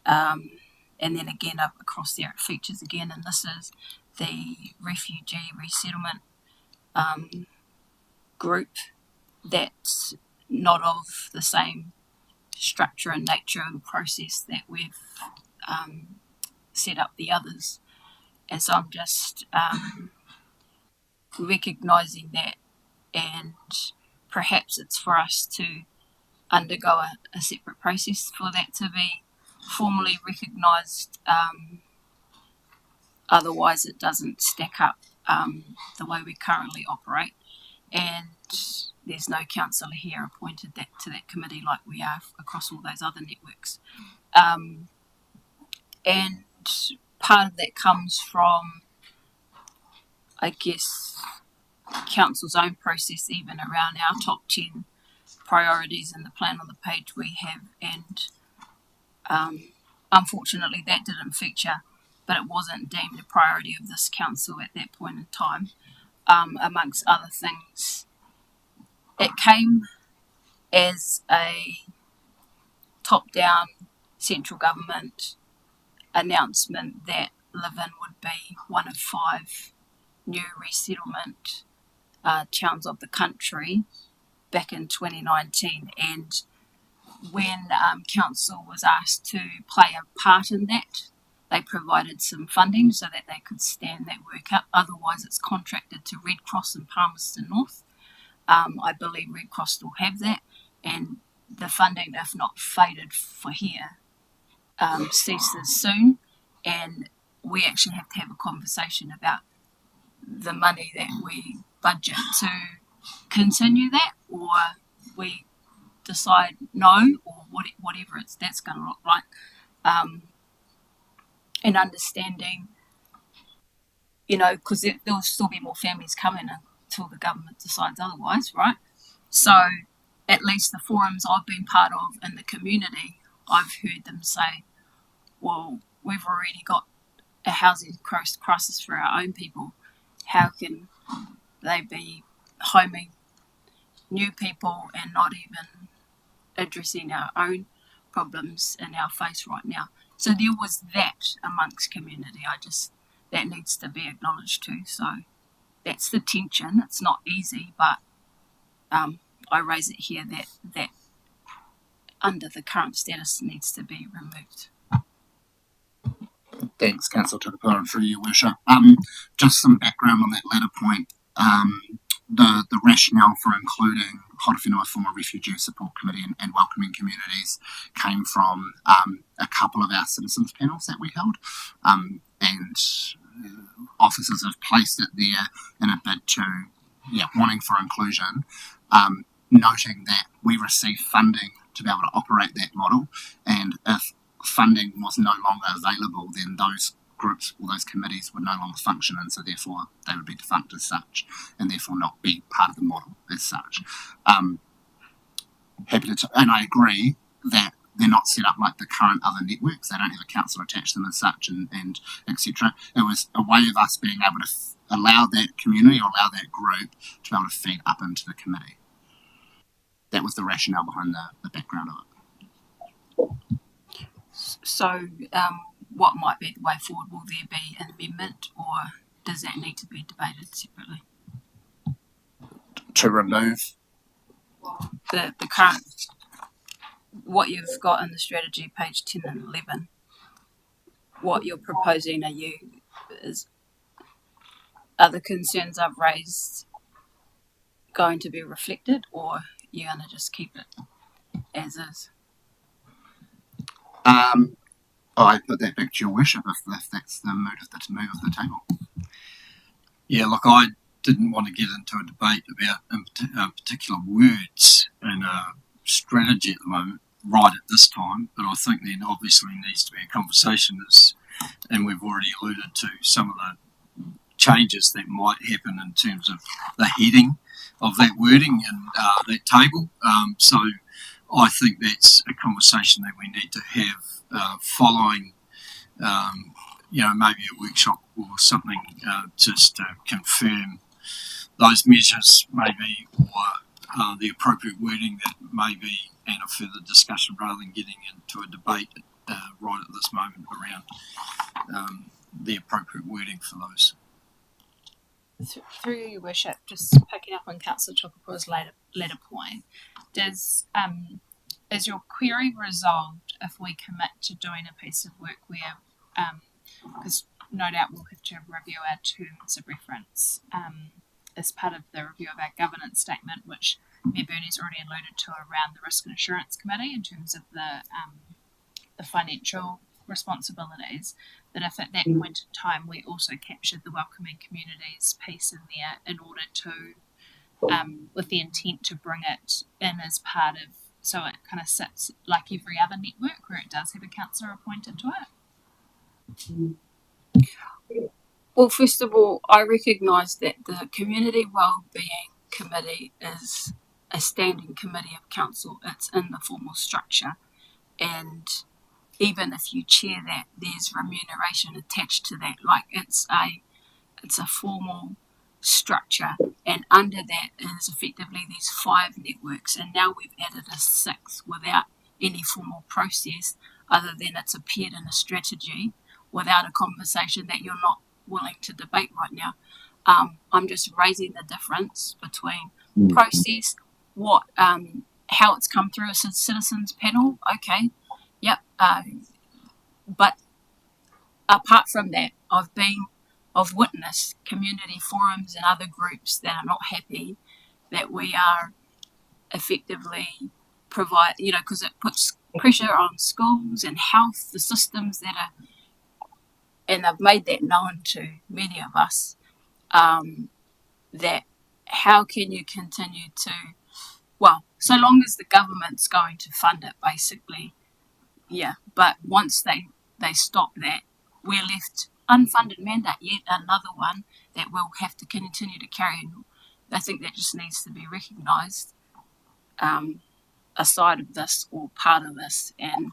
And then again, up across there it features again, and this is the refugee resettlement group that's not of the same structure and nature and process that we've set up the others. And so I'm just recognising that, and perhaps it's for us to undergo a separate process for that to be formally recognised. Otherwise it doesn't stack up the way we currently operate, and there's no councillor here appointed to that committee like we are across all those other networks. And part of that comes from, I guess, council's own process, even around our top 10 priorities and the plan on the page we have, and unfortunately that didn't feature, but it wasn't deemed a priority of this council at that point in time, amongst other things. It came as a top-down central government announcement that Live-In would be one of 5 new resettlement towns of the country back in 2019, and when council was asked to play a part in that, they provided some funding so that they could stand that work up. Otherwise, it's contracted to Red Cross in Palmerston North. I believe Red Cross will have that, and the funding, if not faded for here, ceases soon, and we actually have to have a conversation about the money that we budget to continue that, or we decide no, or whatever that's going to look like. And understanding, because there'll still be more families coming until the government decides otherwise, right? So at least the forums I've been part of in the community, I've heard them say, well, we've already got a housing crisis for our own people. How can they be homing new people and not even addressing our own problems in our face right now? So there was that amongst community. That needs to be acknowledged too. So that's the tension. It's not easy, but I raise it here that under the current status needs to be removed. Thanks, Councillor Tukapua, and through your worship. Just some background on that latter point. The rationale for including Horowhenua Former Refugee Support Committee and welcoming communities came from a couple of our citizens panels that we held, and officers have placed it there in a bid to, wanting for inclusion, noting that we receive funding to be able to operate that model, and if funding was no longer available, then those groups or those committees would no longer function, and so therefore they would be defunct as such, and therefore not be part of the model as such. And I agree that they're not set up like the current other networks. They don't have a council attached to them as such, and etc. It was a way of us being able to allow that community or allow that group to be able to feed up into the committee. That was the rationale behind the background of it. So what might be the way forward? Will there be an amendment, or does that need to be debated separately? To remove the current, what you've got in the strategy, page 10 and 11, what you're proposing, are the concerns I've raised going to be reflected, or you're going to just keep it as is? I put that back to your worship if that's the mood of the table. Yeah, look, I didn't want to get into a debate about particular words in a strategy at the moment, right at this time, but I think there obviously needs to be a conversation, and we've already alluded to some of the changes that might happen in terms of the heading of that wording and that table. So I think that's a conversation that we need to have following, maybe a workshop or something, just to confirm those measures maybe, or the appropriate wording that may be, and a further discussion rather than getting into a debate right at this moment around the appropriate wording for those. Through your worship, just picking up on Councillor Tukapua's later point, is your query resolved if we commit to doing a piece of work where, because no doubt we'll have to review our terms of reference as part of the review of our governance statement, which Mayor Bernie's already alluded to around the Risk and Assurance Committee in terms of the financial responsibilities, that if at that point in time we also captured the welcoming communities piece in there in order to, with the intent to bring it in as part of, so it kind of sits like every other network where it does have a councillor appointed to it? Well, first of all, I recognise that the Community Wellbeing Committee is a standing committee of council. It's in the formal structure, and even if you chair that, there's remuneration attached to that. Like it's a formal structure, and under that is effectively these 5 networks, and now we've added a 6th without any formal process other than it's appeared in a strategy without a conversation that you're not willing to debate right now. I'm just raising the difference between process, how it's come through as a citizens panel. Okay, yep, but apart from that, I've witnessed community forums and other groups that are not happy that we are effectively because it puts pressure on schools and health, the systems that are, and they've made that known to many of us, that how can you continue to, so long as the government's going to fund it, basically, yeah, but once they stop that, we're left unfunded mandate, yet another one that we'll have to continue to carry. And I think that just needs to be recognised, a side of this or part of this, and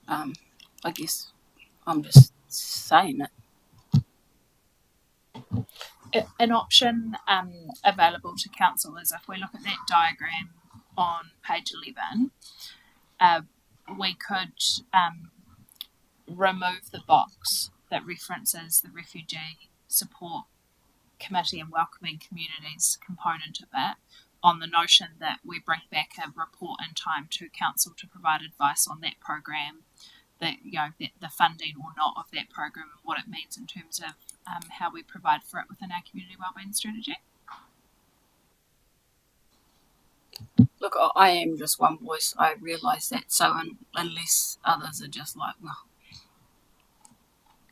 I guess I'm just saying it. An option available to council is, if we look at that diagram on page 11, we could remove the box that references the Refugee Support Committee and Welcoming Communities component of it, on the notion that we bring back a report in time to council to provide advice on that program, that the funding or not of that program and what it means in terms of how we provide for it within our community wellbeing strategy. Look, I am just one voice. I realise that. So unless others are just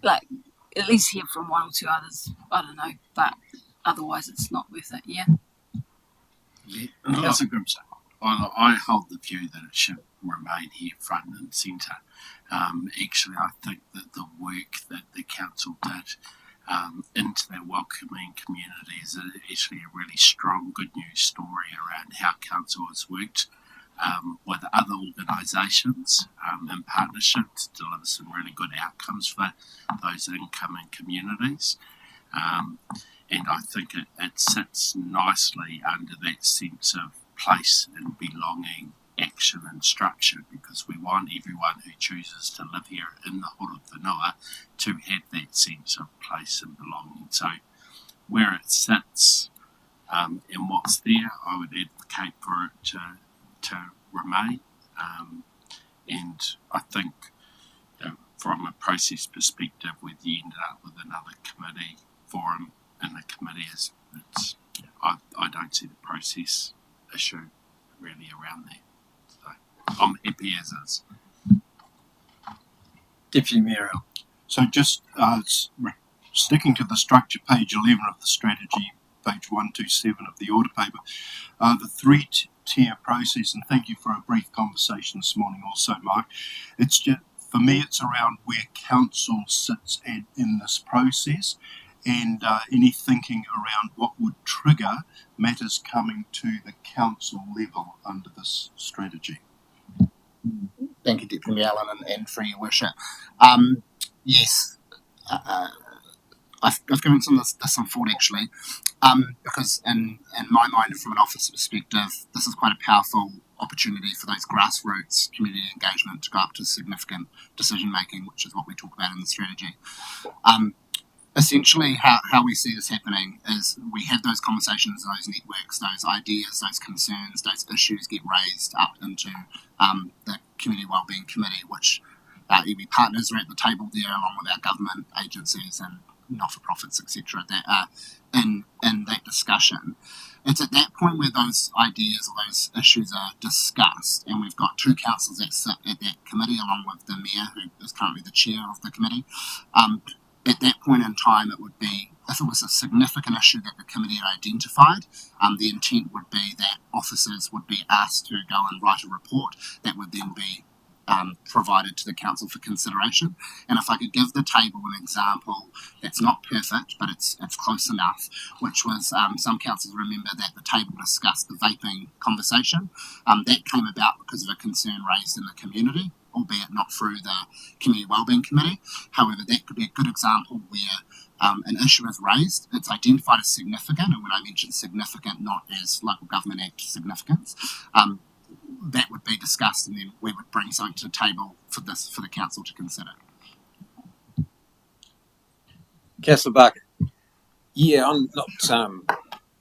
at least hear from one or two others, I don't know. But otherwise, it's not worth it. Yeah. Councillor Grimson, I hold the view that it should remain here front and centre. Actually, I think that the work that the council did into their welcoming community is actually a really strong good news story around how council has worked with other organisations in partnership to deliver some really good outcomes for those incoming communities. And I think it sits nicely under that sense of place and belonging, action and structure, because we want everyone who chooses to live here in the Horowhenua to have that sense of place and belonging. So where it sits and what's there, I would advocate for it to remain. And I think from a process perspective, whether you ended up with another committee forum in the committee, I don't see the process issue really around that. So I'm happy as is. Deputy Mayor. So just sticking to the structure, page 11 of the strategy, page 127 of the order paper, the three-tier process, and thank you for a brief conversation this morning also, Mark. It's just, for me, it's around where council sits in this process, and any thinking around what would trigger matters coming to the council level under this strategy. Thank you, Deputy Mayor Allen, and for your worship. Yes, I've given this some thought actually, because in my mind, from an officer perspective, this is quite a powerful opportunity for those grassroots community engagement to go up to significant decision making, which is what we talk about in the strategy. Essentially, how we see this happening is we have those conversations, those networks, those ideas, those concerns, those issues get raised up into the Community Wellbeing Committee, which iwi partners are at the table there, along with our government agencies and not-for-profits, etc., that are in that discussion. It's at that point where those ideas or those issues are discussed, and we've got two councillors that sit at that committee, along with the mayor, who is currently the chair of the committee. At that point in time, it would be, if it was a significant issue that the committee had identified, the intent would be that officers would be asked to go and write a report that would then be provided to the council for consideration. And if I could give the table an example that's not perfect, but it's close enough, which was some councillors remember that the table discussed the vaping conversation. That came about because of a concern raised in the community, albeit not through the Community Wellbeing Committee. However, that could be a good example where an issue is raised, it's identified as significant, and when I mention significant, not as Local Government Act significance, that would be discussed, and then we would bring something to the table for the council to consider. Councillor Barker. Yeah, I'm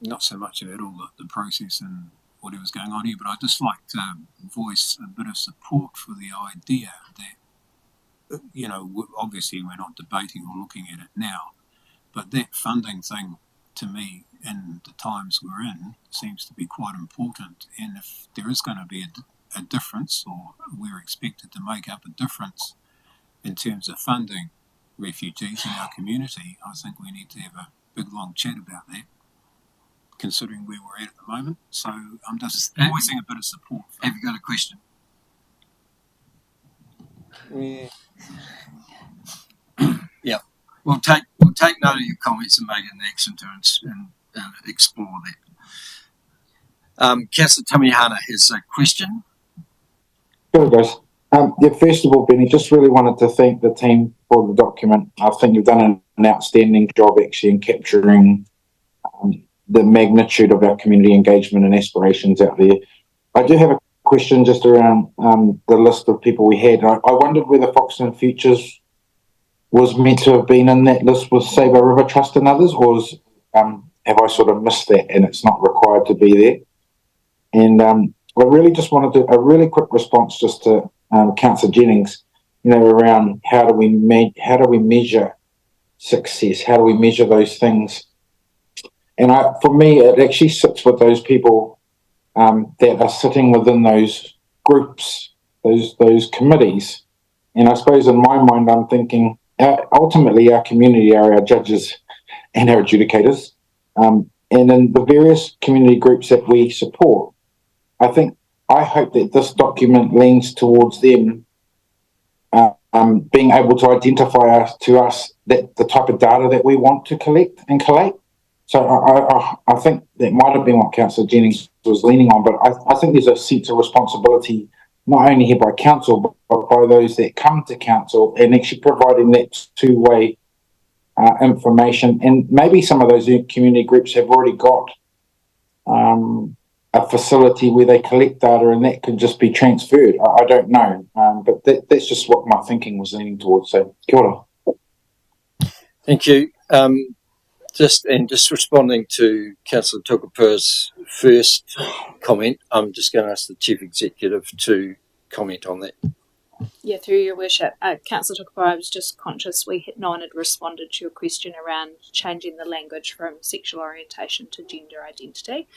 not so much about all the process and whatever's going on here, but I'd just like to voice a bit of support for the idea that obviously we're not debating or looking at it now, but that funding thing, to me, in the times we're in, seems to be quite important. And if there is going to be a difference, or we're expected to make up a difference in terms of funding refugees in our community, I think we need to have a big long chat about that, considering where we're at the moment. So I'm just voicing a bit of support. Have you got a question? Yeah. We'll take note of your comments and make an action to explore that. Councillor Tamihana has a question. Sure, guys. First of all, Benny, just really wanted to thank the team for the document. I think you've done an outstanding job actually in capturing the magnitude of our community engagement and aspirations out there. I do have a question just around the list of people we had. I wondered whether Foxton Futures was meant to have been in that list with Save Our River Trust and others, or have I sort of missed that and it's not required to be there? And I really just wanted a really quick response just to Councillor Jennings, around how do we measure success? How do we measure those things? And for me, it actually sits with those people that are sitting within those groups, those committees. And I suppose in my mind, I'm thinking ultimately our community are our judges and our adjudicators. And in the various community groups that we support, I hope that this document leans towards them being able to identify to us that the type of data that we want to collect and collate. So I think that might have been what Councillor Jennings was leaning on, but I think there's a sense of responsibility not only here by council, but by those that come to council, and actually providing that two-way information. And maybe some of those community groups have already got a facility where they collect data and that can just be transferred. I don't know, but that's just what my thinking was leaning towards. So, kia ora. Thank you. Just responding to Councillor Tukapura's first comment, I'm just going to ask the Chief Executive to comment on that. Yeah, through your worship, Councillor Tukapura, I was just conscious no one had responded to your question around changing the language from sexual orientation to gender identity.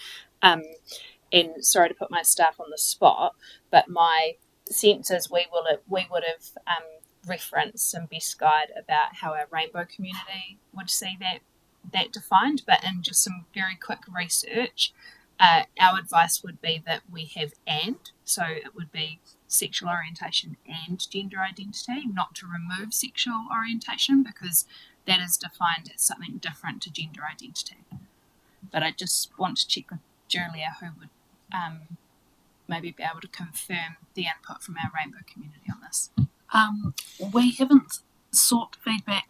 And sorry to put my staff on the spot, but my sense is we would have referenced some best guide about how our rainbow community would see that defined, but in just some very quick research, our advice would be that we have so it would be sexual orientation and gender identity, not to remove sexual orientation, because that is defined as something different to gender identity. But I just want to check with Julia, who would maybe be able to confirm the input from our rainbow community on this. We haven't sought feedback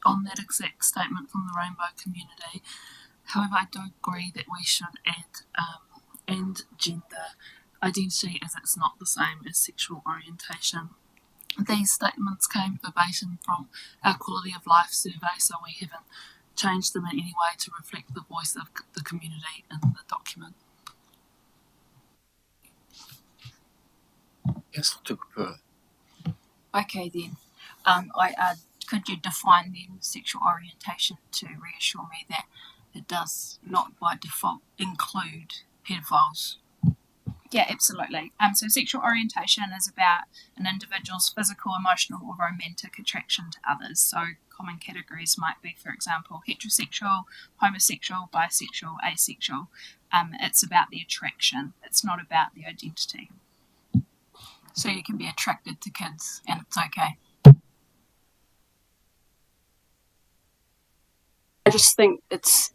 on that exact statement from the rainbow community. However, I do agree that we should add and gender identity, as it's not the same as sexual orientation. These statements came verbatim from our quality of life survey, so we haven't changed them in any way to reflect the voice of the community in the document. Yes, Tukapura. Okay then. Could you define then sexual orientation to reassure me that it does not by default include pedophiles? Yeah, absolutely. So sexual orientation is about an individual's physical, emotional, or romantic attraction to others. So common categories might be, for example, heterosexual, homosexual, bisexual, asexual. It's about the attraction. It's not about the identity. So you can be attracted to kids and it's okay. I just think it's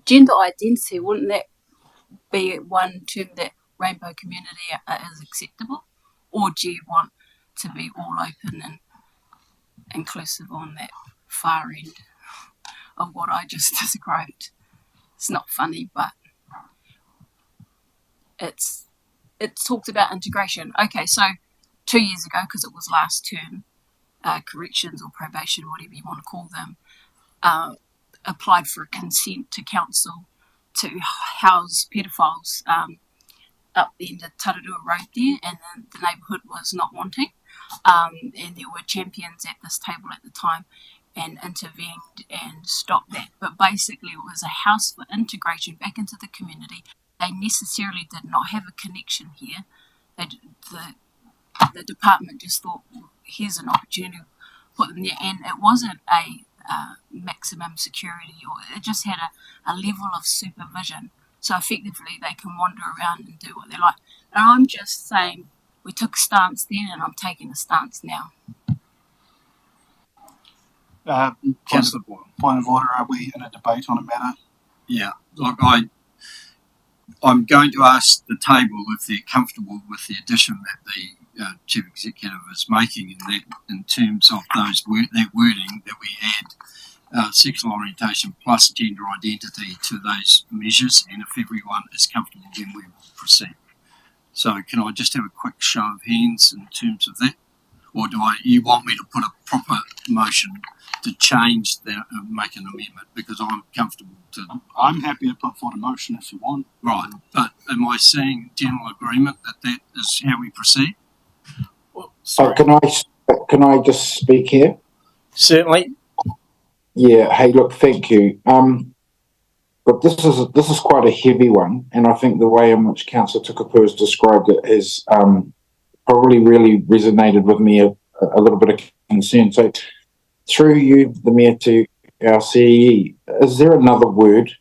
gender identity. Wouldn't that be one term that rainbow community is acceptable? Or do you want to be all open and inclusive on that far end of what I just described? It's not funny, but it talked about integration. Okay, so 2 years ago, because it was last term, corrections or probation, whatever you want to call them, applied for a consent to council to house pedophiles up the end of Tararua Road there, and the neighbourhood was not wanting. and there were champions at this table at the time and intervened and stopped that. But basically, it was a house for integration back into the community. They necessarily did not have a connection here. The department just thought, well, here's an opportunity to put them there, and it wasn't a maximum security, or it just had a level of supervision. So effectively, they can wander around and do what they like. And I'm just saying, we took a stance then, and I'm taking a stance now. Councillor Boyle. Point of order, are we in a debate on a matter? Yeah, look, I'm going to ask the table if they're comfortable with the addition that the Chief Executive is making in terms of that wording that we add sexual orientation plus gender identity to those measures, and if everyone is comfortable, then we will proceed. So can I just have a quick show of hands in terms of that? Or you want me to put a proper motion to change that and make an amendment, because I'm comfortable to... I'm happy to put forward a motion if you want. Right, but am I seeing general agreement that that is how we proceed? Well, can I just speak here? Certainly. Yeah. Hey, look, thank you. But this is quite a heavy one, and I think the way in which Councillor Tukapua has described it has probably really resonated with me a little bit of concern. So, through you, the Mayor, to our CEE, is there another word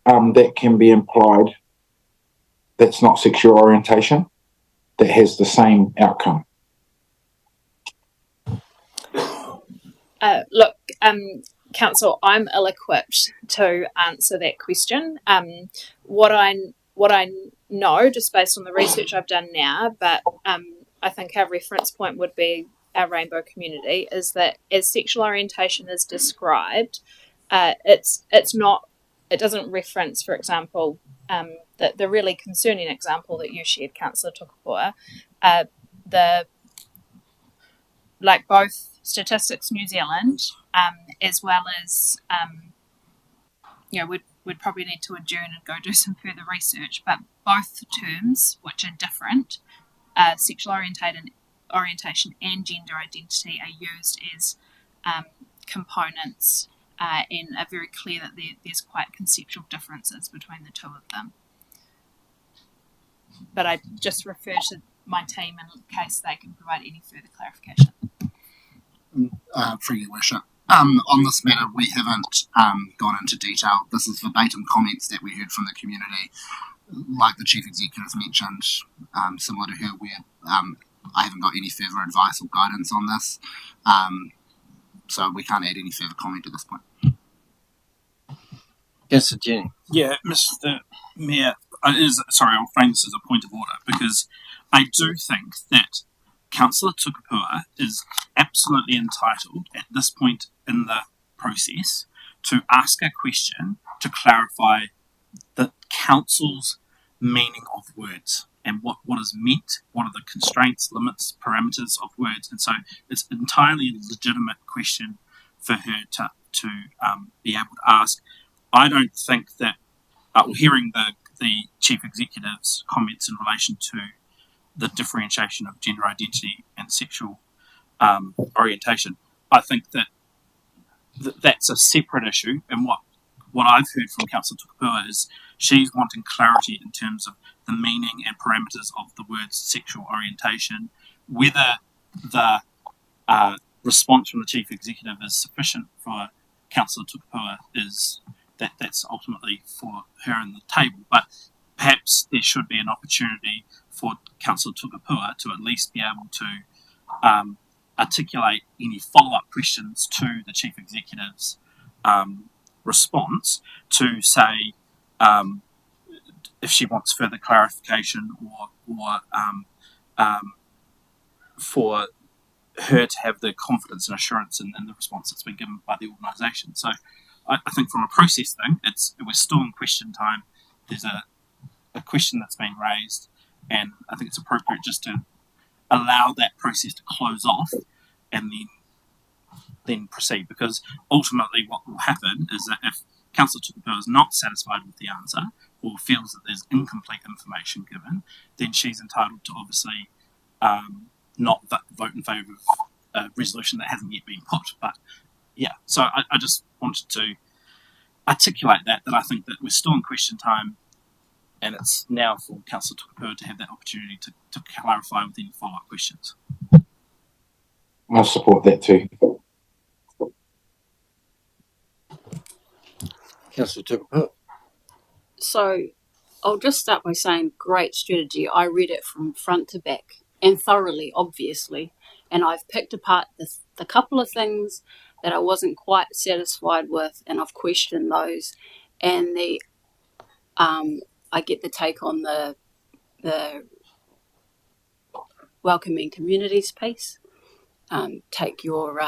that can be implied that's not sexual orientation that has the same outcome? Look, Council, I'm ill-equipped to answer that question. What I know, just based on the research I've done now, but I think our reference point would be our rainbow community, is that as sexual orientation is described, it doesn't reference, for example, the really concerning example that you shared, Councillor Tukapua, like both Statistics New Zealand, as well as, we'd probably need to adjourn and go do some further research, but both terms, which are different, sexual orientation and gender identity, are used as components and are very clear that there's quite conceptual differences between the two of them. But I just refer to my team in case they can provide any further clarification. Through your worship. On this matter, we haven't gone into detail. This is verbatim comments that we heard from the community. Like the Chief Executive mentioned, similar to her, where I haven't got any further advice or guidance on this. So we can't add any further comment at this point. Yes, Jenny. Yeah, Mr. Mayor, I'll frame this as a point of order, because I do think that Councillor Tukapua is absolutely entitled at this point in the process to ask a question to clarify the council's meaning of words and what is meant, what are the constraints, limits, parameters of words. And so it's entirely a legitimate question for her to be able to ask. I don't think that, hearing the Chief Executive's comments in relation to the differentiation of gender identity and sexual orientation, I think that that's a separate issue. And what I've heard from Councillor Tukapua is she's wanting clarity in terms of the meaning and parameters of the words sexual orientation, whether the response from the Chief Executive is sufficient for Councillor Tukapua is that's ultimately for her on the table. But perhaps there should be an opportunity for Councillor Tukapua to at least be able to articulate any follow-up questions to the Chief Executive's response to say if she wants further clarification or for her to have the confidence and assurance in the response that's been given by the organisation. So I think from a process thing, we're still in question time. There's a question that's been raised, and I think it's appropriate just to allow that process to close off and then proceed, because ultimately what will happen is that if Councillor Tukapua is not satisfied with the answer or feels that there's incomplete information given, then she's entitled to obviously not vote in favour of a resolution that hasn't yet been put. But yeah, so I just wanted to articulate that I think that we're still in question time, and it's now for Councillor Tukapua to have that opportunity to clarify with any follow-up questions. I'll support that too. Councillor Tukapua. So I'll just start by saying great strategy. I read it from front to back and thoroughly, obviously, and I've picked apart the couple of things that I wasn't quite satisfied with, and I've questioned those. And I get the take on the welcoming communities piece. Take your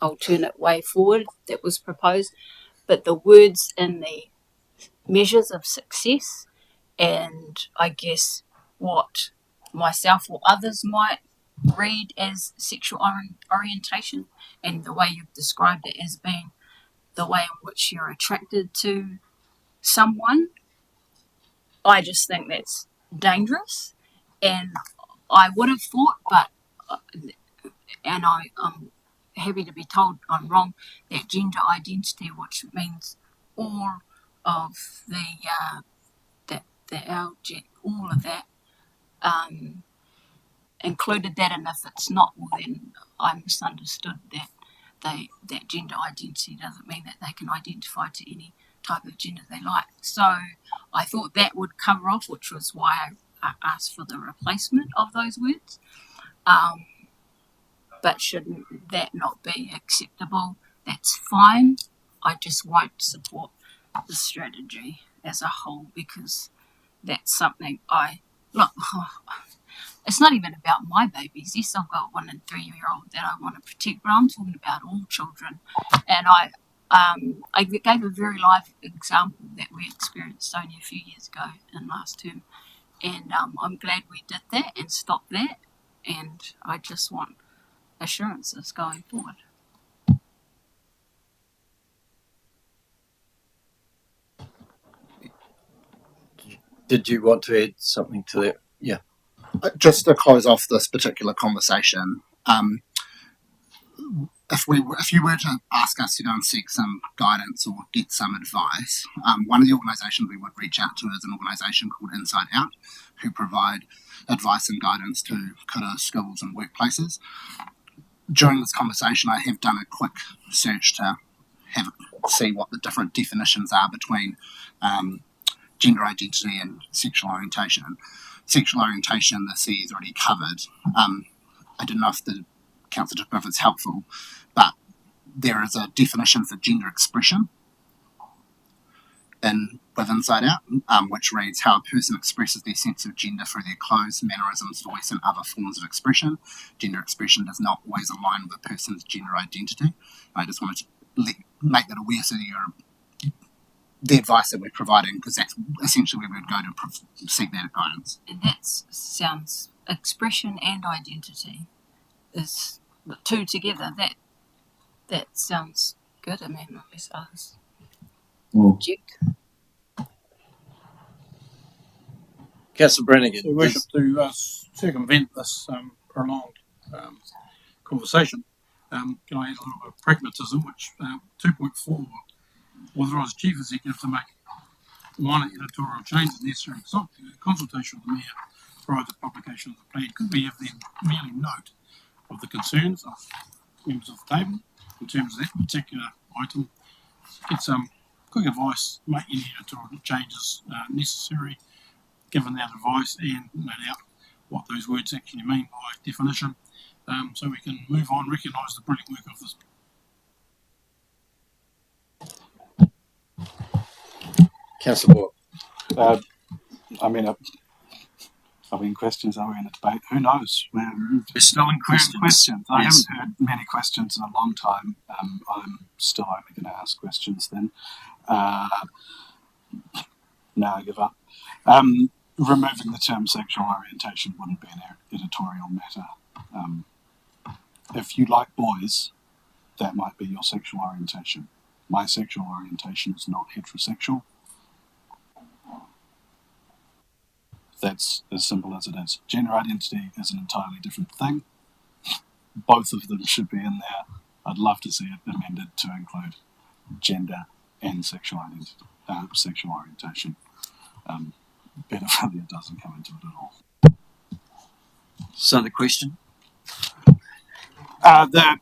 alternate way forward that was proposed, but the words in the measures of success, and I guess what myself or others might read as sexual orientation, and the way you've described it as being the way in which you're attracted to someone, I just think that's dangerous. And I would have thought, but and I'm happy to be told I'm wrong, that gender identity, which means all of all of that, included that, and if it's not, well then I misunderstood that gender identity doesn't mean that they can identify to any type of gender they like. So I thought that would cover off, which was why I asked for the replacement of those words. But should that not be acceptable, that's fine. I just won't support the strategy as a whole, because that's something it's not even about my babies. Yes, I've got 1 and 3 year old that I want to protect, but I'm talking about all children. And I gave a very live example that we experienced only a few years ago in last term, and I'm glad we did that and stopped that, and I just want assurances going forward. Did you want to add something to that? Yeah. Just to close off this particular conversation, if you were to ask us to go and seek some guidance or get some advice, one of the organisations we would reach out to is an organisation called Inside Out, who provide advice and guidance to kura schools and workplaces. During this conversation, I have done a quick search to see what the different definitions are between gender identity and sexual orientation. Sexual orientation, the CE is already covered. I don't know if the Councillor Tukapua is helpful, but there is a definition for gender expression with Inside Out, which reads how a person expresses their sense of gender through their clothes, mannerisms, voice, and other forms of expression. Gender expression does not always align with a person's gender identity. I just wanted to make that aware so that the advice that we're providing, because that's essentially where we would go to seek that guidance. And that sounds, expression and identity is the two together. That sounds good. I mean, unless others object. Councillor Brannigan. So, Worship, to circumvent this prolonged conversation, can I add a little bit of pragmatism, which 2.4 authorise Chief Executive to make minor editorial changes necessary in consultation with the Mayor prior to publication of the plan. Could we have then merely note of the concerns of members of the table in terms of that particular item, get some quick advice, make any editorial changes necessary, given that advice, and no doubt what those words actually mean by definition, so we can move on, recognise the brilliant work of this. Councillor Moore. Questions, are we in a debate? Who knows? We're still in questions. I haven't heard many questions in a long time. I'm still only going to ask questions then. Now I give up. Removing the term sexual orientation wouldn't be an editorial matter. If you like boys, that might be your sexual orientation. My sexual orientation is not heterosexual. That's as simple as it is. Gender identity is an entirely different thing. Both of them should be in there. I'd love to see it amended to include gender and sexual identity, sexual orientation. Pedophilia doesn't come into it at all. So the question? The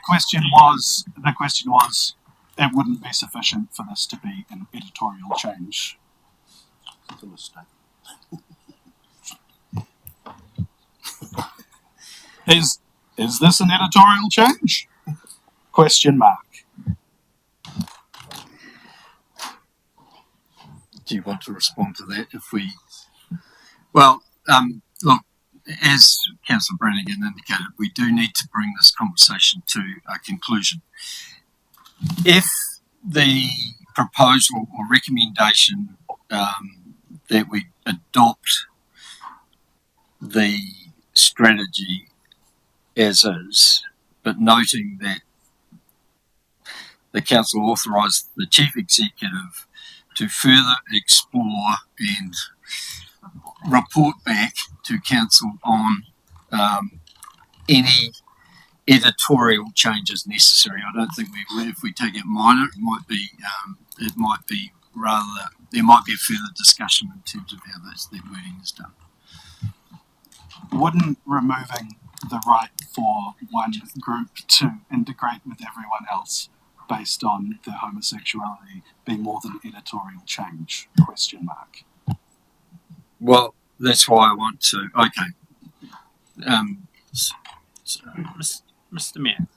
question was it wouldn't be sufficient for this to be an editorial change. It's a mistake. Is this an editorial change? Question mark. Do you want to respond to that? Well, look, as Councillor Brannigan indicated, we do need to bring this conversation to a conclusion. If the proposal or recommendation that we adopt the strategy as is, but noting that the Council authorised the Chief Executive to further explore and report back to Council on any editorial changes necessary. I don't think if we take it minor, it might be rather, there might be a further discussion in terms of how that wording is done. Wouldn't removing the right for one group to integrate with everyone else based on their homosexuality be more than editorial change? Question mark. Well, that's why I want to. Okay. Mr. Mayor.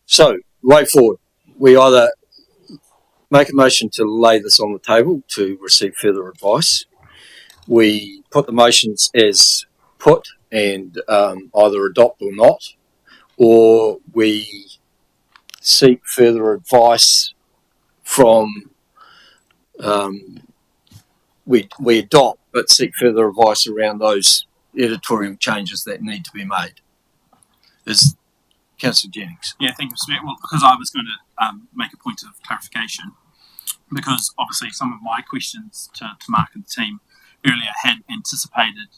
So, way forward, we either make a motion to lay this on the table to receive further advice. We put the motions as put and either adopt or not, or we seek further advice from, we adopt but seek further advice around those editorial changes that need to be made. Is Councillor Jennings. Yeah, thank you, Mr. Mayor. Well, because I was going to make a point of clarification, because obviously some of my questions to Mark and the team earlier had anticipated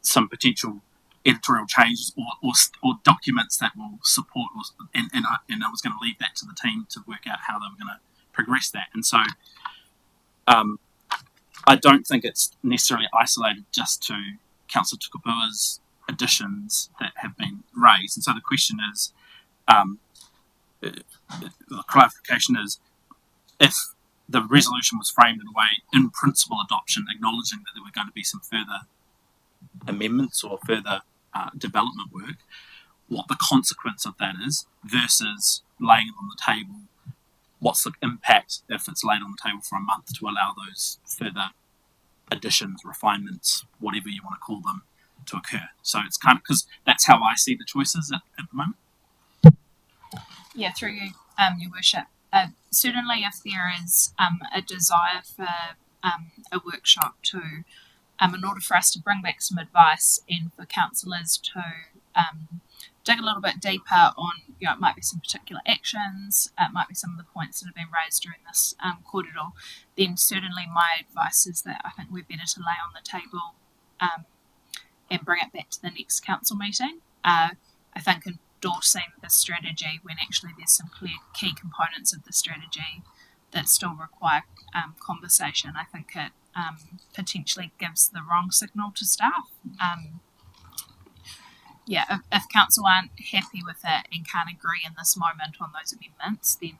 some potential editorial changes or documents that will support, and I was going to leave that to the team to work out how they were going to progress that. And so I don't think it's necessarily isolated just to Councillor Tukupua's additions that have been raised. And so the question is, the clarification is, if the resolution was framed in a way, in principle adoption, acknowledging that there were going to be some further amendments or further development work, what the consequence of that is versus laying it on the table. What's the impact if it's laid on the table for a month to allow those further additions, refinements, whatever you want to call them, to occur? So it's kind of, because that's how I see the choices at the moment. Yeah, through you, Your Worship. Certainly, if there is a desire for a workshop to, in order for us to bring back some advice and for councillors to dig a little bit deeper on, it might be some particular actions, it might be some of the points that have been raised during this corridor, then certainly my advice is that I think we're better to lay on the table and bring it back to the next council meeting. I think endorsing the strategy when actually there's some clear key components of the strategy that still require conversation, I think it potentially gives the wrong signal to staff. If council aren't happy with it and can't agree in this moment on those amendments, then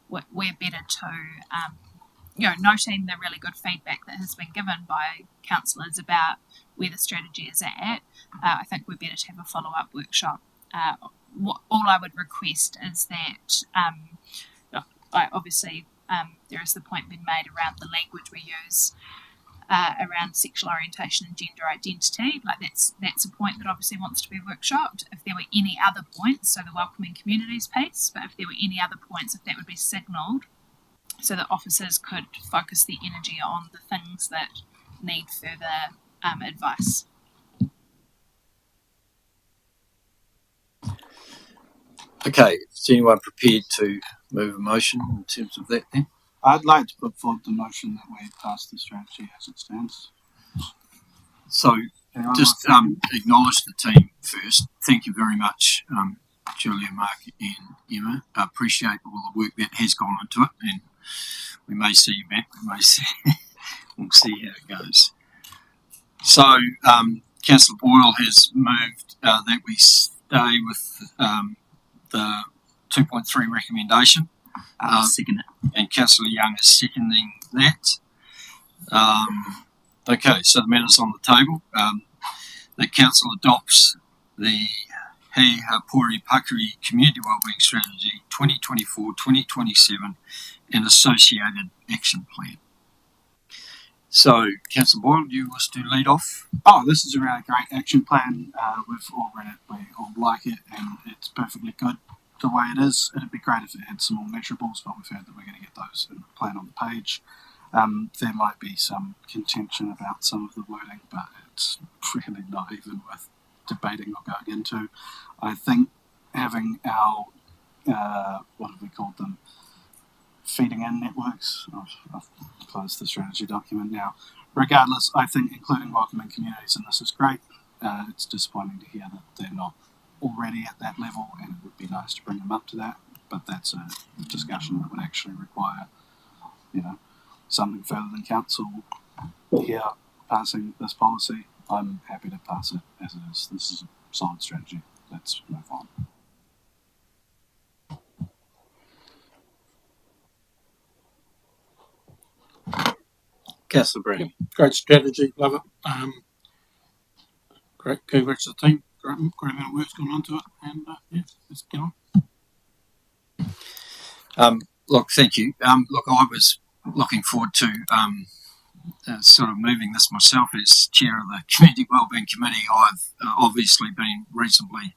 we're better to, noting the really good feedback that has been given by councillors about where the strategy is at, I think we're better to have a follow-up workshop. All I would request is that, there is the point being made around the language we use. around sexual orientation and gender identity. Like that's a point that obviously wants to be workshopped. If there were any other points, so the welcoming communities piece, but if there were any other points, if that would be signalled so that officers could focus their energy on the things that need further advice. Okay, is anyone prepared to move a motion in terms of that then? I'd like to put forward the motion that we pass the strategy as it stands. So just acknowledge the team first. Thank you very much, Julia, Mark and Emma. I appreciate all the work that has gone into it, and we may see you back, we may see, we'll see how it goes. So Councillor Boyle has moved that we stay with the 2.3 recommendation. Second it. And Councillor Young is seconding that. Okay, so the matter's on the table. The Council adopts the Hei Hapori Pakuri Community Wellbeing Strategy 2024-2027 and associated action plan. So, Councillor Boyle, do you wish to lead off? Oh, this is a really great action plan. We've all read it, we all like it, and it's perfectly good the way it is. It'd be great if it had some more measurables, but we've heard that we're going to get those in the plan on the page. There might be some contention about some of the wording, but it's really not even worth debating or going into. I think having our, what have we called them, feeding in networks. I've closed the strategy document now. Regardless, I think including welcoming communities in this is great. It's disappointing to hear that they're not already at that level, and it would be nice to bring them up to that, but that's a discussion that would actually require, something further than council here passing this policy. I'm happy to pass it as it is. This is a solid strategy. Let's move on. Councillor Brady. Great strategy, love it. Great, congrats to the team. Great amount of work's gone on to it, and let's get on. Look, thank you. Look, I was looking forward to sort of moving this myself as chair of the Community Wellbeing Committee. I've obviously been reasonably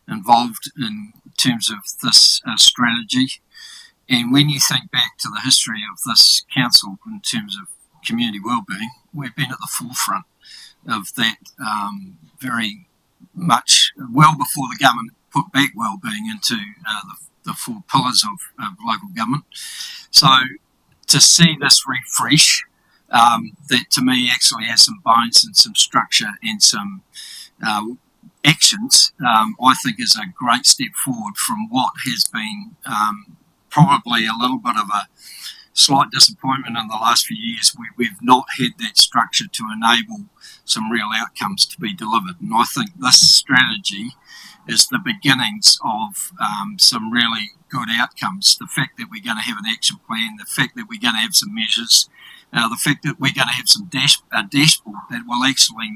involved in terms of this strategy, and when you think back to the history of this council in terms of community wellbeing, we've been at the forefront of that very much well before the government put back wellbeing into the four pillars of local government. So to see this refresh, that to me actually has some bones and some structure and some actions, I think is a great step forward from what has been probably a little bit of a slight disappointment in the last few years. We've not had that structure to enable some real outcomes to be delivered. And I think this strategy is the beginnings of some really good outcomes. The fact that we're going to have an action plan, the fact that we're going to have some measures, the fact that we're going to have some a dashboard that will actually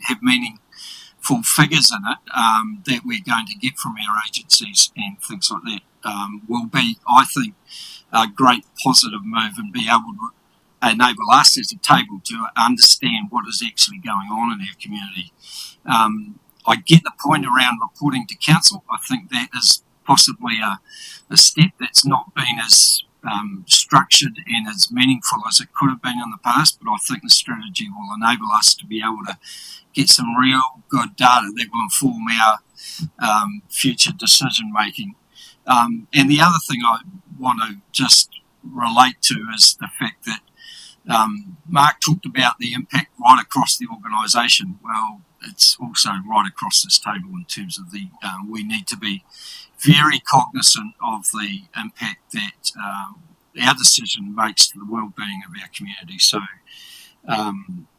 have meaningful figures in it that we're going to get from our agencies and things like that will be, I think, a great positive move and be able to enable us as a table to understand what is actually going on in our community. I get the point around reporting to council. I think that is possibly a step that's not been as structured and as meaningful as it could have been in the past, but I think the strategy will enable us to be able to get some real good data that will inform our future decision making. And the other thing I want to just relate to is the fact that Mark talked about the impact right across the organisation. Well, it's also right across this table in terms of the we need to be very cognizant of the impact that our decision makes to the well-being of our community. So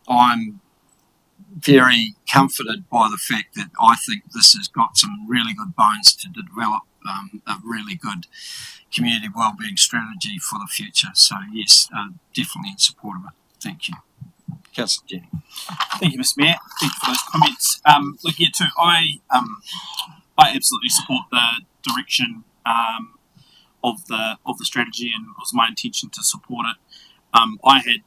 I'm very comforted by the fact that I think this has got some really good bones to develop a really good community wellbeing strategy for the future. So yes, definitely in support of it. Thank you. Councillor Jenny. Thank you, Mr. Mayor. Thank you for those comments. Look, here too, I absolutely support the direction of the strategy, and it was my intention to support it. I had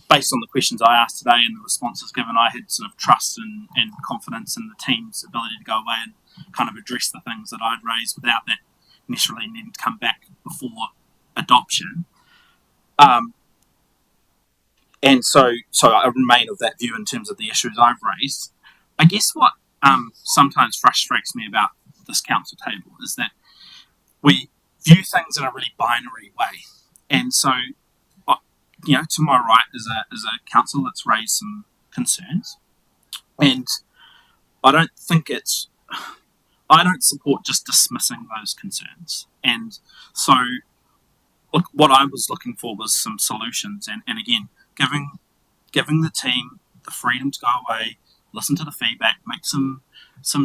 based on the questions I asked today and the responses given, I had sort of trust and confidence in the team's ability to go away and kind of address the things that I'd raised without that necessarily needing to come back before adoption. And so I remain of that view in terms of the issues I've raised. I guess what sometimes frustrates me about this council table is that we view things in a really binary way. And so, to my right is a council that's raised some concerns, and I don't support just dismissing those concerns. And so, look, what I was looking for was some solutions, and again, giving the team the freedom to go away, listen to the feedback, make some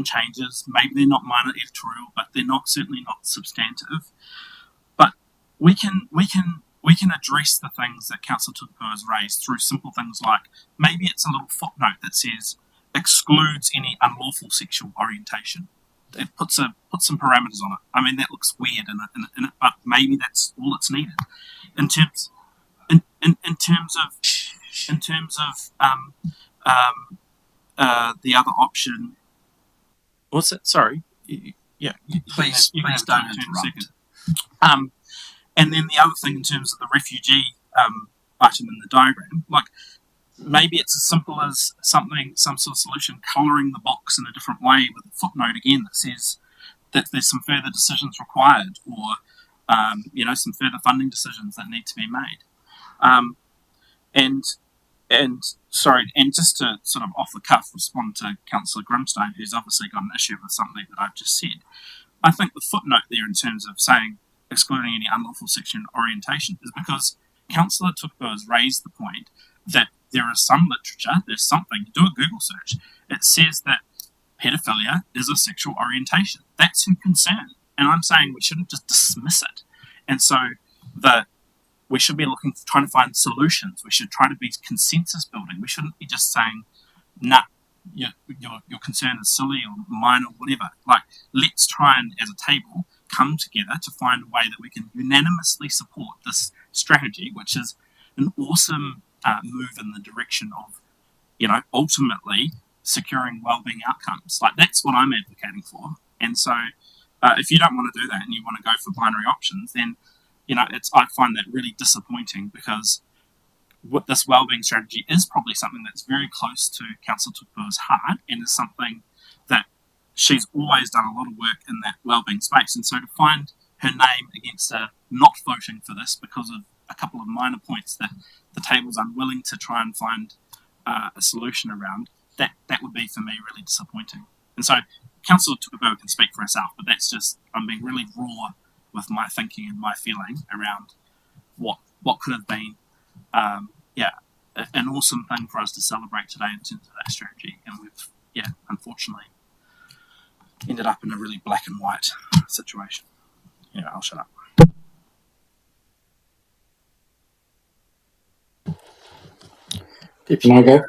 changes. Maybe they're not minor editorial, but they're certainly not substantive. But we can address the things that Councillor Tukupo has raised through simple things like maybe it's a little footnote that says excludes any unlawful sexual orientation. It puts some parameters on it. I mean, that looks weird in it, but maybe that's all that's needed. In terms of the other option. What's it? Sorry. Please don't interrupt. And then the other thing in terms of the refugee item in the diagram, like maybe it's as simple as some sort of solution, colouring the box in a different way with a footnote again that says that there's some further decisions required, or some further funding decisions that need to be made. And just to sort of off the cuff respond to Councillor Grimstone, who's obviously got an issue with something that I've just said, I think the footnote there in terms of saying excluding any unlawful sexual orientation is because Councillor Tukupo has raised the point that there is some literature, there's something, do a Google search, it says that pedophilia is a sexual orientation. That's her concern. And I'm saying we shouldn't just dismiss it. And so we should be trying to find solutions. We should try to be consensus building. We shouldn't be just saying, nah, your concern is silly or minor or whatever. Like, let's try and, as a table, come together to find a way that we can unanimously support this strategy, which is an awesome move in the direction of, ultimately securing wellbeing outcomes. Like, that's what I'm advocating for. And so if you don't want to do that and you want to go for binary options, then I find that really disappointing, because what this wellbeing strategy is probably something that's very close to Councillor Tukupo's heart, and is something that she's always done a lot of work in that wellbeing space. And so to find her name against not voting for this because of a couple of minor points that the table's unwilling to try and find a solution around, that would be for me really disappointing. And so Councillor Tukupo can speak for herself, but that's just, I'm being really raw with my thinking and my feeling around what could have been an awesome thing for us to celebrate today in terms of that strategy. And we've unfortunately ended up in a really black and white situation. I'll shut up. Can I go?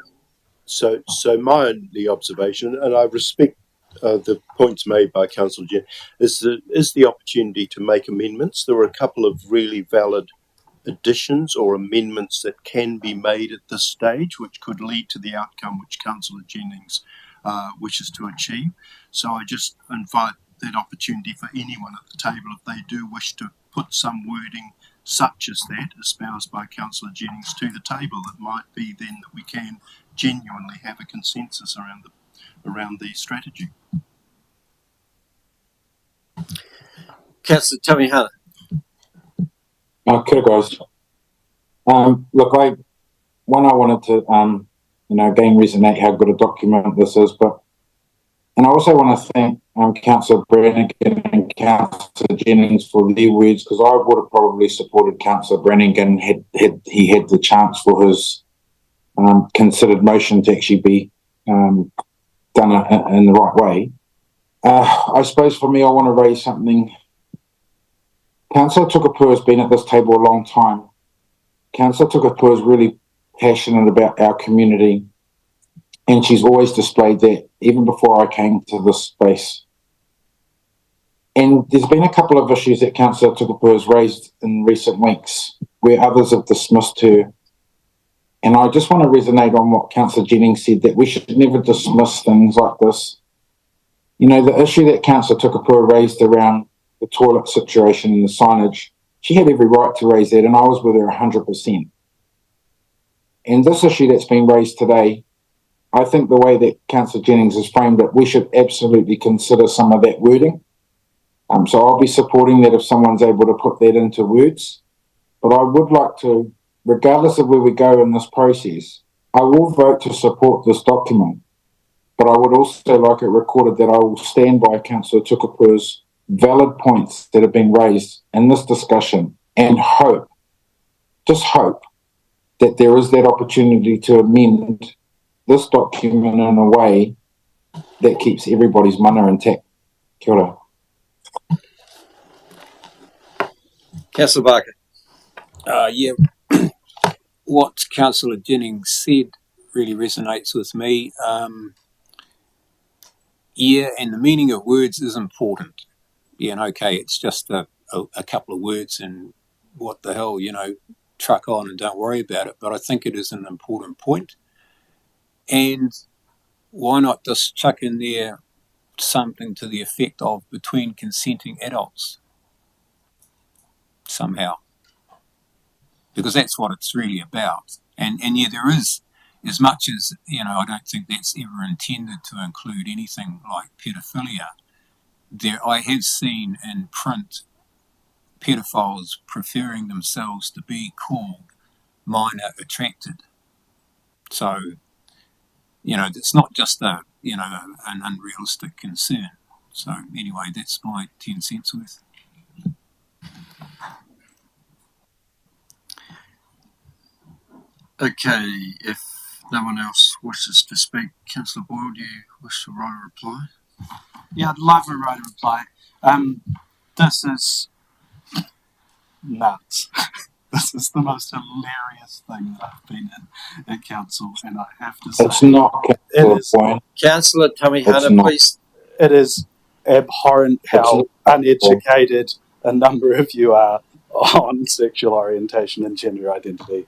So my only observation, and I respect the points made by Councillor Jen, is the opportunity to make amendments. There are a couple of really valid additions or amendments that can be made at this stage, which could lead to the outcome which Councillor Jennings wishes to achieve. So I just invite that opportunity for anyone at the table, if they do wish to put some wording such as that espoused by Councillor Jennings to the table, it might be then that we can genuinely have a consensus around the strategy. Councillor Tamihara. Kia ora, guys. Look, I wanted to, again resonate how good a document this is, and I also want to thank Councillor Brannigan and Councillor Jennings for their words, because I would have probably supported Councillor Brannigan had he had the chance for his considered motion to actually be done in the right way. I suppose for me, I want to raise something. Councillor Tukupo has been at this table a long time. Councillor Tukupo is really passionate about our community, and she's always displayed that, even before I came to this space. And there's been a couple of issues that Councillor Tukupo has raised in recent weeks where others have dismissed her. And I just want to resonate on what Councillor Jennings said, that we should never dismiss things like this. You know, the issue that Councillor Tukapua raised around the toilet situation and the signage, she had every right to raise that, and I was with her 100%. And this issue that's been raised today, I think the way that Councillor Jennings has framed it, we should absolutely consider some of that wording. So I'll be supporting that if someone's able to put that into words. But I would like to, regardless of where we go in this process, I will vote to support this document. But I would also like it recorded that I will stand by Councillor Tukapua's valid points that have been raised in this discussion, and hope, just hope, that there is that opportunity to amend this document in a way that keeps everybody's mana intact. Kia ora. Councillor Barker. Yeah, what Councillor Jennings said really resonates with me. Yeah, and the meaning of words is important. Yeah, and okay, it's just a couple of words and what the hell, you know, truck on and don't worry about it. But I think it is an important point. And why not just chuck in there something to the effect of between consenting adults somehow? Because that's what it's really about. And yeah, there is, as much as, you know, I don't think that's ever intended to include anything like pedophilia. I have seen in print pedophiles preferring themselves to be called minor attracted. So, you know, it's not just an unrealistic concern. So anyway, that's my 10 cents worth. Okay, if no one else wishes to speak, Councillor Boyle, do you wish to write a reply? Yeah, I'd love to write a reply. This is nuts. This is the most hilarious thing that I've been in at council, and I have to say, It's not, Councillor Tamihana, please. it is abhorrent how uneducated a number of you are on sexual orientation and gender identity.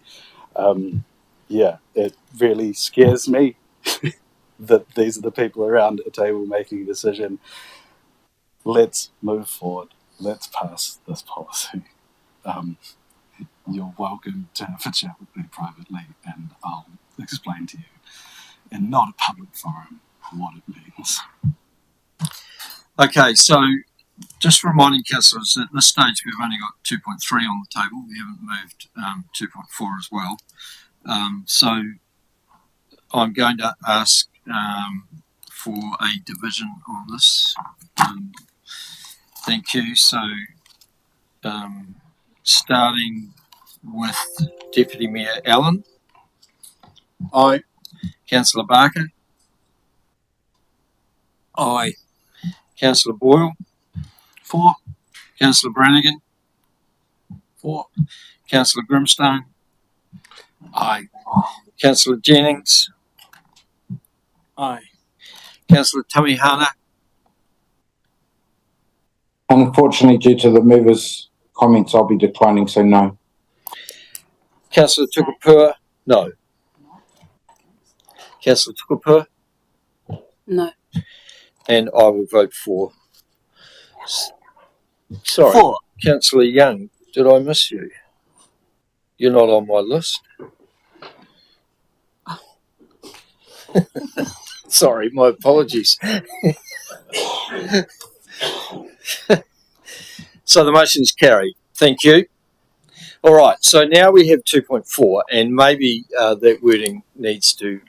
Yeah, it really scares me that these are the people around a table making a decision. Let's move forward. Let's pass this policy. You're welcome to have a chat with me privately, and I'll explain to you in not a public forum what it means. Okay, so just reminding councillors, at this stage we've only got 2.3 on the table. We haven't moved 2.4 as well. So I'm going to ask for a division on this. Thank you. So starting with Deputy Mayor Allen. Aye. Councillor Barker. Aye. Councillor Boyle. For. Councillor Brannigan. For. Councillor Grimstone. Aye. Councillor Jennings. Aye. Councillor Tamihana. unfortunately, due to the movers' comments, I'll be declining, so no. Councillor Tukapua, no. Councillor Tukapua? No. And I will vote for. Sorry, For. Councillor Young, did I miss you? You're not on my list. Sorry, my apologies. So the motion's carried. Thank you. All right, so now we have 2.4, and maybe that wording needs to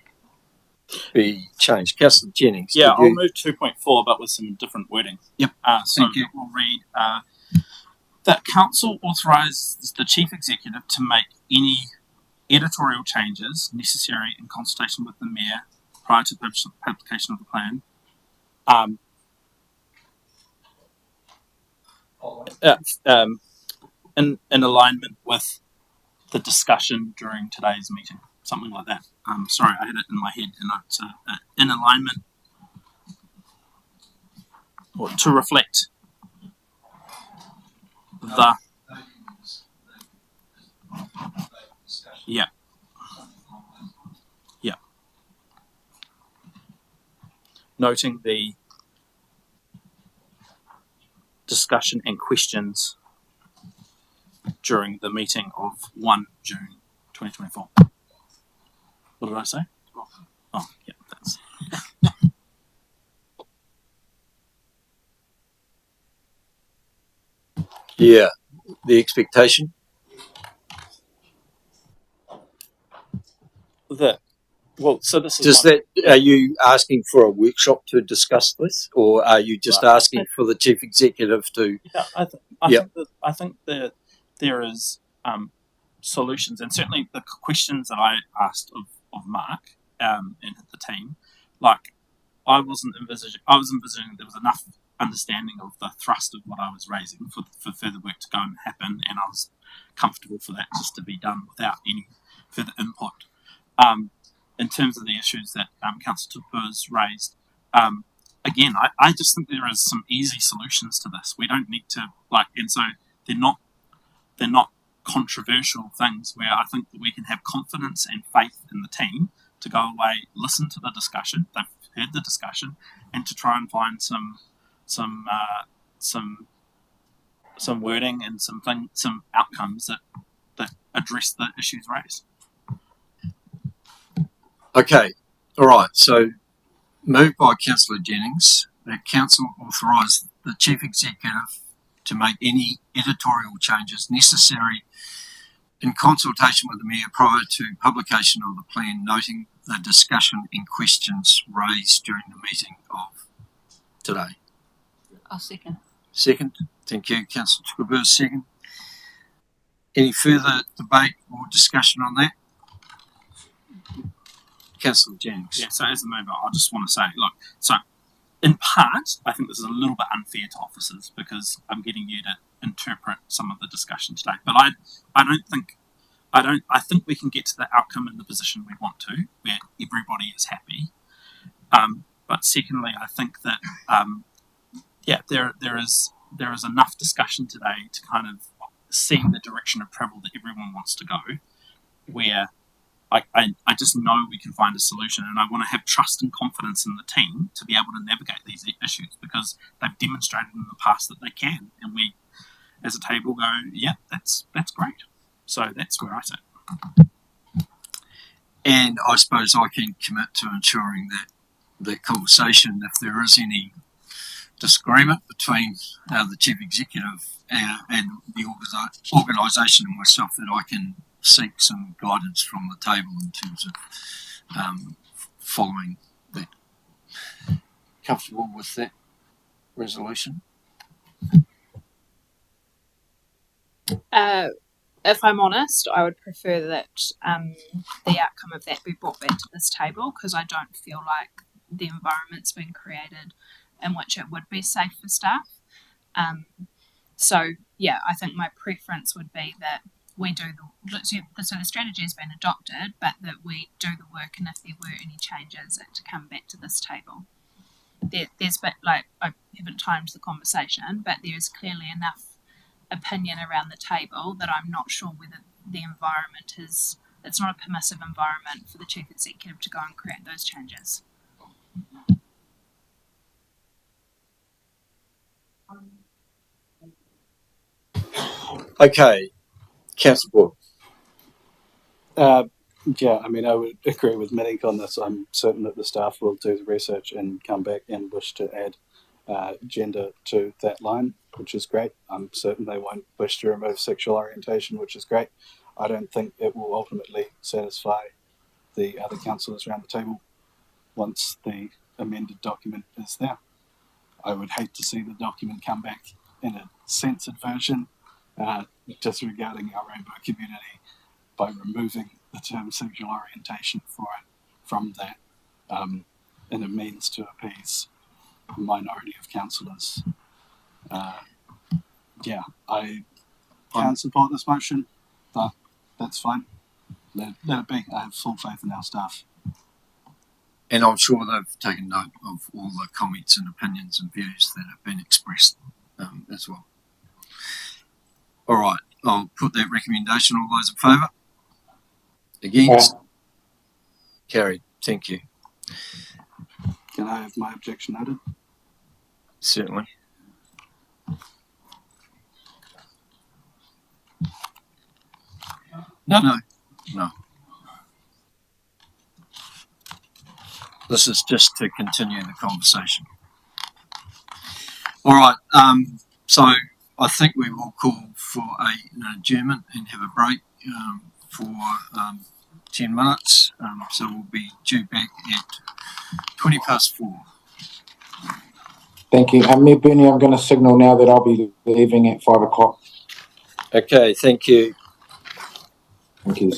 be changed. Councillor Jennings. Yeah, I'll move 2.4, but with some different wording. Yep. So Thank you. we'll read that council authorises the chief executive to make any editorial changes necessary in consultation with the mayor prior to the publication of the plan. In alignment with the discussion during today's meeting, something like that. Sorry, I had it in my head, and it's in alignment, or to reflect the noting the discussion and questions during the meeting of 1 June 2024. What did I say? Oh, yeah, that's. Yeah, the expectation. So this is Does that, are you asking for a workshop to discuss this, or are you just asking for the chief executive to? Yeah, I think that there is solutions, and certainly the questions that I asked of Mark and the team, like I was envisaging there was enough understanding of the thrust of what I was raising for further work to go and happen, and I was comfortable for that just to be done without any further input. In terms of the issues that Councillor Tupou's raised, again, I just think there is some easy solutions to this. We don't need to and so they're not controversial things where I think that we can have confidence and faith in the team to go away, listen to the discussion. They've heard the discussion, and to try and find some wording and some outcomes that address the issues raised. Okay, all right. So, moved by Councillor Jennings that Council authorise the Chief Executive to make any editorial changes necessary in consultation with the Mayor prior to publication of the plan, noting the discussion and questions raised during the meeting of today. I'll second. Second. Thank you, Councillor Tupou. Second. Any further debate or discussion on that? Councillor Jennings. Yeah, so as a member, I just want to say, so in part, I think this is a little bit unfair to officers because I'm getting you to interpret some of the discussion today. But I think we can get to the outcome in the position we want to, where everybody is happy. But secondly, I think that there is enough discussion today to kind of see the direction of travel that everyone wants to go, where I just know we can find a solution, and I want to have trust and confidence in the team to be able to navigate these issues because they've demonstrated in the past that they can, and we, as a table, go, yeah, that's great. So that's where I sit. And I suppose I can commit to ensuring that the conversation, if there is any disagreement between the Chief Executive and the organisation and myself, that I can seek some guidance from the table in terms of following that. Comfortable with that resolution? If I'm honest, I would prefer that the outcome of that be brought back to this table because I don't feel like the environment's been created in which it would be safe for staff. So yeah, I think my preference would be that we do so the strategy has been adopted, but that we do the work, and if there were any changes, to come back to this table. There's I haven't timed the conversation, but there is clearly enough opinion around the table that I'm not sure whether the environment it's not a permissive environment for the Chief Executive to go and create those changes. Okay, Councillor Boyle. Yeah, I mean, I would agree with Mick on this. I'm certain that the staff will do the research and come back and wish to add gender to that line, which is great. I'm certain they won't wish to remove sexual orientation, which is great. I don't think it will ultimately satisfy the other councillors around the table once the amended document is there. I would hate to see the document come back in a censored version, disregarding our rainbow community by removing the term sexual orientation from that in a means to appease a minority of councillors. Yeah, I can support this motion, but that's fine. Let it be. I have full faith in our staff. And I'm sure they've taken note of all the comments and opinions and views that have been expressed as well. All right, I'll put that recommendation. All those in favour? Against? Carried. Thank you. Can I have my objection noted? Certainly. No. This is just to continue the conversation. All right. So I think we will call for an adjournment and have a break for 10 minutes. So we'll be due back at 4:20. Thank you. Mayor Bernie, I'm going to signal now that I'll be leaving at 5 o'clock. Okay. Thank you. Thank you.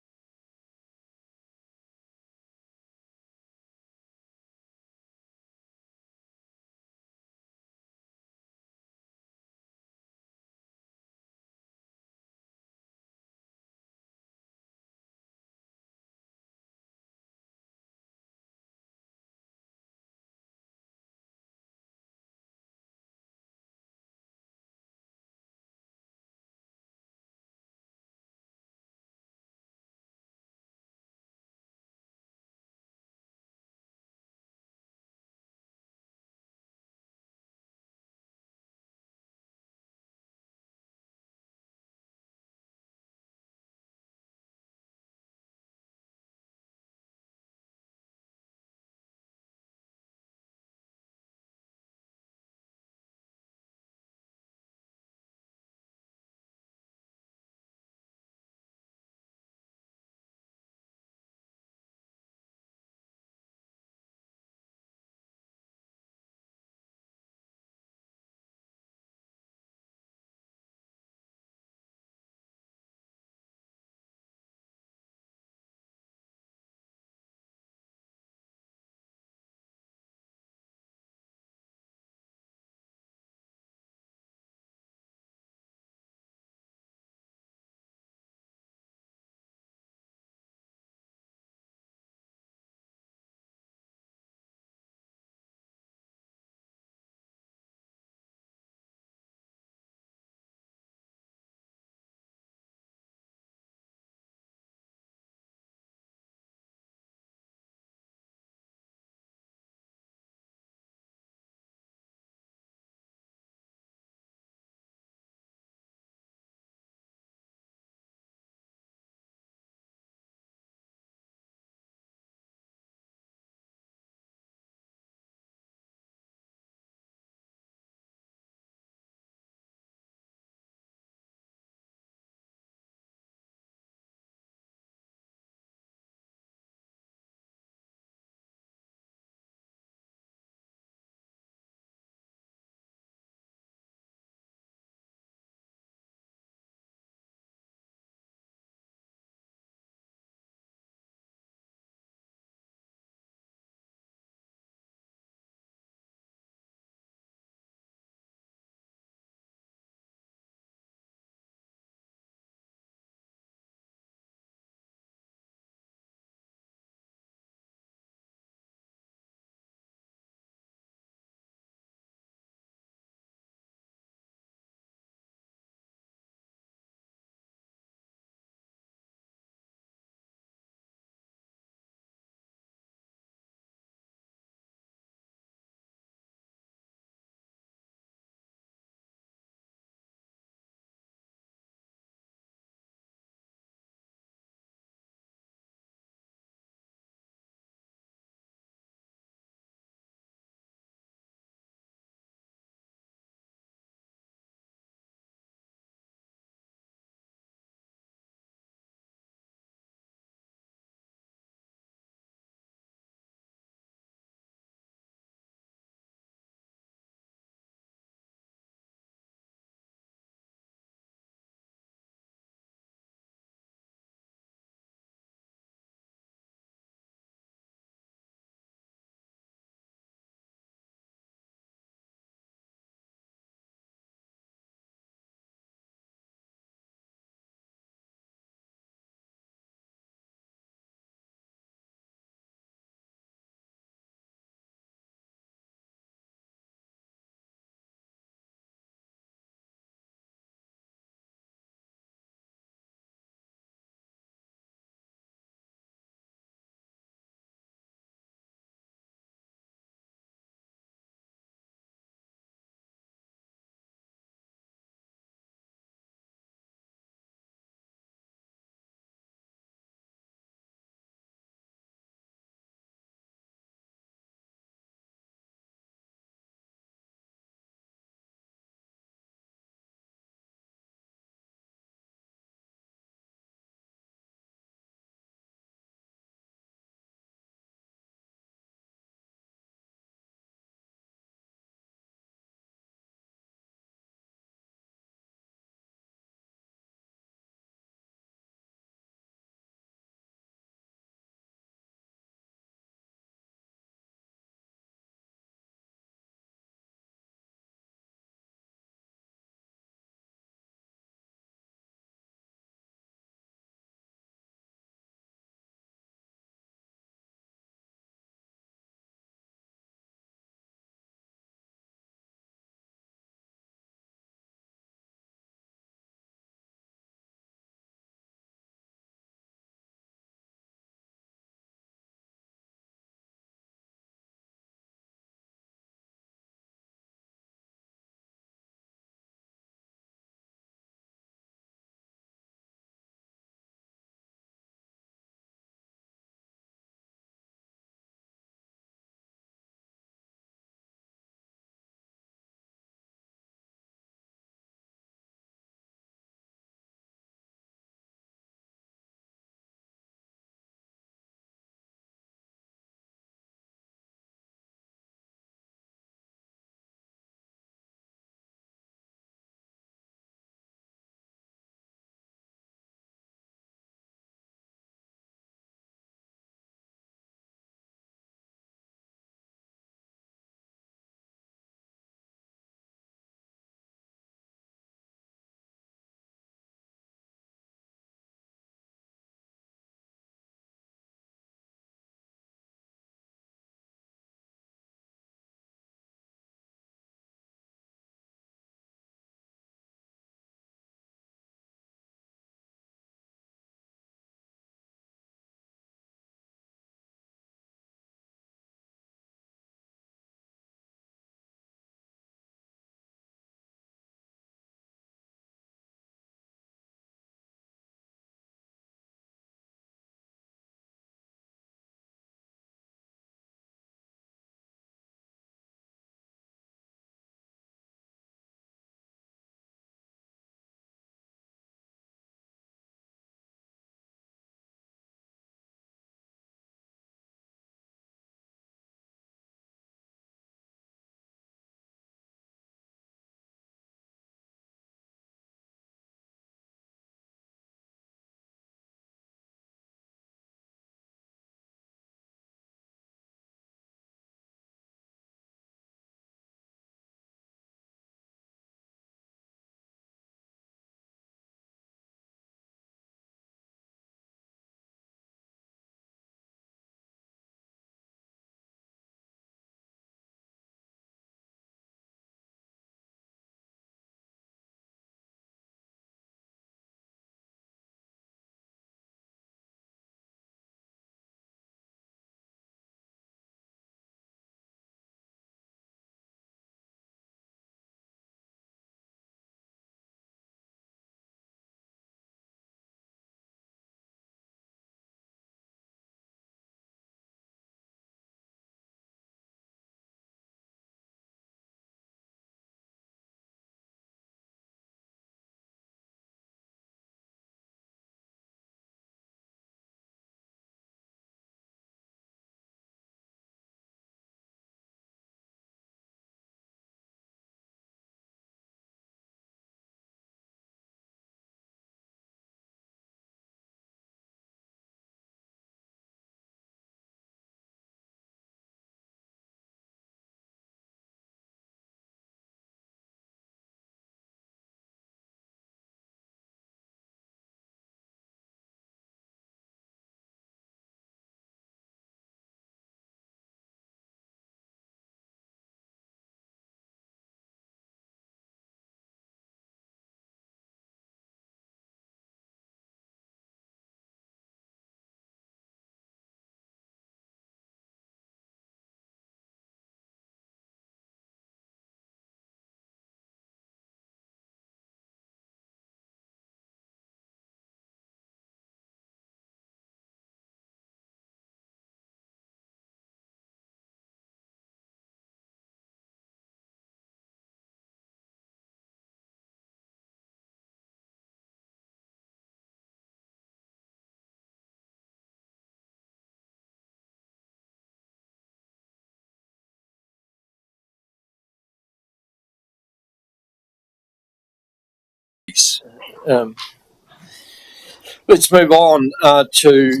Let's move on to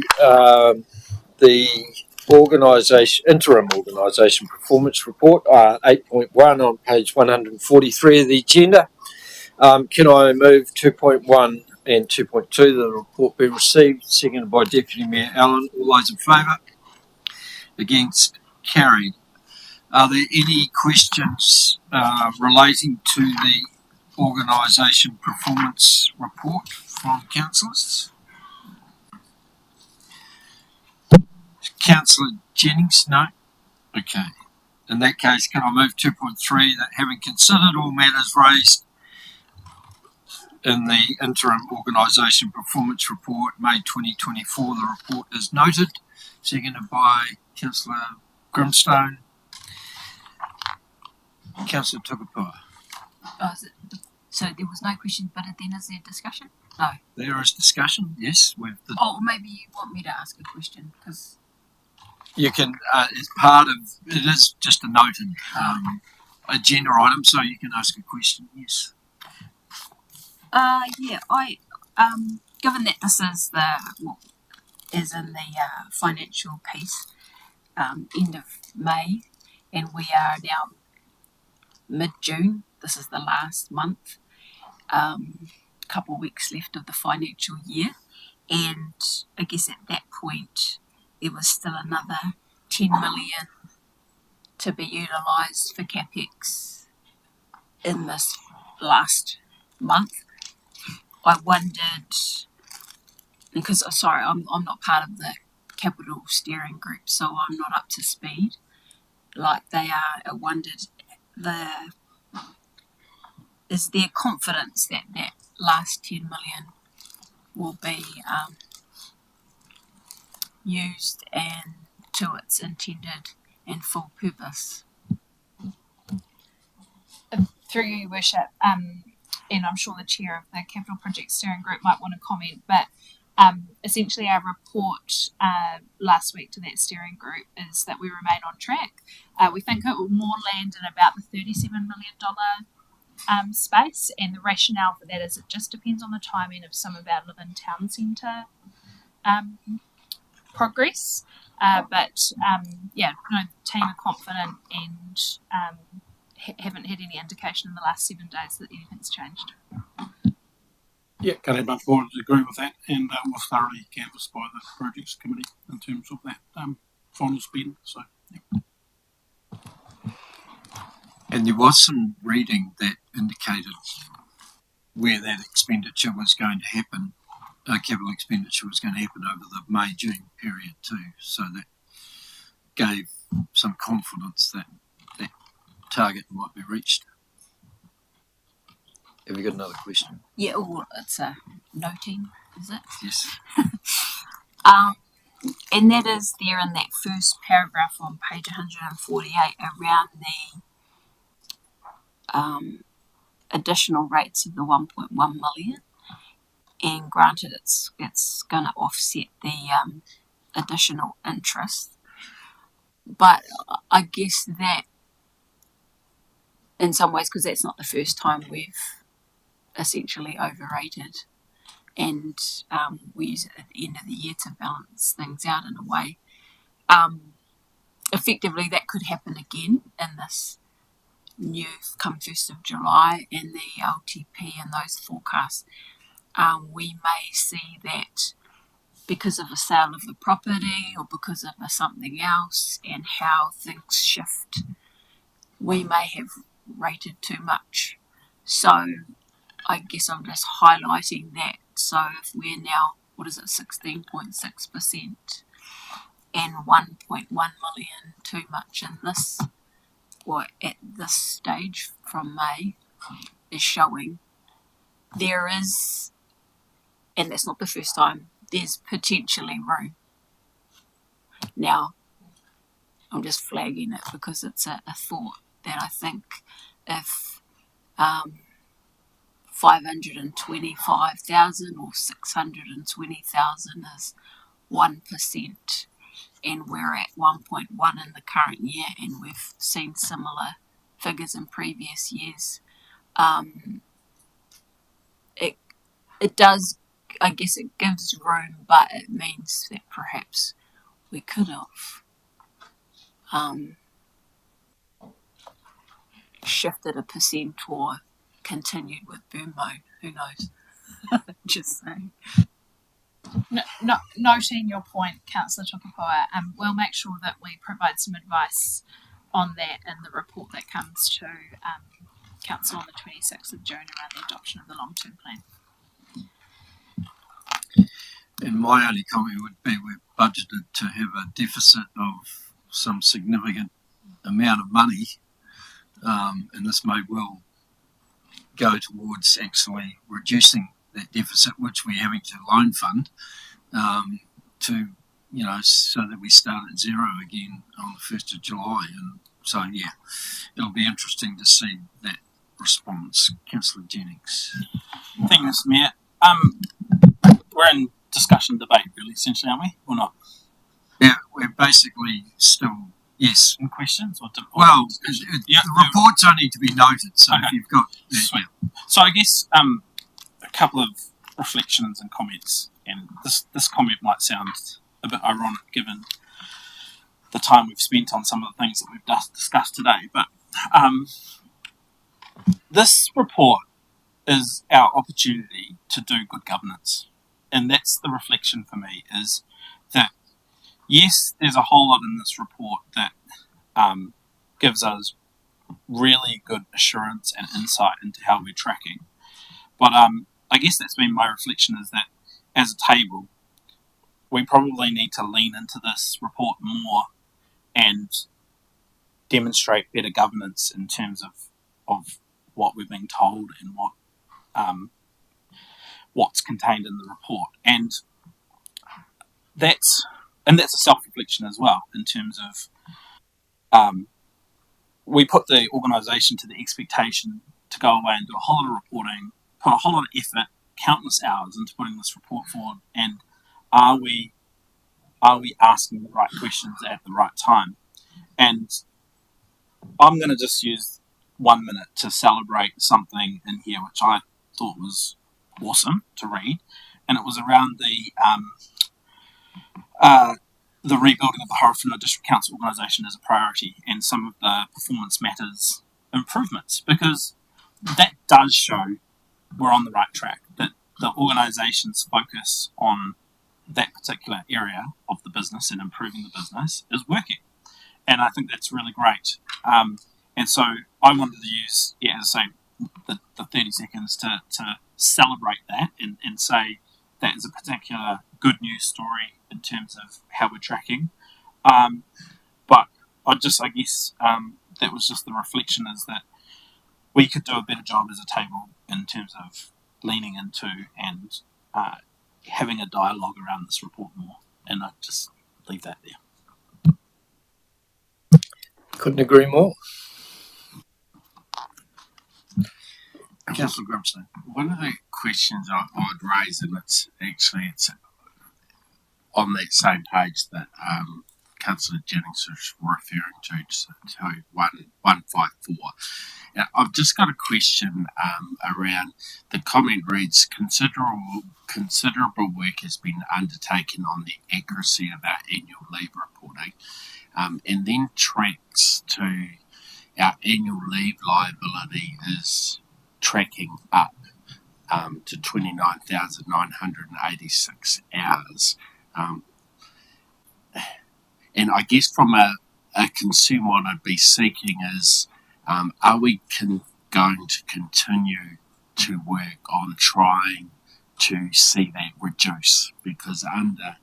the interim organisation performance report, 8.1 on page 143 of the agenda. Can I move 2.1 and 2.2, the report be received, seconded by Deputy Mayor Allen. All those in favour? Against? Carried. Are there any questions relating to the organisation performance report from councillors? Councillor Jennings, no? Okay. In that case, can I move 2.3, that having considered all matters raised in the interim organisation performance report, May 2024, the report is noted, seconded by Councillor Grimstone. Councillor Tukapua. So there was no question, but then is there discussion? No. There is discussion, yes. Oh, maybe you want me to ask a question, because... You can, it's part of, it is just a noted agenda item, so you can ask a question, yes. Yeah, given that this is is in the financial piece, end of May, and we are now mid-June, this is the last month, couple of weeks left of the financial year, and I guess at that point there was still another 10 million to be utilised for CapEx in this last month. I wondered, because I'm not part of the capital steering group, so I'm not up to speed like they are. I wondered, is there confidence that that last 10 million will be used and to its intended and full purpose? Through you, Worship, and I'm sure the chair of the Capital Project Steering Group might want to comment, but essentially our report last week to that steering group is that we remain on track. We think it will more land in about the $37 million space, and the rationale for that is it just depends on the timing of some of our Live in Town Centre progress. Team are confident and haven't had any indication in the last 7 days that anything's changed. Yeah, can't have much more to agree with that, and was thoroughly canvassed by the projects committee in terms of that final spend. So, yeah. And there was some reading that indicated where that expenditure was going to happen, capital expenditure was going to happen over the May-June period too. So that gave some confidence that that target might be reached. Have you got another question? Yeah, well, it's a noting, is it? Yes. And that is there in that first paragraph on page 148 around the additional rates of the 1.1 million. And granted, it's going to offset the additional interest, but I guess that in some ways, because that's not the first time we've essentially overrated, and we use it at the end of the year to balance things out in a way. Effectively, that could happen again in this new come 1st of July and the LTP and those forecasts. We may see that because of the sale of the property or because of something else and how things shift, we may have rated too much. So I guess I'm just highlighting that. So if we're now, 16.6% and 1.1 million too much in this, or at this stage from May, is showing there is, and that's not the first time, there's potentially room. Now, I'm just flagging it because it's a thought that I think if 525,000 or 620,000 is 1%, and we're at 1.1 in the current year, and we've seen similar figures in previous years, it does, I guess it gives room, but it means that perhaps we could have shifted a percent or continued with burn mode. Who knows? Just saying. Noting your point, Councillor Tukapoa, we'll make sure that we provide some advice on that in the report that comes to Council on the 26th of June around the adoption of the long-term plan. And my only comment would be we've budgeted to have a deficit of some significant amount of money, and this may well go towards actually reducing that deficit, which we're having to loan fund, to, you know, so that we start at zero again on the 1st of July. And so, yeah, it'll be interesting to see that response. Councillor Jennings. Thank you, Mr. Mayor. We're in discussion debate, really, essentially, aren't we? Or not? Yeah, we're basically still, yes. Some questions? The reports only to be noted, so okay. If you've got... Sweet. So I guess a couple of reflections and comments, and this comment might sound a bit ironic given the time we've spent on some of the things that we've discussed today, but this report is our opportunity to do good governance. And that's the reflection for me, is that, yes, there's a whole lot in this report that gives us really good assurance and insight into how we're tracking. But I guess that's been my reflection, is that as a table, we probably need to lean into this report more and demonstrate better governance in terms of what we're being told and what's contained in the report. And that's a self-reflection as well, in terms of we put the organisation to the expectation to go away and do a whole lot of reporting, put a whole lot of effort, countless hours into putting this report forward, and are we asking the right questions at the right time? And I'm going to just use 1 minute to celebrate something in here which I thought was awesome to read, and it was around the rebuilding of the Horowhenua District Council organisation as a priority and some of the performance matters improvements, because that does show we're on the right track, that the organisation's focus on that particular area of the business and improving the business is working. And I think that's really great. And so I wanted to use, as I say, the 30 seconds to celebrate that and say that is a particular good news story in terms of how we're tracking. But I guess that was just the reflection, is that we could do a better job as a table in terms of leaning into and having a dialogue around this report more. And I just leave that there. Couldn't agree more. Councillor Grimstone. One of the questions I'd raise, and it's on that same page that Councillor Jennings was referring to 154. Now, I've just got a question around the comment reads, considerable work has been undertaken on the accuracy of our annual leave reporting, and then tracks to our annual leave liability is tracking up to 29,986 hours. And I guess from a concern, what I'd be seeking is, are we going to continue to work on trying to see that reduce? Because under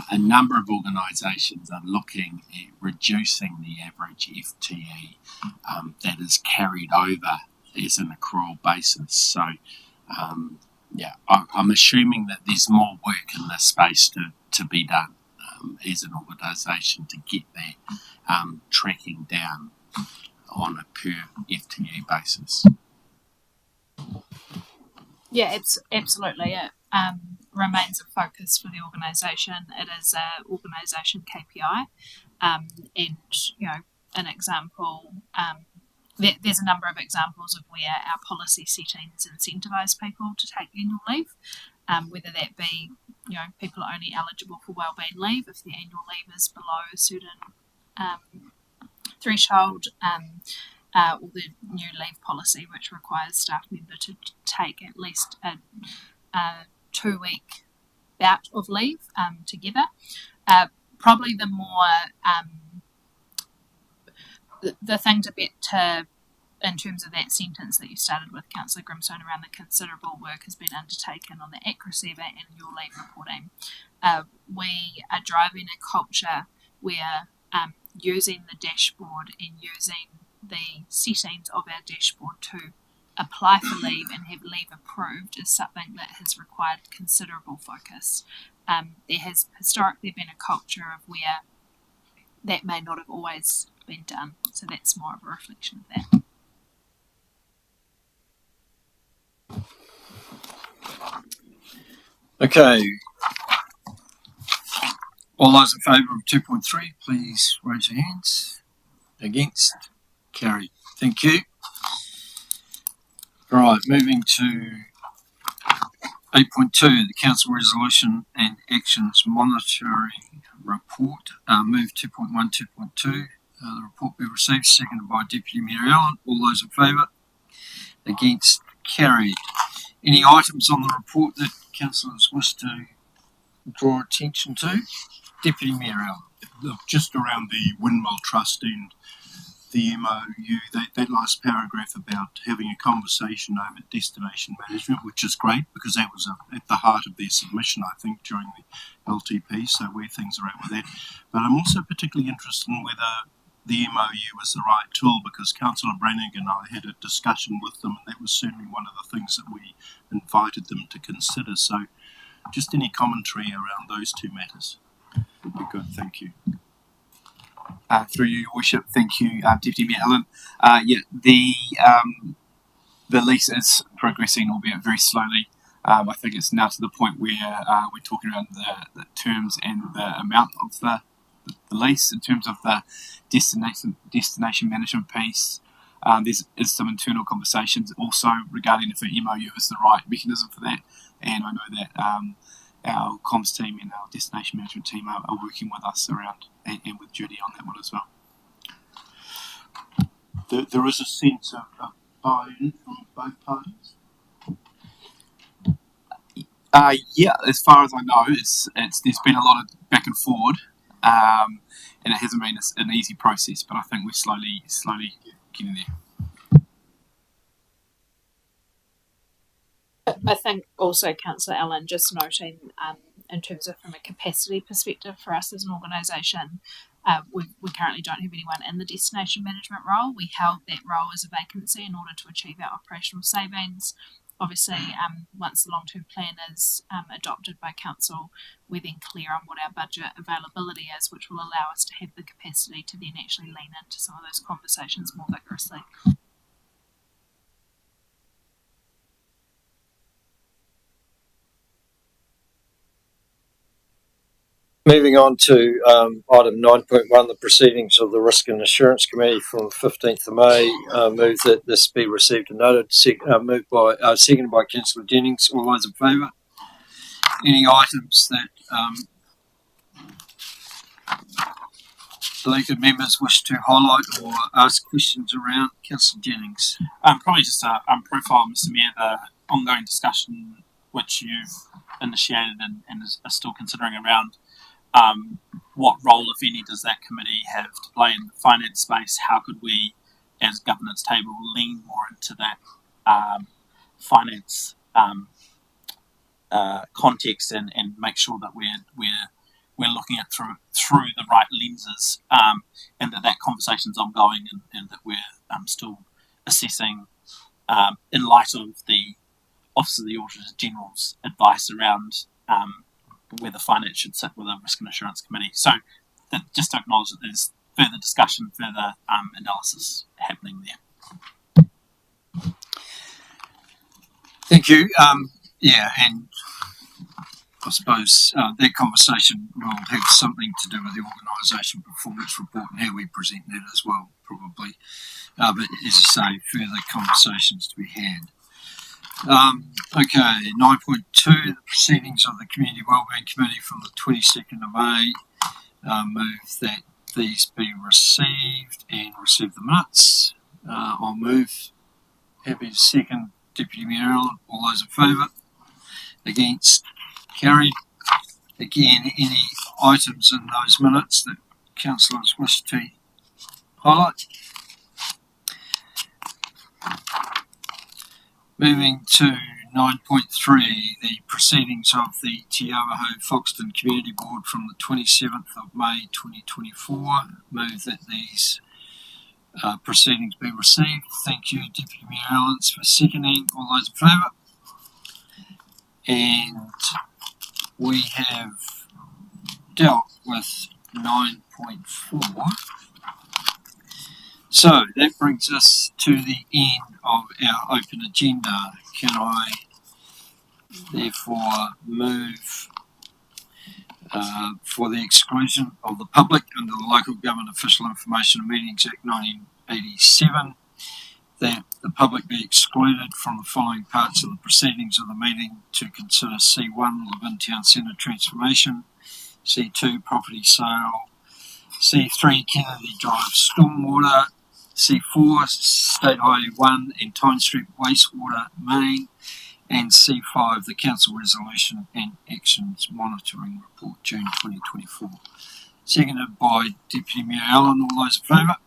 a number of organisations are looking at reducing the average FTE that is carried over as an accrual basis. So, I'm assuming that there's more work in this space to be done as an organisation to get that tracking down on a per FTE basis. Yeah, it's absolutely. It remains a focus for the organisation. It is an organisation KPI, and an example there's a number of examples of where our policy settings incentivise people to take annual leave, whether that be, people are only eligible for wellbeing leave if their annual leave is below a certain threshold, or the new leave policy, which requires staff member to take at least a 2-week bout of leave together. Probably the more the thing in terms of that sentence that you started with, Councillor Grimstone, around the considerable work has been undertaken on the accuracy of our annual leave reporting. We are driving a culture where using the dashboard and using the settings of our dashboard to apply for leave and have leave approved is something that has required considerable focus. There has historically been a culture of where that may not have always been done, so that's more of a reflection of that. Okay. All those in favour of 2.3, please raise your hands. Against? Carried. Thank you. All right, moving to 8.2, the Council Resolution and Actions Monitoring Report. Move 2.1, 2.2. The report be received, seconded by Deputy Mayor Allen. All those in favour? Against? Carried. Any items on the report that councillors wish to draw attention to? Deputy Mayor Allen. Look, just around the Windmill Trust and the MOU, that last paragraph about having a conversation over destination management, which is great because that was at the heart of their submission, I think, during the LTP, so where things are at with that. But I'm also particularly interested in whether the MOU is the right tool, because Councillor Brannigan and I had a discussion with them, and that was certainly one of the things that we invited them to consider. So just any commentary around those two matters would be good. Thank you. Through you, Your Worship, thank you, Deputy Mayor Allen. The lease is progressing, albeit very slowly. I think it's now to the point where we're talking around the terms and the amount of the lease in terms of the destination management piece. There's some internal conversations also regarding if an MOU is the right mechanism for that, and I know that our comms team and our destination management team are working with us around and with Judy on that one as well. There is a sense of buy-in from both parties. Yeah, as far as I know, it's there's been a lot of back and forward, and it hasn't been an easy process. But I think we're slowly getting there. I think also, Councillor Allen, just noting in terms of from a capacity perspective for us as an organisation, we currently don't have anyone in the destination management role. We held that role as a vacancy in order to achieve our operational savings. Obviously, once the long-term plan is adopted by Council, we're then clear on what our budget availability is, which will allow us to have the capacity to then actually lean into some of those conversations more vigorously. Moving on to item 9.1, the proceedings of the Risk and Assurance Committee from 15th of May. Move that this be received and noted. Seconded by Councillor Jennings. All those in favour? Any items that elected members wish to highlight or ask questions around? Councillor Jennings. Probably just profile, Mr. Mayor, the ongoing discussion which you've initiated and are still considering around what role, if any, does that committee have to play in the finance space? How could we, as governance table, lean more into that finance context and make sure that we're looking at through the right lenses, and that conversation's ongoing, and that we're still assessing in light of the Office of the Auditor General's advice around whether finance should sit with a Risk and Assurance Committee. So just to acknowledge that there's further discussion, further analysis happening there. Thank you. And I suppose that conversation will have something to do with the organisation performance report and how we present that as well, probably. But as I say, further conversations to be had. Okay, 9.2, the proceedings of the Community Wellbeing Committee from the 22nd of May. Move that these be received and receive the minutes. I'll move. Happy to second. Deputy Mayor Allen. All those in favour? Against? Carried. Again, any items in those minutes that councillors wish to highlight? Moving to 9.3, the proceedings of the Te Awaho Foxton Community Board from the 27th of May 2024. Move that these proceedings be received. Thank you, Deputy Mayor Allens, for seconding. All those in favour? And we have dealt with 9.4. So that brings us to the end of our open agenda. Can I therefore move for the exclusion of the public under the Local Government Official Information and Meetings Act 1987, that the public be excluded from the following parts of the proceedings of the meeting to consider C1, Levin Town Centre transformation, C2, property sale, C3, Kennedy Drive stormwater, C4, State Highway 1 and Tyne Street wastewater main, and C5, the Council Resolution and Actions Monitoring Report, June 2024. Seconded by Deputy Mayor Allen. All those in favour?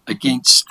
Against?